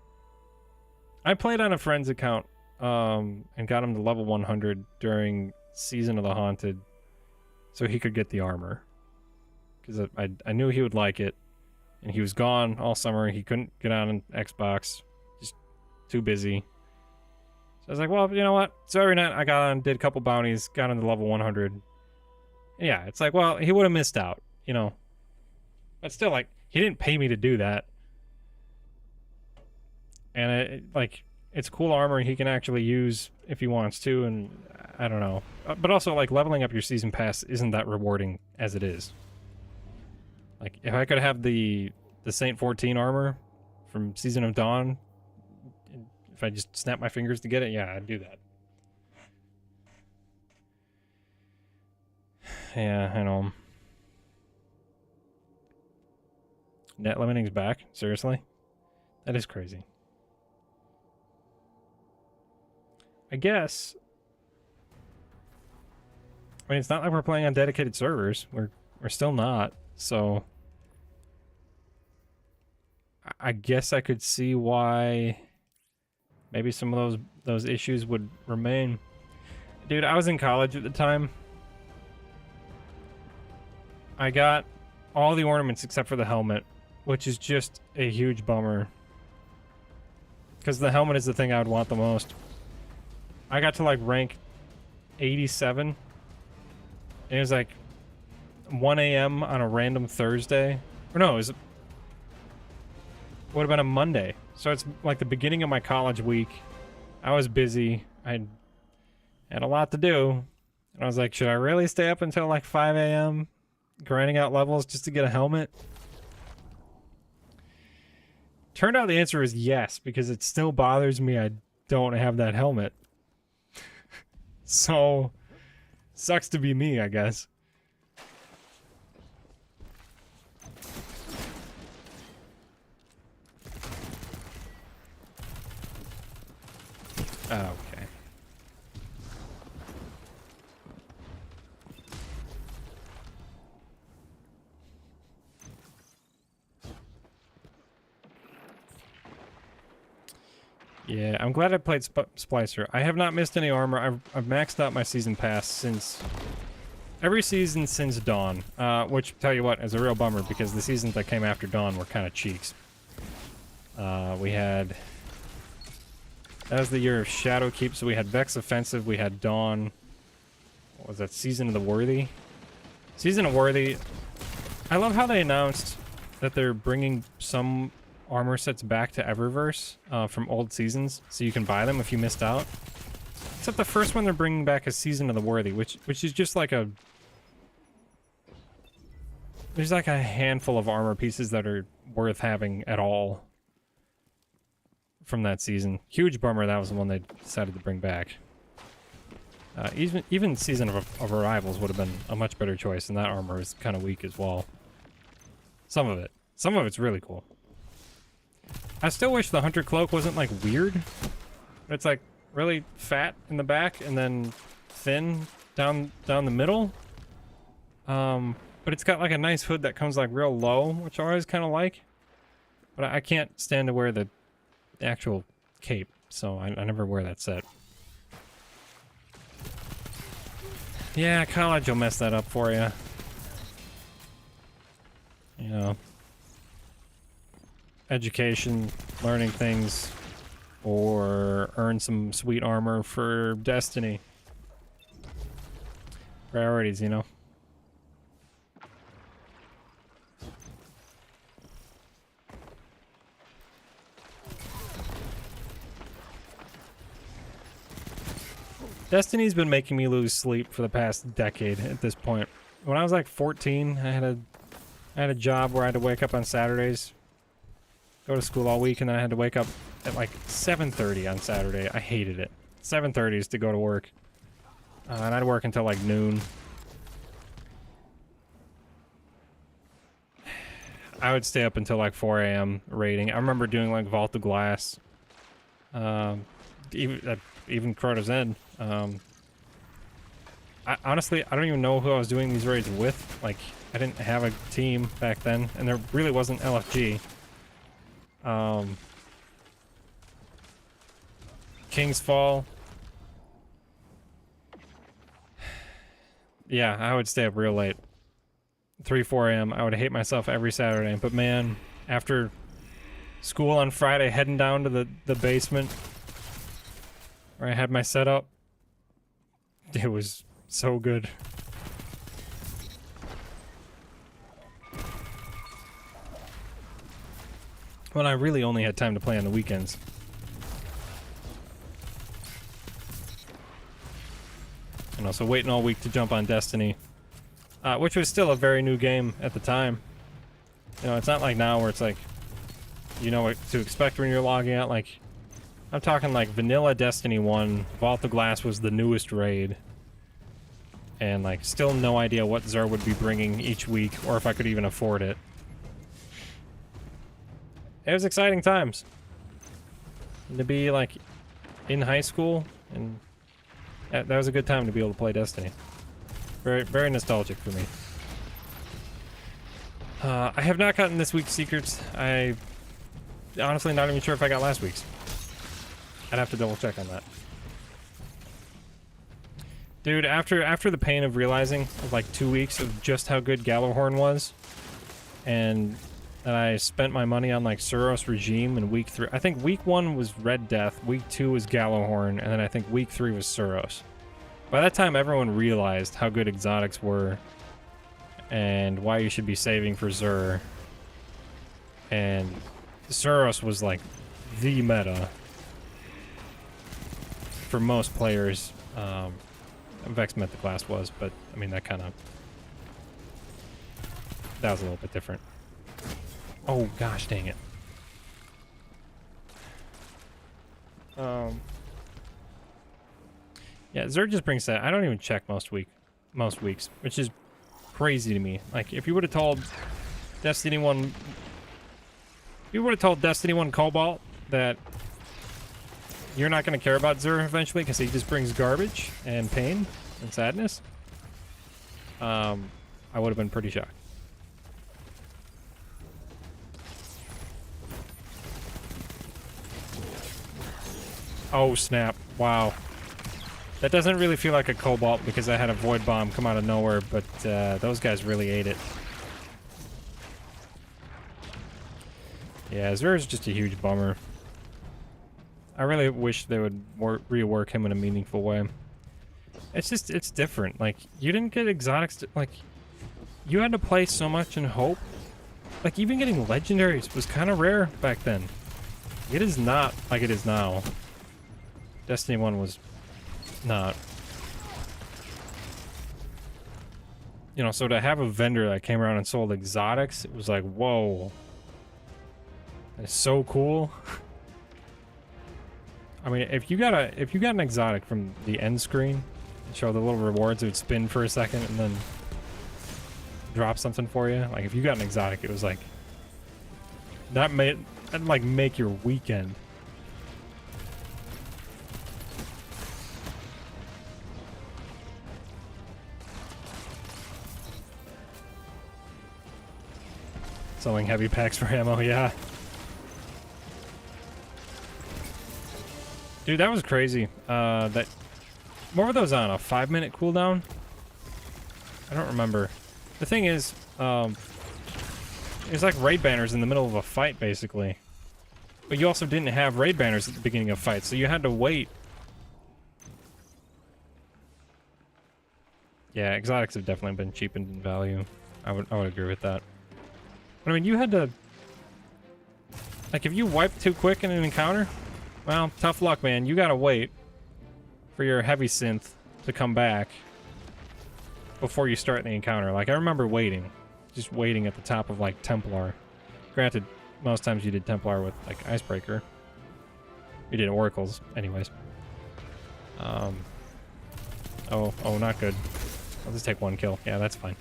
I played on a friend's account and got him to level 100 during Season of the Haunted so he could get the armor. Because I knew he would like it. And he was gone all summer. He couldn't get on Xbox. Just too busy. So I was like, well, you know what? So every night I got on, did a couple bounties, got on to level 100. Yeah, it's like, well, he would have missed out, you know. But still, like, he didn't pay me to do that. And, it's cool armor he can actually use if he wants to, and I don't know. But also, like, leveling up your season pass isn't that rewarding as it is. Like, if I could have the Saint 14 armor from Season of Dawn, if I just snap my fingers to get it, yeah, I'd do that. Yeah, I know. Net limiting's back? Seriously? That is crazy. I guess... I mean, it's not like we're playing on dedicated servers. We're still not, so... I guess I could see why... Maybe some of those issues would remain. Dude, I was in college at the time. I got all the ornaments except for the helmet, which is just a huge bummer. Because the helmet is the thing I would want the most. I got to like rank 87. And it was like 1 a.m. on a random Thursday. Or no, it was... Would have been a Monday. So it's like the beginning of my college week. I was busy. I had a lot to do. And I was like, should I really stay up until like 5 a.m. grinding out levels just to get a helmet? Turned out the answer is yes, because it still bothers me I don't have that helmet. So, sucks to be me, I guess. Okay. Yeah, I'm glad I played Splicer. I have not missed any armor. I've maxed out my season pass since... Every season since Dawn. Which, tell you what, is a real bummer because the seasons that came after Dawn were kind of cheeks. We had... That was the year of Shadowkeep, so we had Vex Offensive, we had Dawn. What was that? Season of the Worthy? Season of Worthy. I love how they announced that they're bringing some armor sets back to Eververse from old seasons, so you can buy them if you missed out. Except the first one they're bringing back is Season of the Worthy, which is just like a... There's like a handful of armor pieces that are worth having at all from that season. Huge bummer that was the one they decided to bring back. Even Season of Arrivals would have been a much better choice, and that armor is kind of weak as well. Some of it. Some of it's really cool. I still wish the Hunter Cloak wasn't, like, weird. It's, like, really fat in the back and then thin down the middle. But it's got, like, a nice hood that comes, like, real low, which I always kind of like. But I can't stand to wear the actual cape, so I never wear that set. Yeah, college will mess that up for you. You know, education, learning things, or earn some sweet armor for Destiny. Priorities, you know. Destiny's been making me lose sleep for the past decade at this point. When I was like 14, I had a job where I had to wake up on Saturdays, go to school all week, and then I had to wake up at like 7:30 on Saturday. I hated it. 7:30 is to go to work. And I'd work until like noon. I would stay up until like 4 a.m. raiding. I remember doing like Vault of Glass. Even Crota's End. Honestly, I don't even know who I was doing these raids with. Like, I didn't have a team back then, and there really wasn't LFG. King's Fall. Yeah, I would stay up real late. 3, 4 a.m. I would hate myself every Saturday. But man, after school on Friday, heading down to the basement where I had my setup, it was so good. When I really only had time to play on the weekends. And also waiting all week to jump on Destiny. Which was still a very new game at the time. You know, it's not like now where it's like, you know what to expect when you're logging out. Like, I'm talking like vanilla Destiny 1, Vault of Glass was the newest raid. And like, still no idea what Xur would be bringing each week, or if I could even afford it. It was exciting times. And to be like, in high school, and that was a good time to be able to play Destiny. Very, very nostalgic for me. I have not gotten this week's secrets. I honestly not even sure if I got last week's. I'd have to double check on that. Dude, after the pain of realizing of like 2 weeks of just how good Gjallarhorn was, and that I spent my money on like Suros Regime in week 3. I think week 1 was Red Death, week 2 was Gjallarhorn, and then I think week 3 was Suros. By that time, everyone realized how good exotics were and why you should be saving for Xur. And Suros was like the meta for most players. Vex Mythic class was, but I mean, that was a little bit different. Oh gosh, dang it. Yeah, Xur just brings that. I don't even check most weeks, which is crazy to me. Like, if you would have told Destiny 1, if you would have told Destiny 1 Cobalt that you're not going to care about Xur eventually because he just brings garbage and pain and sadness, I would have been pretty shocked. Oh snap! Wow. That doesn't really feel like a Cobalt because I had a Void Bomb come out of nowhere, but those guys really ate it. Yeah, Xur is just a huge bummer. I really wish they would rework him in a meaningful way. It's just, it's different. Like, you didn't get exotics, like, you had to play so much in hope. Like, even getting legendaries was kind of rare back then. It is not like it is now. Destiny 1 was not. You know, so to have a vendor that came around and sold exotics, it was like, whoa. It's so cool. I mean, if you got an exotic from the end screen, and show the little rewards, it would spin for a second and then drop something for you. Like, if you got an exotic, it was like, that'd like make your weekend. Selling heavy packs for ammo, yeah. Dude, that was crazy. What were those on? A 5-minute cooldown? I don't remember. The thing is, it's like raid banners in the middle of a fight, basically. But you also didn't have raid banners at the beginning of fights, so you had to wait. Yeah, exotics have definitely been cheapened in value. I would agree with that. I mean, you had to... Like, if you wipe too quick in an encounter, well, tough luck, man. You gotta wait for your heavy synth to come back before you start the encounter. Like, I remember waiting. Just waiting at the top of, like, Templar. Granted, most times you did Templar with, like, Icebreaker. You did Oracles, anyways. Oh, not good. I'll just take 1 kill. Yeah, that's fine.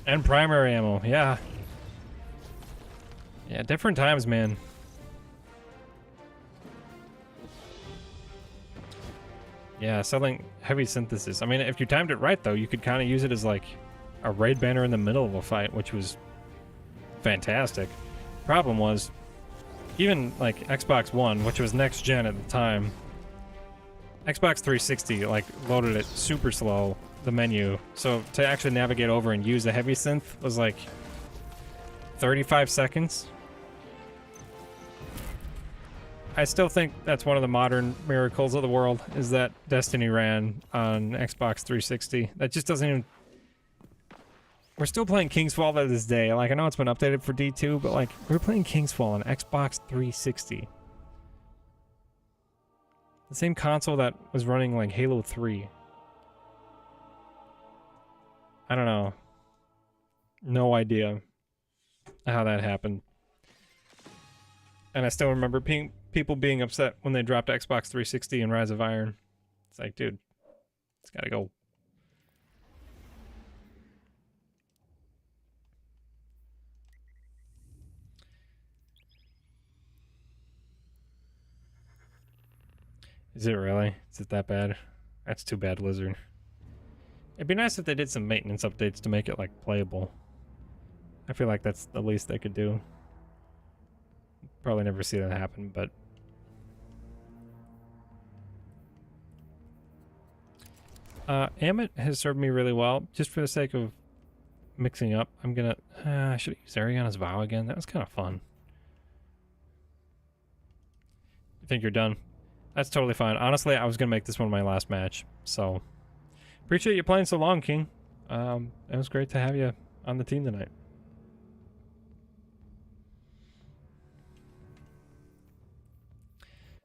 And primary ammo, yeah. Yeah, different times, man. Yeah, selling heavy synthesis. I mean, if you timed it right, though, you could kind of use it as, like, a raid banner in the middle of a fight, which was fantastic. Problem was, even, like, Xbox One, which was next gen at the time, Xbox 360, like, loaded it super slow, the menu. So to actually navigate over and use a heavy synth was, like, 35 seconds. I still think that's one of the modern miracles of the world, is that Destiny ran on Xbox 360. That just doesn't even... We're still playing Kingsfall to this day. Like, I know it's been updated for D2, but, like, we're playing Kingsfall on Xbox 360. The same console that was running, like, Halo 3. I don't know. No idea how that happened. And I still remember people being upset when they dropped Xbox 360 and Rise of Iron. It's like, dude, it's gotta go. Is it really? Is it that bad? That's too bad, Lizard. It'd be nice if they did some maintenance updates to make it, like, playable. I feel like that's the least they could do. Probably never see that happen, but... Amit has served me really well. Just for the sake of mixing up, I'm gonna... I should use Ariana's Vow again. That was kind of fun. You think you're done? That's totally fine. Honestly, I was gonna make this one my last match, so... Appreciate you playing so long, King. It was great to have you on the team tonight.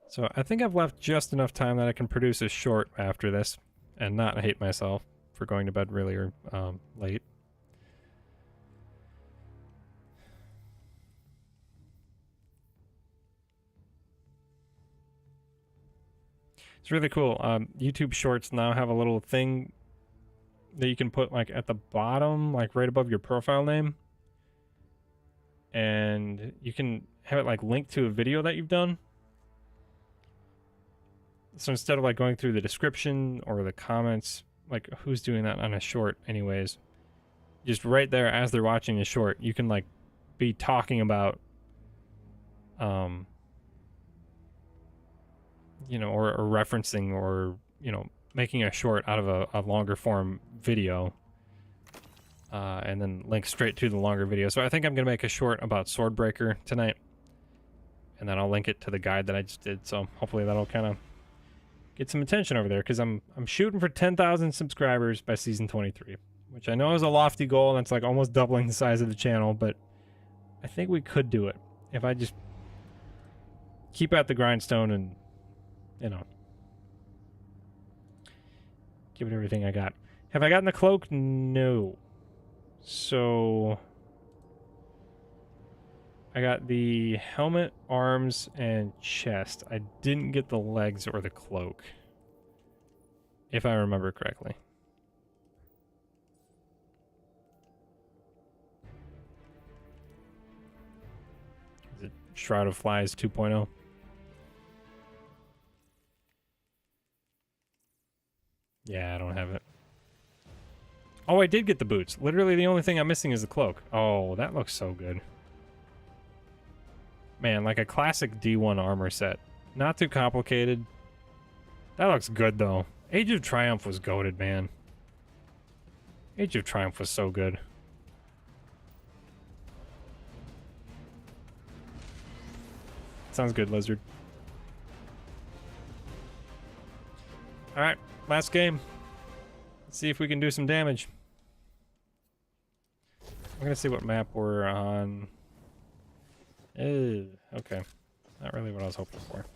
So I think I've left just enough time that I can produce a short after this and not hate myself for going to bed really late. It's really cool. YouTube Shorts now have a little thing that you can put, like, at the bottom, like right above your profile name. And you can have it, like, linked to a video that you've done. So instead of, like, going through the description or the comments, like, who's doing that on a short anyways? Just right there as they're watching the short, you can, like, be talking about, you know, or referencing, or, you know, making a short out of a longer form video, and then link straight to the longer video. So I think I'm gonna make a short about Swordbreaker tonight, and then I'll link it to the guide that I just did. So hopefully that'll kind of get some attention over there, because I'm shooting for 10,000 subscribers by season 23, which I know is a lofty goal, and it's like almost doubling the size of the channel, but I think we could do it if I just keep at the grindstone and, you know, give it everything I got. Have I gotten the cloak? No. So I got the helmet, arms, and chest. I didn't get the legs or the cloak, if I remember correctly. Is it Shroud of Flies 2.0? Yeah, I don't have it. Oh, I did get the boots. Literally the only thing I'm missing is the cloak. Oh, that looks so good. Man, like a classic D1 armor set. Not too complicated. That looks good, though. Age of Triumph was goated, man. Age of Triumph was so good. Sounds good, Lizard. Alright, last game. Let's see if we can do some damage. I'm gonna see what map we're on. Okay. Not really what I was hoping for.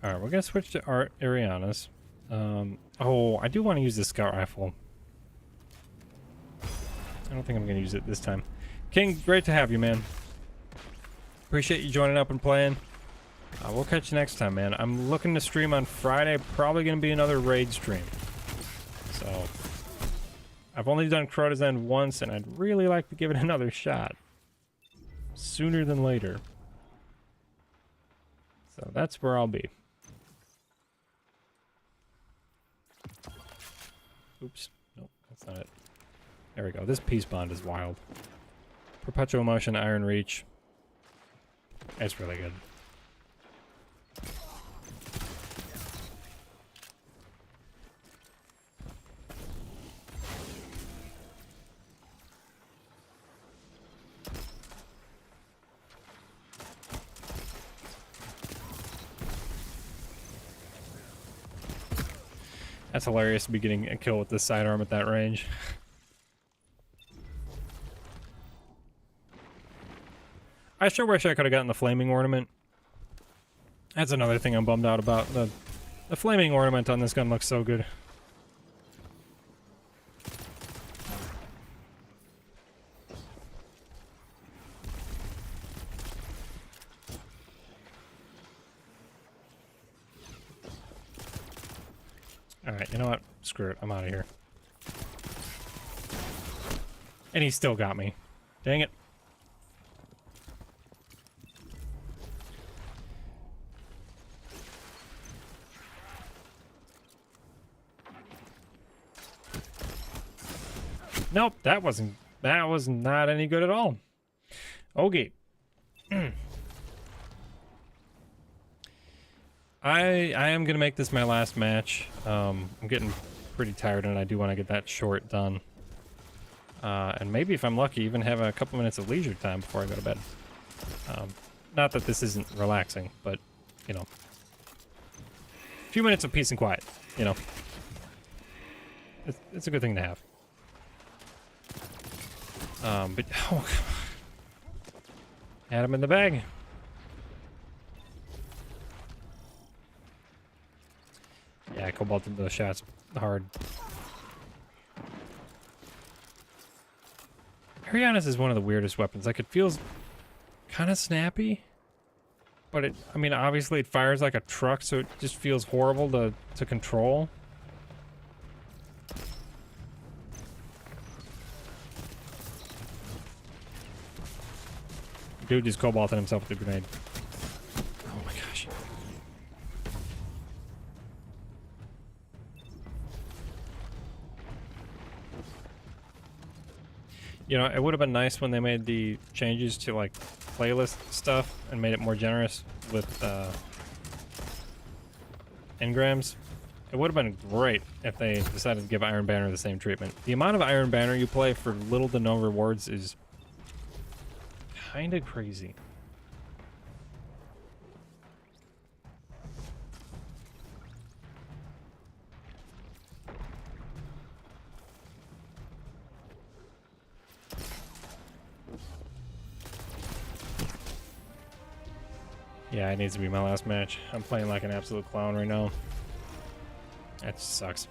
All right, we're gonna switch to Ariana's. Oh, I do want to use the scout rifle. I don't think I'm gonna use it this time. King, great to have you, man. Appreciate you joining up and playing. We'll catch you next time, man. I'm looking to stream on Friday. Probably gonna be another raid stream. So, I've only done Crota's End once, and I'd really like to give it another shot. Sooner than later. So that's where I'll be. Oops. Nope, that's not it. There we go. This peace bond is wild. Perpetual Motion, Iron Reach. It's really good. That's hilarious to be getting a kill with this sidearm at that range. I sure wish I could have gotten the flaming ornament. That's another thing I'm bummed out about. The flaming ornament on this gun looks so good. Alright, you know what? Screw it. I'm out of here. And he still got me. Dang it. Nope, that was not any good at all. Okay. I am gonna make this my last match. I'm getting pretty tired, and I do want to get that short done. And maybe if I'm lucky, even have a couple minutes of leisure time before I go to bed. Not that this isn't relaxing, but you know, a few minutes of peace and quiet. You know, it's a good thing to have. But oh, come on. Had him in the bag. Yeah, Cobalt did those shots hard. Ariana's is one of the weirdest weapons. Like, it feels kind of snappy, but I mean, obviously it fires like a truck, so it just feels horrible to control. Dude just cobalted himself with a grenade. Oh my gosh. You know, it would have been nice when they made the changes to like playlist stuff and made it more generous with engrams. It would have been great if they decided to give Iron Banner the same treatment. The amount of Iron Banner you play for little to no rewards is kind of crazy. Yeah, it needs to be my last match. I'm playing like an absolute clown right now. That just sucks.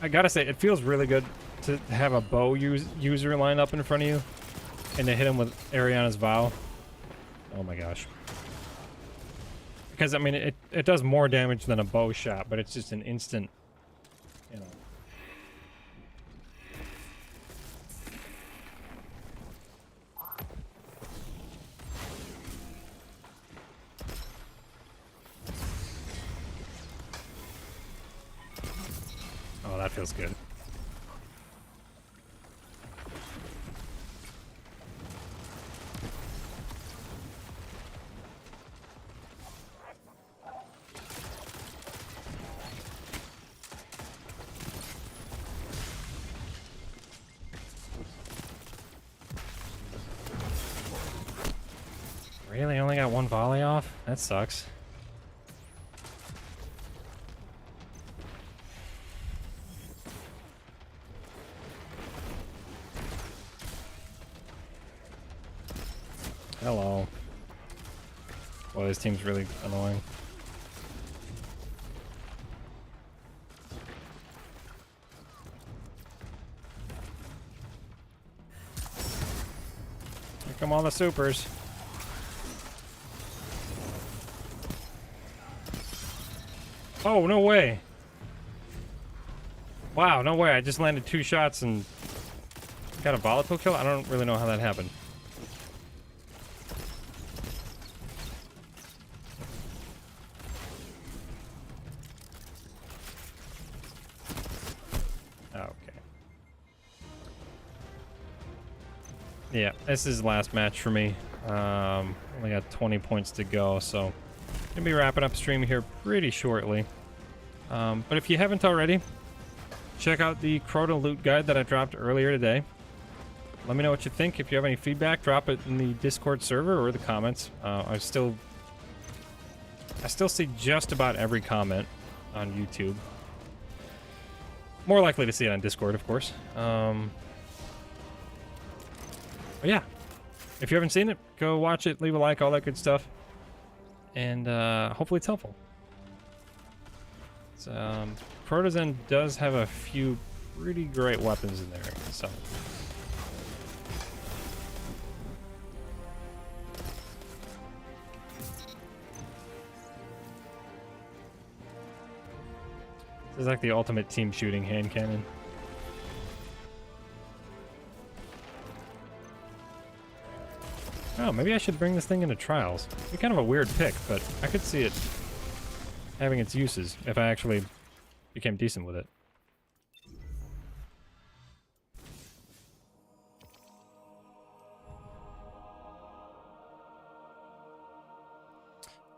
I gotta say, it feels really good to have a bow user line up in front of you and to hit him with Ariana's Vow. Oh my gosh. Because, I mean, it does more damage than a bow shot, but it's just an instant, you know. Oh, that feels good. Really? Only got one volley off? That sucks. Hello. Well, this team's really annoying. Here come all the supers. Oh, no way. Wow, no way. I just landed 2 shots and got a volatile kill? I don't really know how that happened. Okay. Yeah, this is the last match for me. Only got 20 points to go, so gonna be wrapping up stream here pretty shortly. But if you haven't already, check out the Crota loot guide that I dropped earlier today. Let me know what you think. If you have any feedback, drop it in the Discord server or the comments. I still see just about every comment on YouTube. More likely to see it on Discord, of course. But yeah, if you haven't seen it, go watch it, leave a like, all that good stuff. And hopefully it's helpful. Crota's End does have a few pretty great weapons in there, so. This is like the ultimate team shooting hand cannon. Oh, maybe I should bring this thing into trials. It's kind of a weird pick, but I could see it having its uses if I actually became decent with it.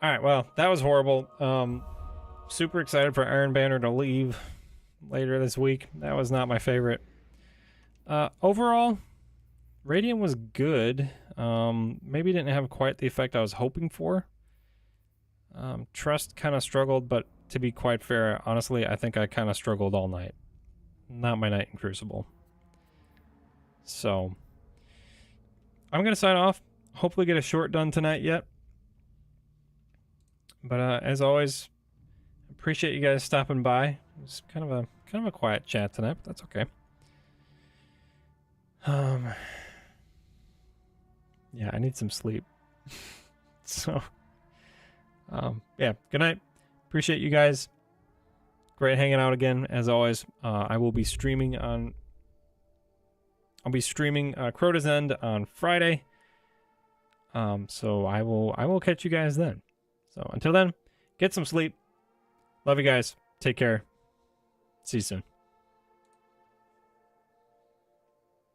Alright, well, that was horrible. Super excited for Iron Banner to leave later this week. That was not my favorite. Overall, Radiant was good. Maybe didn't have quite the effect I was hoping for. Trust kind of struggled, but to be quite fair, honestly, I think I kind of struggled all night. Not my night in Crucible. So, I'm going to sign off. Hopefully get a short done tonight yet. But as always, appreciate you guys stopping by. It was kind of a quiet chat tonight, but that's okay. Yeah, I need some sleep. So, yeah, good night. Appreciate you guys. Great hanging out again, as always. I will be streaming on... I'll be streaming Crota's End on Friday. So I will catch you guys then. So until then, get some sleep. Love you guys. Take care. See you soon.